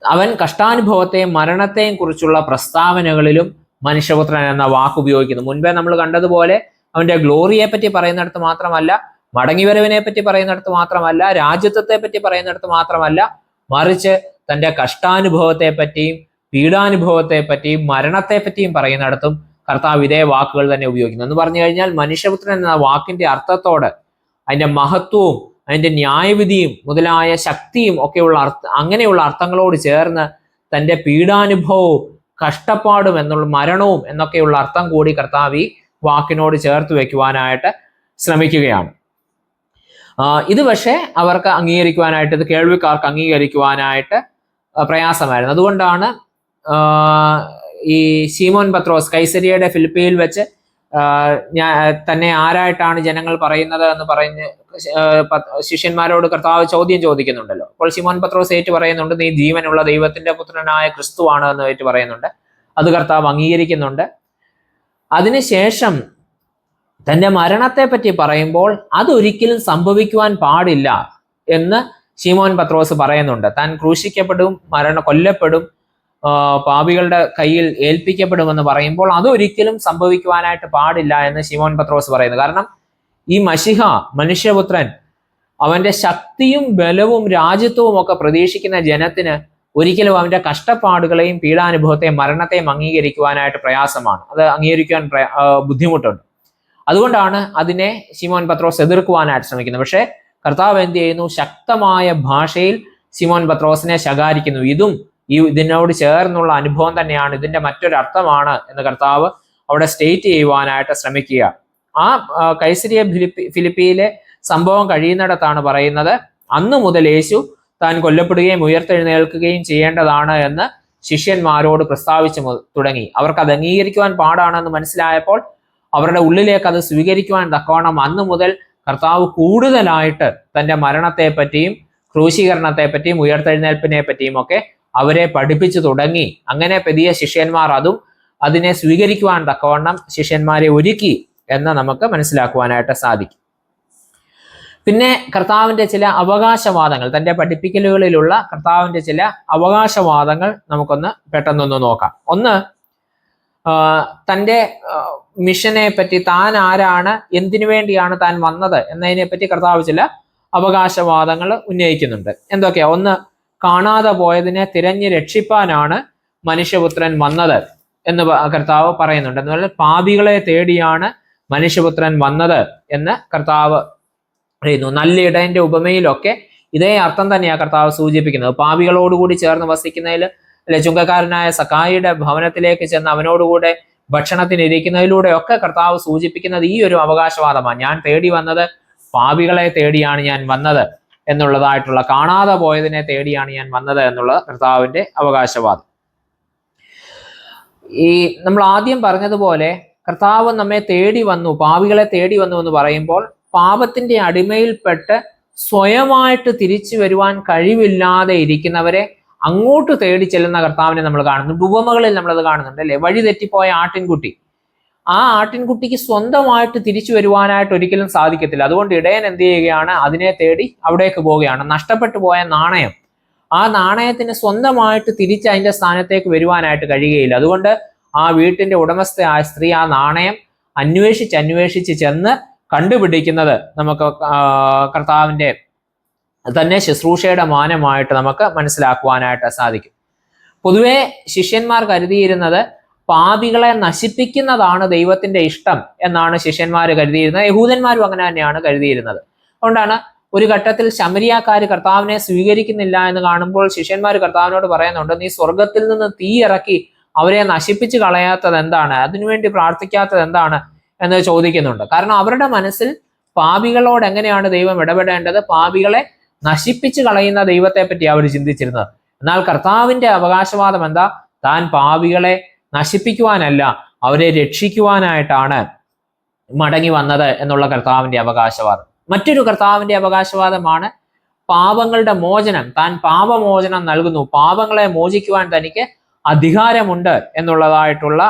അവൻ കഷ്ടാനുഭവത്തെയും മരണത്തെയും കുറിച്ചുള്ള പ്രസ്താവനകളിലും മനുഷ്യപുത്രൻ എന്ന വാക്ക് ഉപയോഗിക്കുന്നു. മുൻപേ നമ്മൾ കണ്ടതുപോലെ അവന്റെ ഗ്ലോറിയെ പറ്റി പറയുന്നിടത്ത് മാത്രമല്ല, മടങ്ങിവരവിനെ പറ്റി പറയുന്നിടത്ത് മാത്രമല്ല, രാജ്യത്വത്തെ പറ്റി പറയുന്നിടത്ത് മാത്രമല്ല, മറിച്ച് തന്റെ കഷ്ടാനുഭവത്തെ പറ്റിയും പീഡാനുഭവത്തെ പറ്റിയും മരണത്തെ പറ്റിയും പറയുന്നിടത്തും കർത്താവ് ഇതേ വാക്കുകൾ തന്നെ ഉപയോഗിക്കുന്നു. എന്ന് പറഞ്ഞു കഴിഞ്ഞാൽ മനുഷ്യപുത്രൻ എന്ന വാക്കിന്റെ അർത്ഥത്തോട്, അതിന്റെ മഹത്വവും അതിന്റെ ന്യായവിധിയും മുതലായ ശക്തിയും ഒക്കെയുള്ള അങ്ങനെയുള്ള അർത്ഥങ്ങളോട് ചേർന്ന് തന്റെ പീഡാനുഭവവും കഷ്ടപ്പാടും എന്നുള്ള മരണവും എന്നൊക്കെയുള്ള അർത്ഥം കൂടി കർത്താവ് ഈ വാക്കിനോട് ചേർത്ത് വെക്കുവാനായിട്ട് ശ്രമിക്കുകയാണ്. ഇത് പക്ഷേ അവർക്ക് അംഗീകരിക്കുവാനായിട്ട്, ഇത് കേൾവിക്കാർക്ക് അംഗീകരിക്കുവാനായിട്ട് പ്രയാസമായിരുന്നു. അതുകൊണ്ടാണ് ഈ ശീമോൻ പത്രോസ് കൈസരിയയുടെ ഫിലിപ്പിയിൽ വെച്ച് തന്നെ ആരായിട്ടാണ് ജനങ്ങൾ പറയുന്നത് എന്ന് പറഞ്ഞ് ശിഷ്യന്മാരോട് കർത്താവ് ചോദ്യം ചോദിക്കുന്നുണ്ടല്ലോ. അപ്പോൾ ശിമോൻ പത്രോസ് ഏറ്റു പറയുന്നുണ്ട്, നീ ജീവനുള്ള ദൈവത്തിന്റെ പുത്രനായ ക്രിസ്തുവാണ് എന്ന് ഏറ്റു പറയുന്നുണ്ട്. അത് കർത്താവ് അംഗീകരിക്കുന്നുണ്ട്. അതിനുശേഷം തന്റെ മരണത്തെ പറ്റി പറയുമ്പോൾ അതൊരിക്കലും സംഭവിക്കുവാൻ പാടില്ല എന്ന് ശിമോൻ പത്രോസ് പറയുന്നുണ്ട്. താൻ ക്രൂശിക്കപ്പെടും, കൊല്ലപ്പെടും, പാപികളുടെ കയ്യിൽ ഏൽപ്പിക്കപ്പെടുമെന്ന് പറയുമ്പോൾ അതൊരിക്കലും സംഭവിക്കുവാനായിട്ട് പാടില്ല എന്ന് ശിമോൻ പത്രോസ് പറയുന്നു. കാരണം ഈ മശിഹ, മനുഷ്യപുത്രൻ, അവന്റെ ശക്തിയും ബലവും രാജ്യത്വവും ഒക്കെ പ്രതീക്ഷിക്കുന്ന ജനത്തിന് ഒരിക്കലും അവന്റെ കഷ്ടപ്പാടുകളെയും പീഡാനുഭവത്തെയും മരണത്തെയും അംഗീകരിക്കുവാനായിട്ട് പ്രയാസമാണ്. അത് അംഗീകരിക്കുവാൻ ബുദ്ധിമുട്ടുണ്ട്. അതുകൊണ്ടാണ് അതിനെ ശിമോൻ പത്രോസ് എതിർക്കുവാനായിട്ട് ശ്രമിക്കുന്നത്. പക്ഷേ കർത്താവ് എന്ത് ചെയ്യുന്നു? ശക്തമായ ഭാഷയിൽ ശിമോൻ പത്രോസിനെ ശകാരിക്കുന്നു. ഇതിനോട് ചേർന്നുള്ള അനുഭവം തന്നെയാണ്, ഇതിന്റെ മറ്റൊരർത്ഥമാണ് എന്ന് കർത്താവ് അവിടെ സ്റ്റേറ്റ് ചെയ്യുവാനായിട്ട് ശ്രമിക്കുക. ആ കൈസരിയ ഫിലിപ്പിയിലെ സംഭവം കഴിയുന്നിടത്താണ് പറയുന്നത്, അന്നു മുതൽ യേശു താൻ കൊല്ലപ്പെടുകയും ഉയർത്തെഴുന്നേൽക്കുകയും ചെയ്യേണ്ടതാണ് എന്ന് ശിഷ്യന്മാരോട് പ്രസ്താവിച്ചു തുടങ്ങി. അവർക്ക് അത് അംഗീകരിക്കുവാൻ പാടാണെന്ന് മനസ്സിലായപ്പോൾ അവരുടെ ഉള്ളിലേക്ക് അത് സ്വീകരിക്കുവാൻ തക്കവണ്ണം അന്നു മുതൽ കർത്താവ് കൂടുതലായിട്ട് തന്റെ മരണത്തെ പറ്റിയും ക്രൂശീകരണത്തെ പറ്റിയും ഉയർത്തെഴുന്നേൽപ്പിനെ പറ്റിയും ഒക്കെ അവരെ പഠിപ്പിച്ചു തുടങ്ങി. അങ്ങനെ പുതിയ ശിഷ്യന്മാർ അതിനെ സ്വീകരിക്കുവാൻ തക്കവണ്ണം ശിഷ്യന്മാരെ ഒരുക്കി എന്ന് നമുക്ക് മനസ്സിലാക്കുവാനായിട്ട് സാധിക്കും. പിന്നെ കർത്താവിന്റെ ചില അവകാശവാദങ്ങൾ, തന്റെ പഠിപ്പിക്കലുകളിലുള്ള കർത്താവിന്റെ ചില അവകാശവാദങ്ങൾ നമുക്കൊന്ന് പെട്ടെന്നൊന്ന് നോക്കാം. ഒന്ന്, തൻ്റെ മിഷനെ പറ്റി, താൻ ആരാണ്, എന്തിനു വേണ്ടിയാണ് താൻ വന്നത് എന്നതിനെ പറ്റി കർത്താവ് ചില അവകാശവാദങ്ങൾ ഉന്നയിക്കുന്നുണ്ട്. എന്തൊക്കെയാ? ഒന്ന്, കാണാതെ പോയതിനെ തിരഞ്ഞു രക്ഷിപ്പാനാണ് മനുഷ്യപുത്രൻ വന്നത് എന്ന് കർത്താവ് പറയുന്നുണ്ട്. എന്ന് പറഞ്ഞാൽ പാപികളെ തേടിയാണ് മനുഷ്യപുത്രൻ വന്നത് എന്ന് കർത്താവ് പറയുന്നു. നല്ല ഇടയന്റെ ഉപമയിലൊക്കെ ഇതേ അർത്ഥം തന്നെയാണ് കർത്താവ് സൂചിപ്പിക്കുന്നത്. പാപികളോടുകൂടി ചേർന്ന് വസിക്കുന്നതിൽ, അല്ലെ ചുങ്കക്കാരനായ സക്കായിയുടെ ഭവനത്തിലേക്ക് ചെന്ന് അവനോടുകൂടെ ഭക്ഷണത്തിനിരിക്കുന്നതിലൂടെ ഒക്കെ കർത്താവ് സൂചിപ്പിക്കുന്നത് ഈ ഒരു അവകാശവാദമാണ്. ഞാൻ തേടി വന്നത് പാപികളെ തേടിയാണ് ഞാൻ വന്നത് എന്നുള്ളതായിട്ടുള്ള, കാണാതെ പോയതിനെ തേടിയാണ് ഞാൻ വന്നത് എന്നുള്ള കർത്താവിന്റെ അവകാശവാദം. ഈ നമ്മൾ ആദ്യം പറഞ്ഞതുപോലെ കർത്താവ് നമ്മെ തേടി വന്നു, പാപികളെ തേടി വന്നു എന്ന് പറയുമ്പോൾ പാപത്തിന്റെ അടിമയിൽപ്പെട്ട് സ്വയമായിട്ട് തിരിച്ചു വരുവാൻ കഴിവില്ലാതെ ഇരിക്കുന്നവരെ അങ്ങോട്ട് തേടി ചെല്ലുന്ന കർത്താവിനെ നമ്മൾ കാണുന്നുണ്ട്. ഉപമകളിൽ നമ്മളത് കാണുന്നുണ്ട് അല്ലെ? വഴി തെറ്റിപ്പോയ ആട്ടിൻകുട്ടി, ആ ആട്ടിൻകുട്ടിക്ക് സ്വന്തമായിട്ട് തിരിച്ചു വരുവാനായിട്ട് ഒരിക്കലും സാധിക്കത്തില്ല. അതുകൊണ്ട് ഇടയൻ എന്ത് ചെയ്യുകയാണ്? അതിനെ തേടി അവിടേക്ക് പോവുകയാണ്. നഷ്ടപ്പെട്ടു പോയ നാണയം, ആ നാണയത്തിന് സ്വന്തമായിട്ട് തിരിച്ച് അതിന്റെ സ്ഥാനത്തേക്ക് വരുവാനായിട്ട് കഴിയുകയില്ല. അതുകൊണ്ട് ആ വീട്ടിന്റെ ഉടമസ്ഥയായ സ്ത്രീ ആ നാണയം അന്വേഷിച്ച് ചെന്ന് കണ്ടുപിടിക്കുന്നത് നമുക്ക് കർത്താവിന്റെ തന്നെ ശുശ്രൂഷയുടെ മാനമായിട്ട് നമുക്ക് മനസ്സിലാക്കുവാനായിട്ട് സാധിക്കും. പൊതുവെ ശിഷ്യന്മാർ കരുതിയിരുന്നത് പാപികളെ നശിപ്പിക്കുന്നതാണ് ദൈവത്തിന്റെ ഇഷ്ടം എന്നാണ് ശിഷ്യന്മാർ കരുതിയിരുന്നത്. യഹൂദന്മാരും അങ്ങനെ തന്നെയാണ് കരുതിയിരുന്നത്. അതുകൊണ്ടാണ് ഒരു ഘട്ടത്തിൽ ശമരിയാക്കാർ കർത്താവിനെ സ്വീകരിക്കുന്നില്ല എന്ന് കാണുമ്പോൾ ശിഷ്യന്മാർ കർത്താവിനോട് പറയുന്നുണ്ട്, നീ സ്വർഗത്തിൽ നിന്ന് തീ ഇറക്കി അവരെ നശിപ്പിച്ച് കളയാത്തത് എന്താണ്, അതിനുവേണ്ടി പ്രാർത്ഥിക്കാത്തത് എന്താണ് എന്ന് ചോദിക്കുന്നുണ്ട്. കാരണം അവരുടെ മനസ്സിൽ പാപികളോട് എങ്ങനെയാണ് ദൈവം ഇടപെടേണ്ടത്, പാപികളെ നശിപ്പിച്ച് കളയുന്ന ദൈവത്തെ പറ്റി അവർ ചിന്തിച്ചിരുന്നത്. എന്നാൽ കർത്താവിന്റെ അവകാശവാദം എന്താ? താൻ പാപികളെ നശിപ്പിക്കുവാനല്ല, അവരെ രക്ഷിക്കുവാനായിട്ടാണ് മടങ്ങി വന്നത് എന്നുള്ള കർത്താവിന്റെ അവകാശവാദം. മറ്റൊരു കർത്താവിന്റെ അവകാശവാദമാണ് പാപങ്ങളുടെ മോചനം. താൻ പാപമോചനം നൽകുന്നു, പാപങ്ങളെ മോചിക്കുവാൻ തനിക്ക് അധികാരമുണ്ട് എന്നുള്ളതായിട്ടുള്ള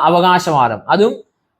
അവകാശവാദം. അതും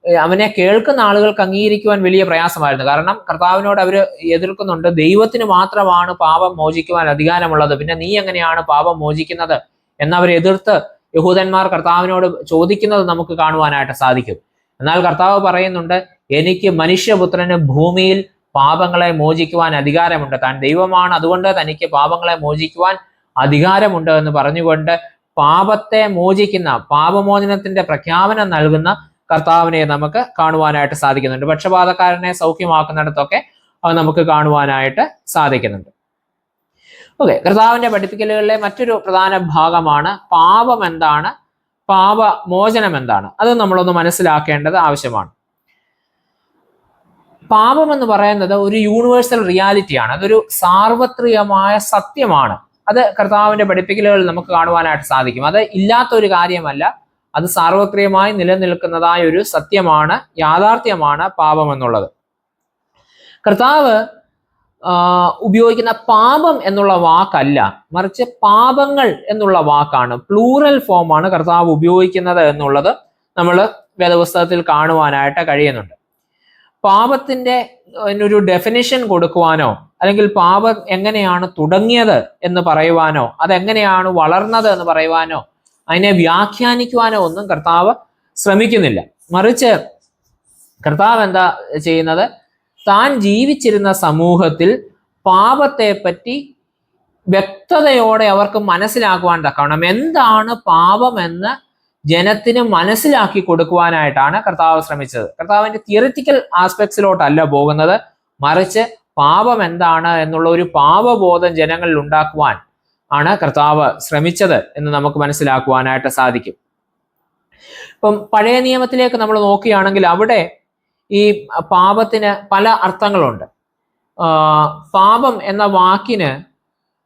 അവനെ കേൾക്കുന്ന ആളുകൾക്ക് അംഗീകരിക്കുവാൻ വലിയ പ്രയാസമായിരുന്നു. കാരണം കർത്താവിനോട് അവർ എതിർക്കുന്നുണ്ട്, ദൈവത്തിന് മാത്രമാണ് പാപം മോചിക്കുവാൻ അധികാരമുള്ളത്, പിന്നെ നീ എങ്ങനെയാണ് പാപം മോചിക്കുന്നത് എന്നവരെ എതിർത്ത് യഹൂദന്മാർ കർത്താവിനോട് ചോദിക്കുന്നത് നമുക്ക് കാണുവാനായിട്ട് സാധിക്കും. എന്നാൽ കർത്താവ് പറയുന്നുണ്ട്, എനിക്ക് മനുഷ്യപുത്രന് ഭൂമിയിൽ പാപങ്ങളെ മോചിക്കുവാൻ അധികാരമുണ്ട്, താൻ ദൈവമാണ്, അതുകൊണ്ട് തനിക്ക് പാപങ്ങളെ മോചിക്കുവാൻ അധികാരമുണ്ട് എന്ന് പറഞ്ഞുകൊണ്ട് പാപത്തെ മോചിക്കുന്ന, പാപമോചനത്തിന്റെ പ്രഖ്യാപനം നൽകുന്ന കർത്താവിനെ നമുക്ക് കാണുവാനായിട്ട് സാധിക്കുന്നുണ്ട്. പക്ഷപാതക്കാരനെ സൗഖ്യമാക്കുന്നിടത്തൊക്കെ അത് നമുക്ക് കാണുവാനായിട്ട് സാധിക്കുന്നുണ്ട്. ഓക്കെ, കർത്താവിന്റെ പഠിപ്പിക്കലുകളിലെ മറ്റൊരു പ്രധാന ഭാഗമാണ് പാപം എന്താണ്, പാപമോചനം എന്താണ്. അത് നമ്മളൊന്ന് മനസ്സിലാക്കേണ്ടത് ആവശ്യമാണ്. പാപം എന്ന് പറയുന്നത് ഒരു യൂണിവേഴ്സൽ റിയാലിറ്റിയാണ്, അതൊരു സാർവത്രികമായ സത്യമാണ്. അത് കർത്താവിന്റെ പഠിപ്പിക്കലുകളിൽ നമുക്ക് കാണുവാനായിട്ട് സാധിക്കും. അത് ഇല്ലാത്ത ഒരു കാര്യമല്ല, അത് സാർവത്രികമായി നിലനിൽക്കുന്നതായ ഒരു സത്യമാണ്, യാഥാർത്ഥ്യമാണ് പാപം എന്നുള്ളത്. കർത്താവ് ഉപയോഗിക്കുന്ന പാപം എന്നുള്ള വാക്കല്ല, മറിച്ച് പാപങ്ങൾ എന്നുള്ള വാക്കാണ്, പ്ലൂറൽ ഫോമാണ് കർത്താവ് ഉപയോഗിക്കുന്നത് എന്നുള്ളത് നമ്മൾ വേദപുസ്തകത്തിൽ കാണുവാനായിട്ട് കഴിയുന്നുണ്ട്. പാപത്തിന്റെ ഒരു ഡെഫിനിഷൻ കൊടുക്കുവാനോ അല്ലെങ്കിൽ പാപം എങ്ങനെയാണ് തുടങ്ങിയത് എന്ന് പറയുവാനോ അതെങ്ങനെയാണ് വളർന്നത് എന്ന് പറയുവാനോ അതിനെ വ്യാഖ്യാനിക്കുവാനോ ഒന്നും കർത്താവ് ശ്രമിക്കുന്നില്ല. മറിച്ച് കർത്താവ് എന്താ ചെയ്യുന്നത്? താൻ ജീവിച്ചിരുന്ന സമൂഹത്തിൽ പാപത്തെ പറ്റി വ്യക്തതയോടെ അവർക്ക് മനസ്സിലാക്കുവാൻ തക്കവണ്ണം എന്താണ് പാപമെന്ന് ജനത്തിന് മനസ്സിലാക്കി കൊടുക്കുവാനായിട്ടാണ് കർത്താവ് ശ്രമിച്ചത്. കർത്താവിന്റെ തിയറിറ്റിക്കൽ ആസ്പെക്ട്സിലോട്ടല്ല പോകുന്നത്, മറിച്ച് പാപം എന്താണ് എന്നുള്ള ഒരു പാപബോധം ജനങ്ങളിൽ ഉണ്ടാക്കുവാൻ ആണ് കർത്താവ് ശ്രമിച്ചത് എന്ന് നമുക്ക് മനസ്സിലാക്കുവാനായിട്ട് സാധിക്കും. ഇപ്പം പഴയ നിയമത്തിലേക്ക് നമ്മൾ നോക്കുകയാണെങ്കിൽ അവിടെ ഈ പാപത്തിന് പല അർത്ഥങ്ങളുണ്ട്. പാപം എന്ന വാക്കിന്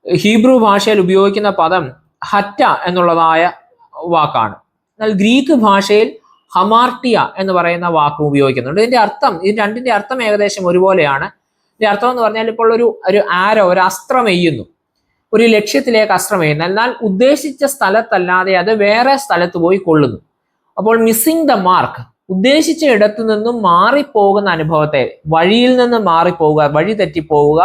ഹീബ്രു ഭാഷയിൽ ഉപയോഗിക്കുന്ന പദം ഹറ്റ എന്നുള്ളതായ വാക്കാണ്. എന്നാൽ ഗ്രീക്ക് ഭാഷയിൽ ഹമാർട്ടിയ എന്ന് പറയുന്ന വാക്ക് ഉപയോഗിക്കുന്നുണ്ട്. ഇതിന്റെ അർത്ഥം, ഇത് രണ്ടിന്റെ അർത്ഥം ഏകദേശം ഒരുപോലെയാണ്. ഇതിന്റെ അർത്ഥം എന്ന് പറഞ്ഞാൽ ഇപ്പോൾ ഒരു ആരോ, ഒരു അസ്ത്രം എയ്യുന്നു, ഒരു ലക്ഷ്യത്തിലേക്ക് അസ്ത്രം എയ്യുന്നു, എന്നാൽ ഉദ്ദേശിച്ച സ്ഥലത്തല്ലാതെ അത് വേറെ സ്ഥലത്ത് പോയി കൊള്ളുന്നു. അപ്പോൾ മിസ്സിങ് ദ മാർക്ക്, ഉദ്ദേശിച്ച ഇടത്തു നിന്നും മാറിപ്പോകുന്ന അനുഭവത്തെ, വഴിയിൽ നിന്ന് മാറിപ്പോവുക, വഴി തെറ്റിപ്പോവുക,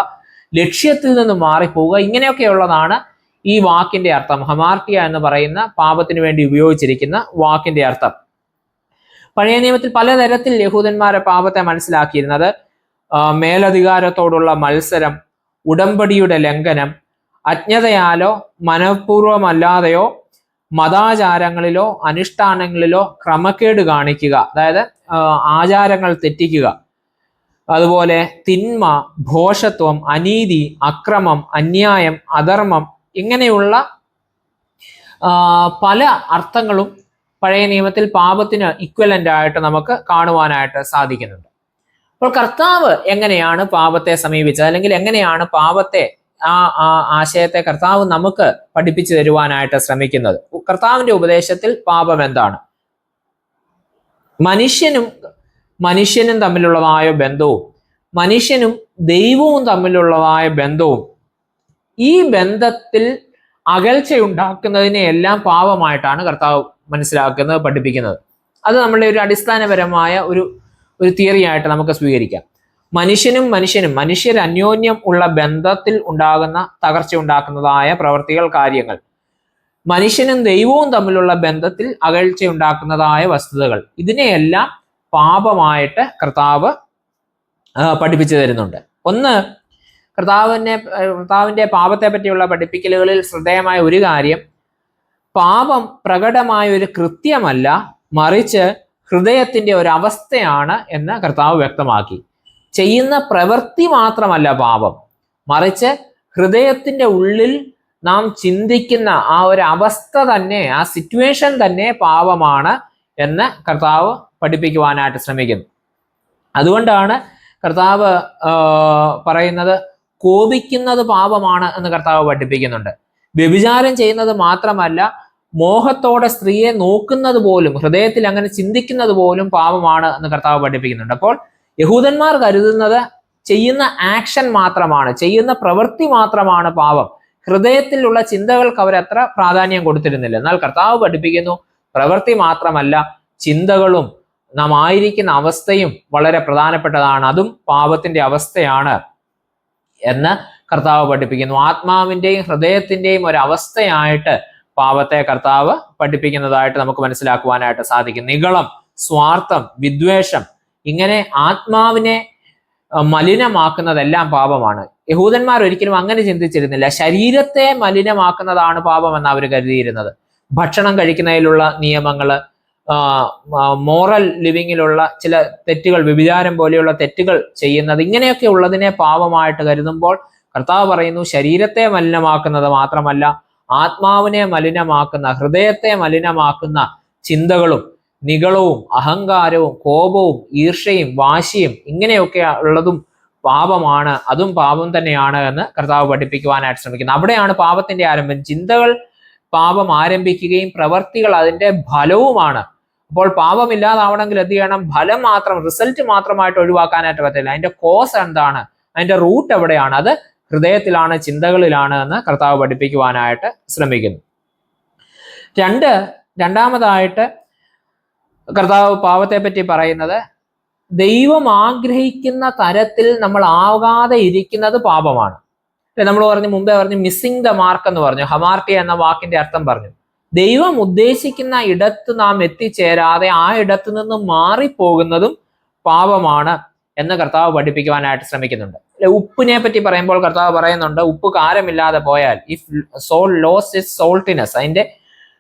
ലക്ഷ്യത്തിൽ നിന്ന് മാറിപ്പോവുക, ഇങ്ങനെയൊക്കെയുള്ളതാണ് ഈ വാക്കിന്റെ അർത്ഥം. ഹമാർട്ടിയ എന്ന് പറയുന്ന പാപത്തിന് വേണ്ടി ഉപയോഗിച്ചിരിക്കുന്ന വാക്കിന്റെ അർത്ഥം. പഴയ നിയമത്തിൽ പലതരത്തിൽ യഹൂദന്മാരെ പാപത്തെ മനസ്സിലാക്കിയിരുന്നത് മേലധികാരത്തോടുള്ള മത്സരം, ഉടമ്പടിയുടെ ലംഘനം, അജ്ഞതയാലോ മനഃപൂർവമല്ലാതെയോ മതാചാരങ്ങളിലോ അനുഷ്ഠാനങ്ങളിലോ ക്രമക്കേട് കാണിക്കുക, അതായത് ആചാരങ്ങൾ തെറ്റിക്കുക, അതുപോലെ തിന്മ, ഭോഷത്വം, അനീതി, അക്രമം, അന്യായം, അധർമ്മം, ഇങ്ങനെയുള്ള പല അർത്ഥങ്ങളും പഴയ നിയമത്തിൽ പാപത്തിന് ഇക്വലന്റ് ആയിട്ട് നമുക്ക് കാണുവാനായിട്ട് സാധിക്കുന്നുണ്ട്. അപ്പോൾ കർത്താവ് എങ്ങനെയാണ് പാപത്തെ സമീപിച്ചത്, അല്ലെങ്കിൽ എങ്ങനെയാണ് പാപത്തെ, ആ ആശയത്തെ കർത്താവ് നമുക്ക് പഠിപ്പിച്ചു തരുവാനായിട്ട് ശ്രമിക്കുന്നത്? കർത്താവിന്റെ ഉപദേശത്തിൽ പാപം എന്താണ്? മനുഷ്യനും തമ്മിലുള്ളതായ ബന്ധവും മനുഷ്യനും ദൈവവും തമ്മിലുള്ളതായ ബന്ധവും ഈ ബന്ധത്തിൽ അകൽച്ചയുണ്ടാക്കുന്നതിനെ എല്ലാം പാപമായിട്ടാണ് കർത്താവ് മനസ്സിലാക്കുന്നത്, പഠിപ്പിക്കുന്നത്. അത് നമ്മളുടെ ഒരു അടിസ്ഥാനപരമായ ഒരു തിയറി ആയിട്ട് നമുക്ക് സ്വീകരിക്കാം. മനുഷ്യർ അന്യോന്യം ഉള്ള ബന്ധത്തിൽ ഉണ്ടാകുന്ന തകർച്ച ഉണ്ടാക്കുന്നതായ പ്രവൃത്തികൾ, കാര്യങ്ങൾ, മനുഷ്യനും ദൈവവും തമ്മിലുള്ള ബന്ധത്തിൽ അകൽച്ച ഉണ്ടാക്കുന്നതായ വസ്തുതകൾ, ഇതിനെയെല്ലാം പാപമായിട്ട് കർത്താവ് പഠിപ്പിച്ചു തരുന്നുണ്ട്. ഒന്ന്, കർത്താവിന്റെ പാപത്തെ പറ്റിയുള്ള പഠിപ്പിക്കലുകളിൽ ശ്രദ്ധേയമായ ഒരു കാര്യം, പാപം പ്രകടമായ ഒരു കൃത്യമല്ല, മറിച്ച് ഹൃദയത്തിന്റെ ഒരു അവസ്ഥയാണ് എന്ന് കർത്താവ് വ്യക്തമാക്കി. ചെയ്യുന്ന പ്രവൃത്തി മാത്രമല്ല പാപം, മറിച്ച് ഹൃദയത്തിന്റെ ഉള്ളിൽ നാം ചിന്തിക്കുന്ന ആ ഒരു അവസ്ഥ തന്നെ, ആ സിറ്റുവേഷൻ തന്നെ പാപമാണ് എന്ന് കർത്താവ് പഠിപ്പിക്കുവാനായിട്ട് ശ്രമിക്കുന്നു. അതുകൊണ്ടാണ് കർത്താവ് പറയുന്നത് കോപിക്കുന്നത് പാപമാണ് എന്ന് കർത്താവ് പഠിപ്പിക്കുന്നുണ്ട്. വ്യഭിചാരം ചെയ്യുന്നത് മാത്രമല്ല, മോഹത്തോടെ സ്ത്രീയെ നോക്കുന്നത് പോലും, ഹൃദയത്തിൽ അങ്ങനെ ചിന്തിക്കുന്നത് പോലും പാപമാണ് എന്ന് കർത്താവ് പഠിപ്പിക്കുന്നുണ്ട്. അപ്പോൾ യഹൂദന്മാർ കരുതുന്നത് ചെയ്യുന്ന ആക്ഷൻ മാത്രമാണ്, ചെയ്യുന്ന പ്രവൃത്തി മാത്രമാണ് പാപം. ഹൃദയത്തിലുള്ള ചിന്തകൾക്ക് അവരത്ര പ്രാധാന്യം കൊടുത്തിരുന്നില്ല. എന്നാൽ കർത്താവ് പഠിപ്പിക്കുന്നു പ്രവൃത്തി മാത്രമല്ല, ചിന്തകളും നാം ആയിരിക്കുന്ന അവസ്ഥയും വളരെ പ്രധാനപ്പെട്ടതാണ്, അതും പാപത്തിന്റെ അവസ്ഥയാണ് എന്ന് കർത്താവ് പഠിപ്പിക്കുന്നു. ആത്മാവിന്റെയും ഹൃദയത്തിന്റെയും ഒരു അവസ്ഥയായിട്ട് പാപത്തെ കർത്താവ് പഠിപ്പിക്കുന്നതായിട്ട് നമുക്ക് മനസ്സിലാക്കുവാനായിട്ട് സാധിക്കും. നിഗളം, സ്വാർത്ഥം, വിദ്വേഷം, ഇങ്ങനെ ആത്മാവിനെ മലിനമാക്കുന്നതെല്ലാം പാപമാണ്. യഹൂദന്മാർ ഒരിക്കലും അങ്ങനെ ചിന്തിച്ചിരുന്നില്ല. ശരീരത്തെ മലിനമാക്കുന്നതാണ് പാപം എന്ന് അവർ കരുതിയിരുന്നത്. ഭക്ഷണം കഴിക്കുന്നതിലുള്ള നിയമങ്ങള്, മോറൽ ലിവിങ്ങിലുള്ള ചില തെറ്റുകൾ, വ്യഭിചാരം പോലെയുള്ള തെറ്റുകൾ ചെയ്യുന്നത്, ഇങ്ങനെയൊക്കെ ഉള്ളതിനെ പാപമായിട്ട് കരുതുമ്പോൾ കർത്താവ് പറയുന്നു ശരീരത്തെ മലിനമാക്കുന്നത് മാത്രമല്ല, ആത്മാവിനെ മലിനമാക്കുന്ന, ഹൃദയത്തെ മലിനമാക്കുന്ന ചിന്തകളും നിഗളവും അഹങ്കാരവും കോപവും ഈർഷ്യയും വാശിയും ഇങ്ങനെയൊക്കെ ഉള്ളതും പാപമാണ്, അതും പാപം തന്നെയാണ് എന്ന് കർത്താവ് പഠിപ്പിക്കുവാനായിട്ട് ശ്രമിക്കുന്നത്. അവിടെയാണ് പാപത്തിന്റെ ആരംഭം. ചിന്തകൾ പാപം ആരംഭിക്കുകയും പ്രവർത്തികൾ അതിന്റെ ഫലവുമാണ്. അപ്പോൾ പാപമില്ലാതാവണമെങ്കിൽ എന്ത് ചെയ്യണം? ഫലം മാത്രം, റിസൾട്ട് മാത്രമായിട്ട് ഒഴിവാക്കാനായിട്ട് പറ്റില്ല. അതിന്റെ കോസ് എന്താണ്, അതിന്റെ റൂട്ട് എവിടെയാണ്? അത് ഹൃദയത്തിലാണ്, ചിന്തകളിലാണ് എന്ന് കർത്താവ് പഠിപ്പിക്കുവാനായിട്ട് ശ്രമിക്കുന്നു. രണ്ടാമതായിട്ട് കർത്താവ് പാപത്തെ പറ്റി പറയുന്നത്, ദൈവം ആഗ്രഹിക്കുന്ന തരത്തിൽ നമ്മൾ ആകാതെ ഇരിക്കുന്നത് പാപമാണ്. നമ്മൾ മുമ്പേ പറഞ്ഞു മിസ്സിങ് ദ മാർക്ക് എന്ന് പറഞ്ഞു, ഹമാർട്ടിയ എന്ന വാക്കിന്റെ അർത്ഥം പറഞ്ഞു. ദൈവം ഉദ്ദേശിക്കുന്ന ഇടത്ത് നാം എത്തിച്ചേരാതെ ആ ഇടത്ത് നിന്ന് മാറിപ്പോകുന്നതും പാപമാണ് എന്ന് കർത്താവ് പഠിപ്പിക്കുവാനായിട്ട് ശ്രമിക്കുന്നുണ്ട്. ഉപ്പിനെ പറ്റി പറയുമ്പോൾ കർത്താവ് പറയുന്നുണ്ട്, ഉപ്പ് കാരമില്ലാതെ പോയാൽ, if salt loses its saltiness, അതിന്റെ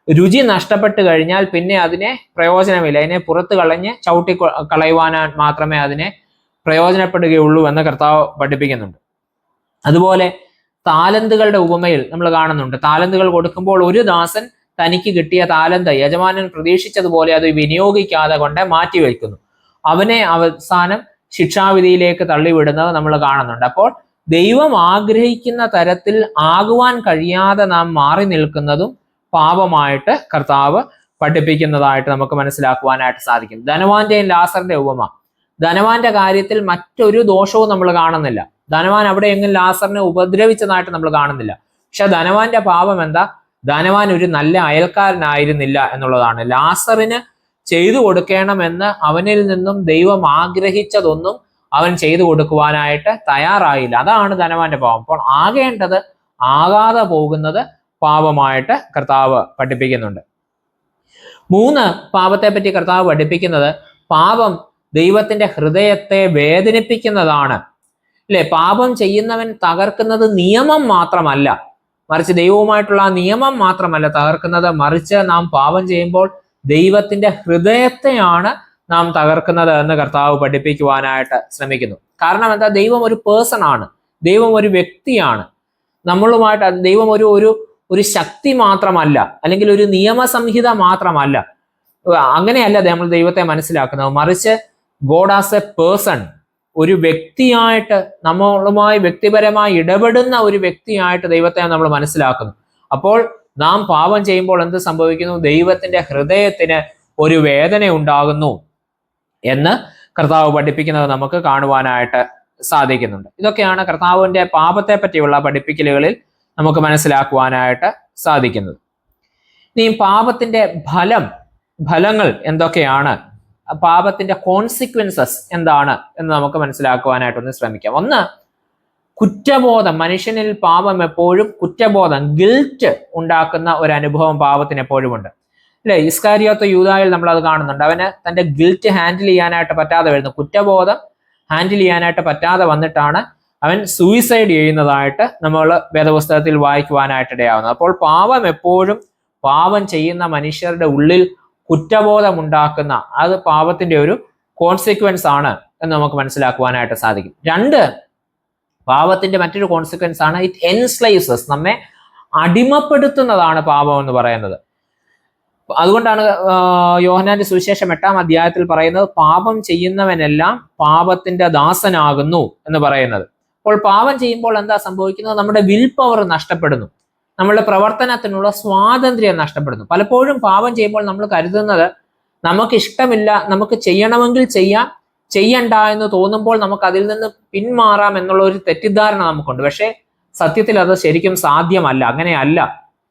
രുചി നഷ്ടപ്പെട്ട് കഴിഞ്ഞാൽ പിന്നെ അതിനെ പ്രയോജനമില്ല. അതിനെ പുറത്ത് കളഞ്ഞ് ചവിട്ടി കളയുവാൻ മാത്രമേ അതിനെ പ്രയോജനപ്പെടുകയുള്ളൂ എന്ന് കർത്താവ് പഠിപ്പിക്കുന്നുണ്ട്. അതുപോലെ താലന്തുകളുടെ ഉപമയിൽ നമ്മൾ കാണുന്നുണ്ട്. താലന്തുകൾ കൊടുക്കുമ്പോൾ ഒരു ദാസൻ തനിക്ക് കിട്ടിയ താലന്ത് യജമാനൻ പ്രതീക്ഷിച്ചതുപോലെ അത് വിനിയോഗിക്കാതെ കൊണ്ട് മാറ്റിവെക്കുന്നു. അവനെ അവസാനം ശിക്ഷാവിധിയിലേക്ക് തള്ളിവിടുന്നത് നമ്മൾ കാണുന്നുണ്ട്. അപ്പോൾ ദൈവം ആഗ്രഹിക്കുന്ന തരത്തിൽ ആകുവാൻ കഴിയാതെ നാം മാറി നിൽക്കുന്നതും പാപമായിട്ട് കർത്താവ് പഠിപ്പിക്കുന്നതായിട്ട് നമുക്ക് മനസ്സിലാക്കുവാനായിട്ട് സാധിക്കും. ധനവാന്റെയും ലാസറിന്റെ ഉപമ. ധനവാന്റെ കാര്യത്തിൽ മറ്റൊരു ദോഷവും നമ്മൾ കാണുന്നില്ല. ധനവാൻ അവിടെ എങ്ങും ലാസറിനെ ഉപദ്രവിച്ചതായിട്ട് നമ്മൾ കാണുന്നില്ല. പക്ഷെ ധനവാന്റെ പാപം എന്താ? ധനവാൻ ഒരു നല്ല അയൽക്കാരനായിരുന്നില്ല എന്നുള്ളതാണ്. ലാസറിന് ചെയ്തു കൊടുക്കണമെന്ന് അവനിൽ നിന്നും ദൈവം ആഗ്രഹിച്ചതൊന്നും അവൻ ചെയ്തു കൊടുക്കുവാനായിട്ട് തയ്യാറായില്ല. അതാണ് ധനവാന്റെ പാപം. അപ്പോൾ ആകേണ്ടത് ആകാതെ പോകുന്നത് പാപമായിട്ട് കർത്താവ് പഠിപ്പിക്കുന്നുണ്ട്. 3, പാപത്തെ പറ്റി കർത്താവ് പഠിപ്പിക്കുന്നത്, പാപം ദൈവത്തിന്റെ ഹൃദയത്തെ വേദനിപ്പിക്കുന്നതാണ്. അല്ലെ, പാപം ചെയ്യുന്നവൻ തകർക്കുന്നത് നിയമം മാത്രമല്ല, മറിച്ച് ദൈവവുമായിട്ടുള്ള ആ നിയമം മാത്രമല്ല തകർക്കുന്നത്, മറിച്ച് നാം പാപം ചെയ്യുമ്പോൾ ദൈവത്തിന്റെ ഹൃദയത്തെയാണ് നാം തകർക്കുന്നത് എന്ന് കർത്താവ് പഠിപ്പിക്കുവാനായിട്ട് ശ്രമിക്കുന്നു. കാരണം എന്താ? ദൈവം ഒരു പേഴ്സൺ ആണ്, ദൈവം ഒരു വ്യക്തിയാണ്. നമ്മളുമായിട്ട് ദൈവം ഒരു ശക്തി മാത്രമല്ല, അല്ലെങ്കിൽ ഒരു നിയമസംഹിത മാത്രമല്ല. അങ്ങനെയല്ല നമ്മൾ ദൈവത്തെ മനസ്സിലാക്കുന്നത്, മറിച്ച് ഗോഡ് ആസ് എ പേഴ്സൺ, ഒരു വ്യക്തിയായിട്ട്, നമ്മളുമായി വ്യക്തിപരമായി ഇടപെടുന്ന ഒരു വ്യക്തിയായിട്ട് ദൈവത്തെ നമ്മൾ മനസ്സിലാക്കുന്നു. അപ്പോൾ നാം പാപം ചെയ്യുമ്പോൾ എന്ത് സംഭവിക്കുന്നു? ദൈവത്തിന്റെ ഹൃദയത്തിന് ഒരു വേദന ഉണ്ടാകുന്നു എന്ന് കർത്താവ് പഠിപ്പിക്കുന്നത് നമുക്ക് കാണുവാനായിട്ട് സാധിക്കുന്നുണ്ട്. ഇതൊക്കെയാണ് കർത്താവിന്റെ പാപത്തെ പറ്റിയുള്ള പഠിപ്പിക്കലുകളിൽ നമുക്ക് മനസ്സിലാക്കുവാനായിട്ട് സാധിക്കുന്നത്. ഇനി പാപത്തിന്റെ ഫലങ്ങൾ എന്തൊക്കെയാണ്, പാപത്തിന്റെ കോൺസിക്വൻസസ് എന്താണ് എന്ന് നമുക്ക് മനസ്സിലാക്കുവാനായിട്ടൊന്ന് ശ്രമിക്കാം. ഒന്ന്, കുറ്റബോധം. മനുഷ്യനിൽ പാപം എപ്പോഴും കുറ്റബോധം, ഗിൽറ്റ് ഉണ്ടാക്കുന്ന ഒരു അനുഭവം പാപത്തിന് എപ്പോഴും ഉണ്ട്, അല്ലെ? ഇസ്കാരിയോത്ത് യൂദായിൽ നമ്മൾ അത് കാണുന്നുണ്ട്. അവന് തന്റെ ഗിൽറ്റ് ഹാൻഡിൽ ചെയ്യാനായിട്ട് പറ്റാതെ വരുന്നു, കുറ്റബോധം ഹാൻഡിൽ ചെയ്യാനായിട്ട് പറ്റാതെ വന്നിട്ടാണ് അവൻ സൂയിസൈഡ് ചെയ്യുന്നതായിട്ട് നമ്മൾ വേദപുസ്തകത്തിൽ വായിക്കുവാനായിട്ടിടയാവുന്നത്. അപ്പോൾ പാപം എപ്പോഴും, പാപം ചെയ്യുന്ന മനുഷ്യരുടെ ഉള്ളിൽ കുറ്റബോധം ഉണ്ടാക്കുന്ന, അത് പാപത്തിന്റെ ഒരു കോൺസിക്വൻസ് ആണ് എന്ന് നമുക്ക് മനസ്സിലാക്കുവാനായിട്ട് സാധിക്കും. രണ്ട്, പാപത്തിന്റെ മറ്റൊരു കോൺസിക്വൻസ് ആണ് ഇറ്റ് എൻസ്ലൈവ്സ്, നമ്മെ അടിമപ്പെടുത്തുന്നതാണ് പാപം എന്ന് പറയുന്നത്. അതുകൊണ്ടാണ് യോഹന്നാന്റെ സുവിശേഷം 8-ാം അധ്യായത്തിൽ പറയുന്നത് പാപം ചെയ്യുന്നവനെല്ലാം പാപത്തിന്റെ ദാസനാകുന്നു എന്ന് പറയുന്നത്. അപ്പോൾ പാപം ചെയ്യുമ്പോൾ എന്താ സംഭവിക്കുന്നത്? നമ്മുടെ വിൽ പവർ നഷ്ടപ്പെടുന്നു, നമ്മളുടെ പ്രവർത്തനത്തിനുള്ള സ്വാതന്ത്ര്യം നഷ്ടപ്പെടുന്നു. പലപ്പോഴും പാപം ചെയ്യുമ്പോൾ നമ്മൾ കരുതുന്നത് നമുക്ക് ഇഷ്ടമില്ല, നമുക്ക് ചെയ്യണമെങ്കിൽ ചെയ്യാം, ചെയ്യണ്ട എന്ന് തോന്നുമ്പോൾ നമുക്ക് അതിൽ നിന്ന് പിന്മാറാം എന്നുള്ള ഒരു തെറ്റിദ്ധാരണ നമുക്കുണ്ട്. പക്ഷേ സത്യത്തിൽ അത് ശരിക്കും സാധ്യമല്ല, അങ്ങനെയല്ല.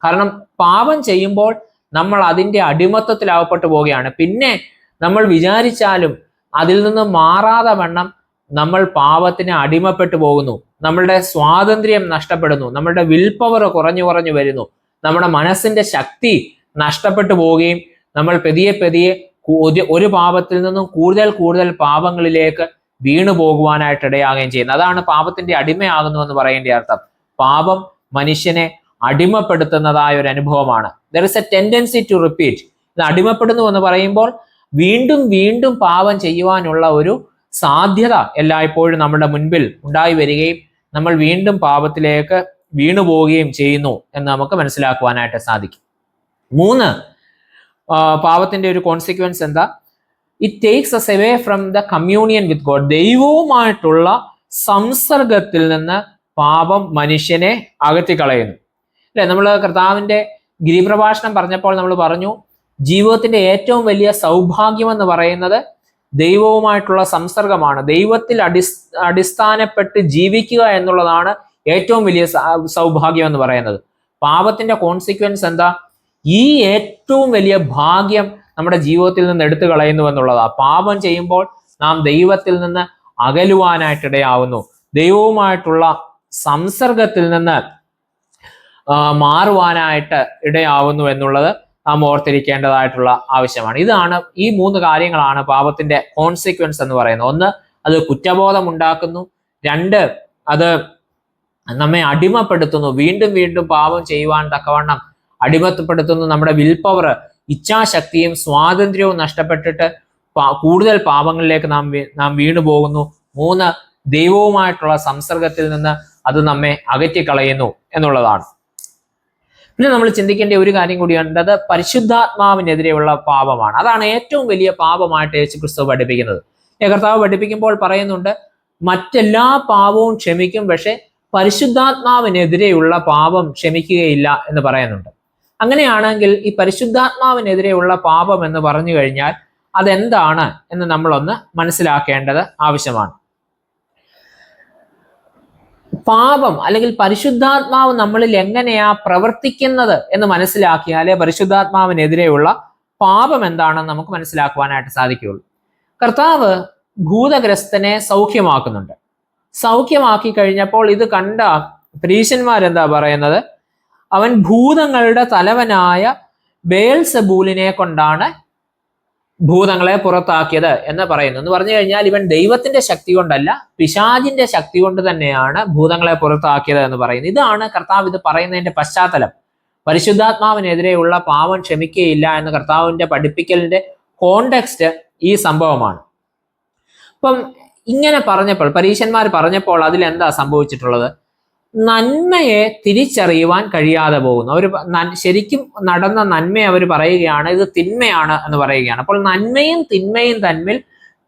കാരണം പാപം ചെയ്യുമ്പോൾ നമ്മൾ അതിൻ്റെ അടിമത്തത്തിലാവപ്പെട്ടു പോവുകയാണ്. പിന്നെ നമ്മൾ വിചാരിച്ചാലും അതിൽ നിന്ന് മാറാതെ വണ്ണം നമ്മൾ പാപത്തിന് അടിമപ്പെട്ടു പോകുന്നു, നമ്മളുടെ സ്വാതന്ത്ര്യം നഷ്ടപ്പെടുന്നു, നമ്മളുടെ വിൽ പവർ കുറഞ്ഞു വരുന്നു, നമ്മുടെ മനസ്സിന്റെ ശക്തി നഷ്ടപ്പെട്ടു പോവുകയും നമ്മൾ പതിയെ ഒരു പാപത്തിൽ നിന്നും കൂടുതൽ പാപങ്ങളിലേക്ക് വീണു പോകുവാനായിട്ട് ഇടയാകുകയും ചെയ്യുന്നത്. അതാണ് പാപത്തിന്റെ അടിമയാകുന്നു എന്ന് പറയേണ്ട അർത്ഥം. പാപം മനുഷ്യനെ അടിമപ്പെടുത്തുന്നതായ ഒരു അനുഭവമാണ്. There is a tendency to repeat. ഇത് അടിമപ്പെടുന്നു എന്ന് പറയുമ്പോൾ വീണ്ടും പാപം ചെയ്യുവാനുള്ള ഒരു സാധ്യത എല്ലായ്പ്പോഴും നമ്മുടെ മുൻപിൽ ഉണ്ടായി വരികയും നമ്മൾ വീണ്ടും പാപത്തിലേക്ക് വീണു പോവുകയും ചെയ്യുന്നു എന്ന് നമുക്ക് മനസ്സിലാക്കുവാനായിട്ട് സാധിക്കും. മൂന്ന്, പാപത്തിന്റെ ഒരു കോൺസിക്വൻസ് എന്താ? It takes us away from the communion with God. ദൈവവുമായിട്ടുള്ള സംസർഗത്തിൽ നിന്ന് പാപം മനുഷ്യനെ അകറ്റിക്കളയുന്നു, അല്ലെ? നമ്മൾ കർത്താവിന്റെ ഗിരിപ്രഭാഷണം പറഞ്ഞപ്പോൾ നമ്മൾ പറഞ്ഞു ജീവിതത്തിന്റെ ഏറ്റവും വലിയ സൗഭാഗ്യം എന്ന് പറയുന്നത് ദൈവവുമായിട്ടുള്ള സംസർഗമാണ്. ദൈവത്തിൽ അടിസ്ഥാനപ്പെട്ട് ജീവിക്കുക എന്നുള്ളതാണ് ഏറ്റവും വലിയ സൗഭാഗ്യം എന്ന് പറയുന്നത്. പാപത്തിന്റെ കോൺസിക്വൻസ് എന്താ? ഈ ഏറ്റവും വലിയ ഭാഗ്യം നമ്മുടെ ജീവിതത്തിൽ നിന്ന് എടുത്തു കളയുന്നു എന്നുള്ളതാണ്. പാപം ചെയ്യുമ്പോൾ നാം ദൈവത്തിൽ നിന്ന് അകലുവാനായിട്ടിടയാവുന്നു, ദൈവവുമായിട്ടുള്ള സംസർഗത്തിൽ നിന്ന് മാറുവാനായിട്ട് ഇടയാവുന്നു എന്നുള്ളത് നാം ഓർത്തിരിക്കേണ്ടതായിട്ടുള്ള ആവശ്യമാണ്. ഇതാണ്, ഈ മൂന്ന് കാര്യങ്ങളാണ് പാപത്തിന്റെ കോൺസിക്വൻസ് എന്ന് പറയുന്നത്. ഒന്ന്, അത് കുറ്റബോധം ഉണ്ടാക്കുന്നു. രണ്ട്, അത് നമ്മെ അടിമപ്പെടുത്തുന്നു, വീണ്ടും പാപം ചെയ്യുവാൻ തക്കവണ്ണം അടിമപ്പെടുത്തുന്നു. നമ്മുടെ വിൽ പവർ, ഇച്ഛാശക്തിയും സ്വാതന്ത്ര്യവും നഷ്ടപ്പെട്ടിട്ട് കൂടുതൽ പാപങ്ങളിലേക്ക് നാം വീണു പോകുന്നു. മൂന്ന്, ദൈവവുമായിട്ടുള്ള സംസർഗത്തിൽ നിന്ന് അത് നമ്മെ അകറ്റിക്കളയുന്നു എന്നുള്ളതാണ്. പിന്നെ നമ്മൾ ചിന്തിക്കേണ്ട ഒരു കാര്യം കൂടിയുണ്ട്, അത് പരിശുദ്ധാത്മാവിനെതിരെയുള്ള പാപമാണ്. അതാണ് ഏറ്റവും വലിയ പാപമായിട്ട് യേശുക്രിസ്തു പഠിപ്പിക്കുന്നത്. കർത്താവ് പഠിപ്പിക്കുമ്പോൾ പറയുന്നുണ്ട് മറ്റെല്ലാ പാപവും ക്ഷമിക്കും, പക്ഷെ പരിശുദ്ധാത്മാവിനെതിരെയുള്ള പാപം ക്ഷമിക്കുകയില്ല എന്ന് പറയുന്നുണ്ട്. അങ്ങനെയാണെങ്കിൽ ഈ പരിശുദ്ധാത്മാവിനെതിരെയുള്ള പാപം എന്ന് പറഞ്ഞു കഴിഞ്ഞാൽ അതെന്താണ് എന്ന് നമ്മളൊന്ന് മനസ്സിലാക്കേണ്ടത് ആവശ്യമാണ്. പാപം അല്ലെങ്കിൽ പരിശുദ്ധാത്മാവ് നമ്മളിൽ എങ്ങനെയാ പ്രവർത്തിക്കുന്നത് എന്ന് മനസ്സിലാക്കിയാലേ പരിശുദ്ധാത്മാവിനെതിരെയുള്ള പാപം എന്താണെന്ന് നമുക്ക് മനസ്സിലാക്കുവാനായിട്ട് സാധിക്കുകയുള്ളൂ. കർത്താവ് ഭൂതഗ്രസ്തനെ സൗഖ്യമാക്കുന്നുണ്ട്. സൗഖ്യമാക്കി കഴിഞ്ഞപ്പോൾ ഇത് കണ്ട പരീശന്മാരെന്താ പറയുന്നത്? അവൻ ഭൂതങ്ങളുടെ തലവനായ ബേൽസെബൂലിനെ കൊണ്ടാണ് ഭൂതങ്ങളെ പുറത്താക്കിയത് എന്ന് പറയുന്നു. എന്ന് പറഞ്ഞു കഴിഞ്ഞാൽ ഇവൻ ദൈവത്തിന്റെ ശക്തി കൊണ്ടല്ല, പിശാചിന്റെ ശക്തി കൊണ്ട് തന്നെയാണ് ഭൂതങ്ങളെ പുറത്താക്കിയത് എന്ന് പറയുന്നത്. ഇതാണ് കർത്താവ് ഇത് പറയുന്നതിന്റെ പശ്ചാത്തലം. പരിശുദ്ധാത്മാവിനെതിരെയുള്ള പാപം ക്ഷമിക്കുകയില്ല എന്ന കർത്താവിന്റെ പഠിപ്പിക്കലിന്റെ കോണ്ടെക്സ്റ്റ് ഈ സംഭവമാണ്. അപ്പം ഇങ്ങനെ പറഞ്ഞപ്പോൾ, പരീശന്മാർ പറഞ്ഞപ്പോൾ അതിലെന്താ സംഭവിച്ചിട്ടുള്ളത്? നന്മയെ തിരിച്ചറിയുവാൻ കഴിയാതെ പോകുന്നു. അവർ ശരിക്കും നടന്ന നന്മയെ അവർ പറയുകയാണ്, ഇത് തിന്മയാണ് എന്ന് പറയുകയാണ്. അപ്പോൾ നന്മയും തിന്മയും തമ്മിൽ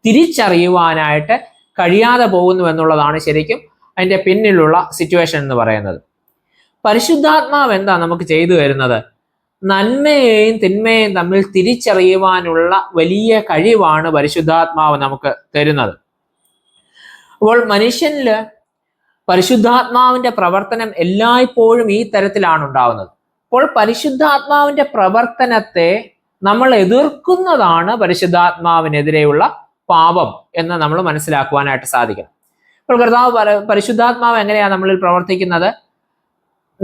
തിരിച്ചറിയുവാനായിട്ട് കഴിയാതെ പോകുന്നു എന്നുള്ളതാണ് ശരിക്കും അതിൻ്റെ പിന്നിലുള്ള സിറ്റുവേഷൻ എന്ന് പറയുന്നത്. പരിശുദ്ധാത്മാവ് എന്താ നമുക്ക് ചെയ്തു തരുന്നത്? നന്മയെയും തിന്മയെയും തമ്മിൽ തിരിച്ചറിയുവാനുള്ള വലിയ കഴിവാണ് പരിശുദ്ധാത്മാവ് നമുക്ക് തരുന്നത്. അപ്പോൾ മനുഷ്യനിൽ പരിശുദ്ധാത്മാവിന്റെ പ്രവർത്തനം എല്ലായ്പ്പോഴും ഈ തരത്തിലാണ് ഉണ്ടാവുന്നത്. അപ്പോൾ പരിശുദ്ധാത്മാവിന്റെ പ്രവർത്തനത്തെ നമ്മൾ എതിർക്കുന്നതാണ് പരിശുദ്ധാത്മാവിനെതിരെയുള്ള പാപം എന്ന് നമ്മൾ മനസ്സിലാക്കുവാനായിട്ട് സാധിക്കും. അപ്പോൾ പരിശുദ്ധാത്മാവ് എങ്ങനെയാണ് നമ്മളിൽ പ്രവർത്തിക്കുന്നത്?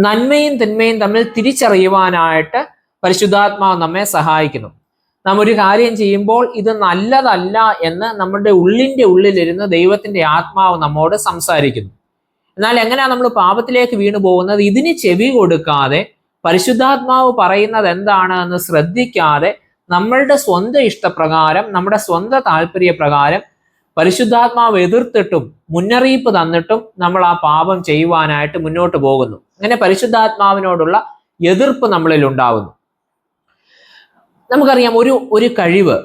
നന്മയും തിന്മയും തമ്മിൽ തിരിച്ചറിയുവാനായിട്ട് പരിശുദ്ധാത്മാവ് നമ്മെ സഹായിക്കുന്നു. നാം ഒരു കാര്യം ചെയ്യുമ്പോൾ ഇത് നല്ലതല്ല എന്ന് നമ്മുടെ ഉള്ളിലിരുന്ന് ദൈവത്തിന്റെ ആത്മാവ് നമ്മോട് സംസാരിക്കുന്നു. എന്നാൽ എങ്ങനെയാണ് നമ്മൾ പാപത്തിലേക്ക് വീണു പോകുന്നത്? ഇതിന് ചെവി കൊടുക്കാതെ, പരിശുദ്ധാത്മാവ് പറയുന്നത് എന്താണ് എന്ന് ശ്രദ്ധിക്കാതെ, നമ്മളുടെ സ്വന്തം ഇഷ്ടപ്രകാരം, നമ്മുടെ സ്വന്തം താല്പര്യപ്രകാരം പരിശുദ്ധാത്മാവ് എതിർത്തിട്ടും മുന്നറിയിപ്പ് തന്നിട്ടും നമ്മൾ ആ പാപം ചെയ്യുവാനായിട്ട് മുന്നോട്ട് പോകുന്നു. അങ്ങനെ പരിശുദ്ധാത്മാവിനോടുള്ള എതിർപ്പ് നമ്മളിൽ ഉണ്ടാവുന്നു. നമുക്കറിയാം, ഒരു കഴിവ്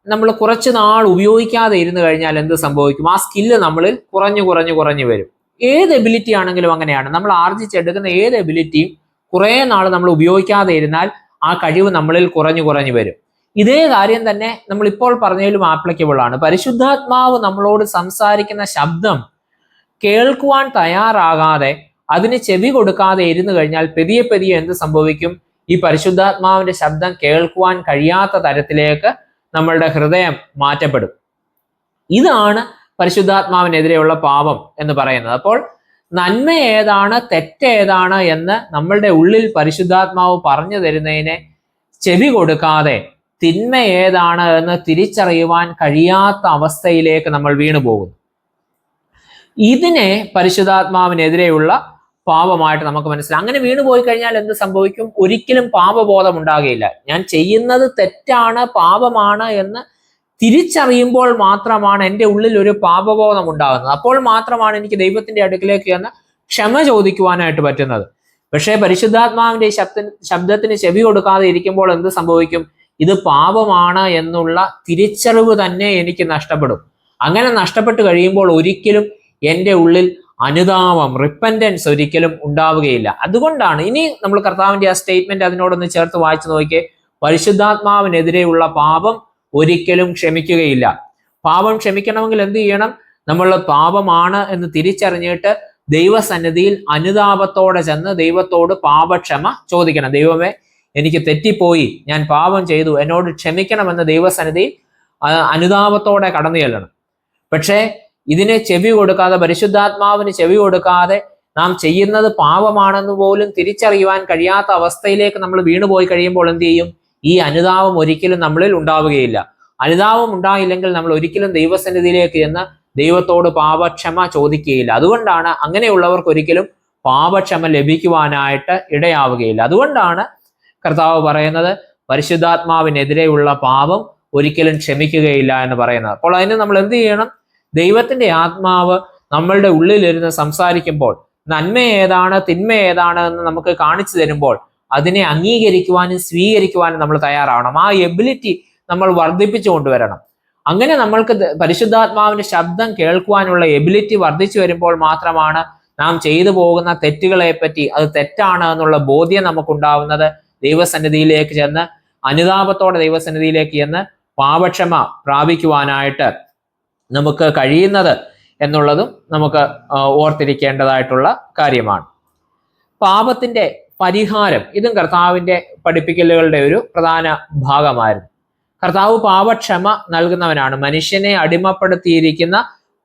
നമ്മൾ കുറച്ച് നാൾ ഉപയോഗിക്കാതെ ഇരുന്ന് കഴിഞ്ഞാൽ എന്ത് സംഭവിക്കും? ആ സ്കില്ല് നമ്മളിൽ കുറഞ്ഞു വരും. ഏത് എബിലിറ്റി ആണെങ്കിലും അങ്ങനെയാണ്. നമ്മൾ ആർജിച്ചെടുക്കുന്ന ഏത് എബിലിറ്റിയും കുറേ നാൾ നമ്മൾ ഉപയോഗിക്കാതെ ഇരുന്നാൽ ആ കഴിവ് നമ്മളിൽ കുറഞ്ഞു വരും. ഇതേ കാര്യം തന്നെ നമ്മൾ ഇപ്പോൾ പറഞ്ഞതിലും ആപ്ലിക്കബിൾ ആണ്. പരിശുദ്ധാത്മാവ് നമ്മളോട് സംസാരിക്കുന്ന ശബ്ദം കേൾക്കുവാൻ തയ്യാറാകാതെ, അതിന് ചെവി കൊടുക്കാതെ ഇരുന്ന് കഴിഞ്ഞാൽ പതിയെ എന്ത് സംഭവിക്കും? ഈ പരിശുദ്ധാത്മാവിന്റെ ശബ്ദം കേൾക്കുവാൻ കഴിയാത്ത തരത്തിലേക്ക് നമ്മളുടെ ഹൃദയം മാറ്റപ്പെടും. ഇതാണ് പരിശുദ്ധാത്മാവിനെതിരെയുള്ള പാപം എന്ന് പറയുന്നത്. അപ്പോൾ നന്മ ഏതാണ്, തെറ്റേതാണ് എന്ന് നമ്മളുടെ ഉള്ളിൽ പരിശുദ്ധാത്മാവ് പറഞ്ഞു തരുന്നതിനെ ചെവി കൊടുക്കാതെ തിന്മ ഏതാണ് എന്ന് തിരിച്ചറിയുവാൻ കഴിയാത്ത അവസ്ഥയിലേക്ക് നമ്മൾ വീണു പോകുന്നു. ഇതിനെ പരിശുദ്ധാത്മാവിനെതിരെയുള്ള പാപമായിട്ട് നമുക്ക് മനസ്സിലാക്കാം. അങ്ങനെ വീണു പോയി കഴിഞ്ഞാൽ എന്ത് സംഭവിക്കും? ഒരിക്കലും പാപബോധം ഉണ്ടാകുകയില്ല. ഞാൻ ചെയ്യുന്നത് തെറ്റാണ്, പാപമാണ് എന്ന് തിരിച്ചറിയുമ്പോൾ മാത്രമാണ് എൻ്റെ ഉള്ളിൽ ഒരു പാപബോധം ഉണ്ടാകുന്നത്. അപ്പോൾ മാത്രമാണ് എനിക്ക് ദൈവത്തിന്റെ അടുക്കിലേക്ക് ചെന്ന് ക്ഷമ ചോദിക്കുവാനായിട്ട് പറ്റുന്നത്. പക്ഷേ പരിശുദ്ധാത്മാവിന്റെ ശബ്ദത്തിന് ചെവി കൊടുക്കാതെ ഇരിക്കുമ്പോൾ എന്ത് സംഭവിക്കും? ഇത് പാപമാണ് എന്നുള്ള തിരിച്ചറിവ് തന്നെ എനിക്ക് നഷ്ടപ്പെടും. അങ്ങനെ നഷ്ടപ്പെട്ട് കഴിയുമ്പോൾ ഒരിക്കലും എൻ്റെ ഉള്ളിൽ അനുതാപം, റിപ്പൻറ്റൻസ് ഒരിക്കലും ഉണ്ടാവുകയില്ല. അതുകൊണ്ടാണ് ഇനി നമ്മൾ കർത്താവിന്റെ ആ സ്റ്റേറ്റ്മെന്റ് അതിനോടൊന്ന് ചേർത്ത് വായിച്ചു നോക്കിയേ. പരിശുദ്ധാത്മാവിനെതിരെയുള്ള പാപം ഒരിക്കലും ക്ഷമിക്കുകയില്ല. പാപം ക്ഷമിക്കണമെങ്കിൽ എന്ത് ചെയ്യണം? നമ്മൾ പാപമാണ് എന്ന് തിരിച്ചറിഞ്ഞിട്ട് ദൈവസന്നിധിയിൽ അനുതാപത്തോടെ ചെന്ന് ദൈവത്തോട് പാപക്ഷമ ചോദിക്കണം. ദൈവമേ, എനിക്ക് തെറ്റിപ്പോയി, ഞാൻ പാപം ചെയ്തു, എന്നോട് ക്ഷമിക്കണമെന്ന് ദൈവസന്നിധിയിൽ അനുതാപത്തോടെ കടന്നു ചെല്ലണം. പക്ഷേ ഇതിനെ ചെവി കൊടുക്കാതെ, പരിശുദ്ധാത്മാവിന് ചെവി കൊടുക്കാതെ, നാം ചെയ്യുന്നത് പാപമാണെന്ന് പോലും തിരിച്ചറിയുവാൻ കഴിയാത്ത അവസ്ഥയിലേക്ക് നമ്മൾ വീണുപോയി കഴിയുമ്പോൾ എന്ത് ചെയ്യും? ഈ അനുതാപം ഒരിക്കലും നമ്മളിൽ ഉണ്ടാവുകയില്ല. അനുതാപം ഉണ്ടായില്ലെങ്കിൽ നമ്മൾ ഒരിക്കലും ദൈവസന്നിധിയിലേക്ക് ചെന്ന് ദൈവത്തോട് പാപക്ഷമ ചോദിക്കുകയില്ല. അതുകൊണ്ടാണ് അങ്ങനെയുള്ളവർക്ക് ഒരിക്കലും പാപക്ഷമ ലഭിക്കുവാനായിട്ട് ഇടയാവുകയില്ല. അതുകൊണ്ടാണ് കർത്താവ് പറയുന്നത് പരിശുദ്ധാത്മാവിനെതിരെയുള്ള പാപം ഒരിക്കലും ക്ഷമിക്കുകയില്ല എന്ന് പറയുന്നത്. അപ്പോൾ അതിന് നമ്മൾ എന്ത് ചെയ്യണം? ദൈവത്തിന്റെ ആത്മാവ് നമ്മളുടെ ഉള്ളിലിരുന്ന് സംസാരിക്കുമ്പോൾ, നന്മ ഏതാണ് തിന്മ ഏതാണ് എന്ന് നമുക്ക് കാണിച്ചു തരുമ്പോൾ അതിനെ അംഗീകരിക്കുവാനും സ്വീകരിക്കുവാനും നമ്മൾ തയ്യാറാവണം. ആ എബിലിറ്റി നമ്മൾ വർദ്ധിപ്പിച്ചു കൊണ്ടുവരണം. അങ്ങനെ നമ്മൾക്ക് പരിശുദ്ധാത്മാവിന്റെ ശബ്ദം കേൾക്കുവാനുള്ള എബിലിറ്റി വർദ്ധിച്ചു വരുമ്പോൾ മാത്രമാണ് നാം ചെയ്തു പോകുന്ന തെറ്റുകളെ പറ്റി അത് തെറ്റാണ് എന്നുള്ള ബോധ്യം നമുക്കുണ്ടാവുന്നത്. ദൈവസന്നിധിയിലേക്ക് ചെന്ന് അനുതാപത്തോടെ ദൈവസന്നിധിയിലേക്ക് ചെന്ന് പാപക്ഷമ പ്രാപിക്കുവാനായിട്ട് നമുക്ക് കഴിയുന്നത് എന്നുള്ളതും നമുക്ക് ഓർത്തിരിക്കേണ്ടതായിട്ടുള്ള കാര്യമാണ്. പാപത്തിന്റെ പരിഹാരം, ഇതും കർത്താവിന്റെ പഠിപ്പിക്കലുകളുടെ ഒരു പ്രധാന ഭാഗമായിരുന്നു. കർത്താവ് പാപക്ഷമ നൽകുന്നവനാണ്. മനുഷ്യനെ അടിമപ്പെടുത്തിയിരിക്കുന്ന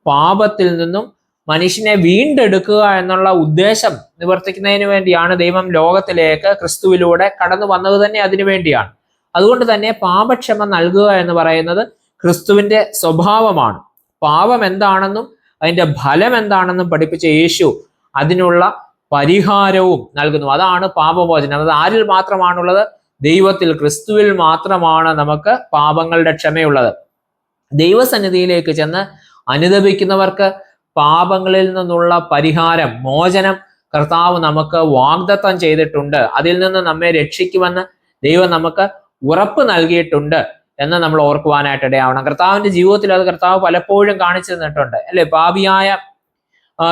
പാപത്തിൽ നിന്നും മനുഷ്യനെ വീണ്ടെടുക്കുക എന്നുള്ള ഉദ്ദേശം നിവർത്തിക്കുന്നതിന് വേണ്ടിയാണ് ദൈവം ലോകത്തിലേക്ക് ക്രിസ്തുവിലൂടെ കടന്നു വന്നത് തന്നെ അതിനു വേണ്ടിയാണ്. അതുകൊണ്ട് തന്നെ പാപക്ഷമ നൽകുക എന്ന് പറയുന്നത് ക്രിസ്തുവിന്റെ സ്വഭാവമാണ്. പാപം എന്താണെന്നും അതിന്റെ ഫലം എന്താണെന്നും പഠിപ്പിച്ച യേശു അതിനുള്ള പരിഹാരവും നൽകുന്നു. അതാണ് പാപമോചനം. അത് ആരിൽ മാത്രമാണുള്ളത്? ദൈവത്തിൽ, ക്രിസ്തുവിൽ മാത്രമാണ് നമുക്ക് പാപങ്ങളുടെ ക്ഷമയുള്ളത്. ദൈവസന്നിധിയിലേക്ക് ചെന്ന് അനുദപിക്കുന്നവർക്ക് പാപങ്ങളിൽ നിന്നുള്ള പരിഹാരം, മോചനം കർത്താവ് നമുക്ക് വാഗ്ദത്തം ചെയ്തിട്ടുണ്ട്. അതിൽ നിന്ന് നമ്മെ രക്ഷിക്കുമെന്ന് ദൈവം നമുക്ക് ഉറപ്പ് നൽകിയിട്ടുണ്ട് എന്ന് നമ്മൾ ഓർക്കുവാനായിട്ട് ഇടയാവണം. കർത്താവിന്റെ ജീവിതത്തിൽ അത് കർത്താവ് പലപ്പോഴും കാണിച്ചു തന്നിട്ടുണ്ട്, അല്ലെ? പാപിയായ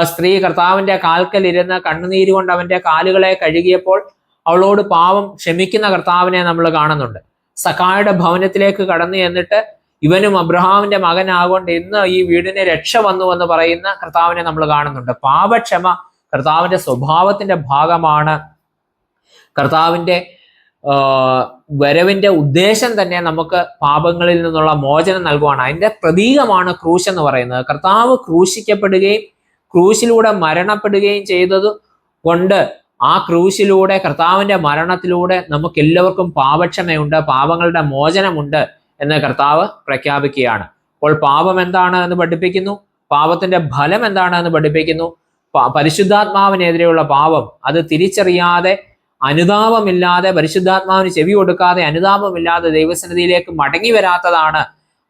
സ്ത്രീ കർത്താവിന്റെ കാൽക്കൽ ഇരുന്ന് കണ്ണുനീര് കൊണ്ട് അവന്റെ കാലുകളെ കഴുകിയപ്പോൾ അവളോട് പാപം ക്ഷമിക്കുന്ന കർത്താവിനെ നമ്മൾ കാണുന്നുണ്ട്. സഖായുടെ ഭവനത്തിലേക്ക് കടന്നു ചെന്നിട്ട് ഇവനും അബ്രഹാമിന്റെ മകനാകൊണ്ട് ഇന്ന് ഈ വീടിന് രക്ഷ വന്നു എന്ന് പറയുന്ന കർത്താവിനെ നമ്മൾ കാണുന്നുണ്ട്. പാപക്ഷമ കർത്താവിന്റെ സ്വഭാവത്തിന്റെ ഭാഗമാണ്. കർത്താവിന്റെ വരവിന്റെ ഉദ്ദേശം തന്നെ നമുക്ക് പാപങ്ങളിൽ നിന്നുള്ള മോചനം നൽകുവാണ്. അതിന്റെ പ്രതീകമാണ് ക്രൂശ് എന്ന് പറയുന്നത്. കർത്താവ് ക്രൂശിക്കപ്പെടുകയും ക്രൂശിലൂടെ മരണപ്പെടുകയും ചെയ്തത് കൊണ്ട് ആ ക്രൂശിലൂടെ, കർത്താവിന്റെ മരണത്തിലൂടെ നമുക്ക് എല്ലാവർക്കും പാപക്ഷമയുണ്ട്, പാപങ്ങളുടെ മോചനമുണ്ട് എന്ന് കർത്താവ് പ്രഖ്യാപിക്കുകയാണ്. അപ്പോൾ പാപം എന്താണ് എന്ന് പഠിപ്പിക്കുന്നു, പാപത്തിന്റെ ഫലം എന്താണ് എന്ന് പഠിപ്പിക്കുന്നു. പരിശുദ്ധാത്മാവിനെതിരെയുള്ള പാപം, അത് തിരിച്ചറിയാതെ, അനുതാപമില്ലാതെ, പരിശുദ്ധാത്മാവിന് ചെവി കൊടുക്കാതെ, അനുതാപമില്ലാതെ ദൈവസന്നിധിയിലേക്ക് മടങ്ങി വരാത്തതാണ്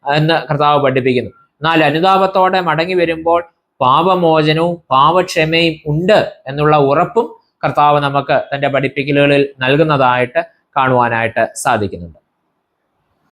എന്ന് കർത്താവ് പഠിപ്പിക്കുന്നു. എന്നാൽ അനുതാപത്തോടെ മടങ്ങി വരുമ്പോൾ പാപമോചനവും പാപക്ഷമയും ഉണ്ട് എന്നുള്ള ഉറപ്പും കർത്താവ് നമുക്ക് തന്റെ പഠിപ്പിക്കലുകളിൽ നൽകുന്നതായിട്ട് കാണുവാനായിട്ട് സാധിക്കുന്നുണ്ട്.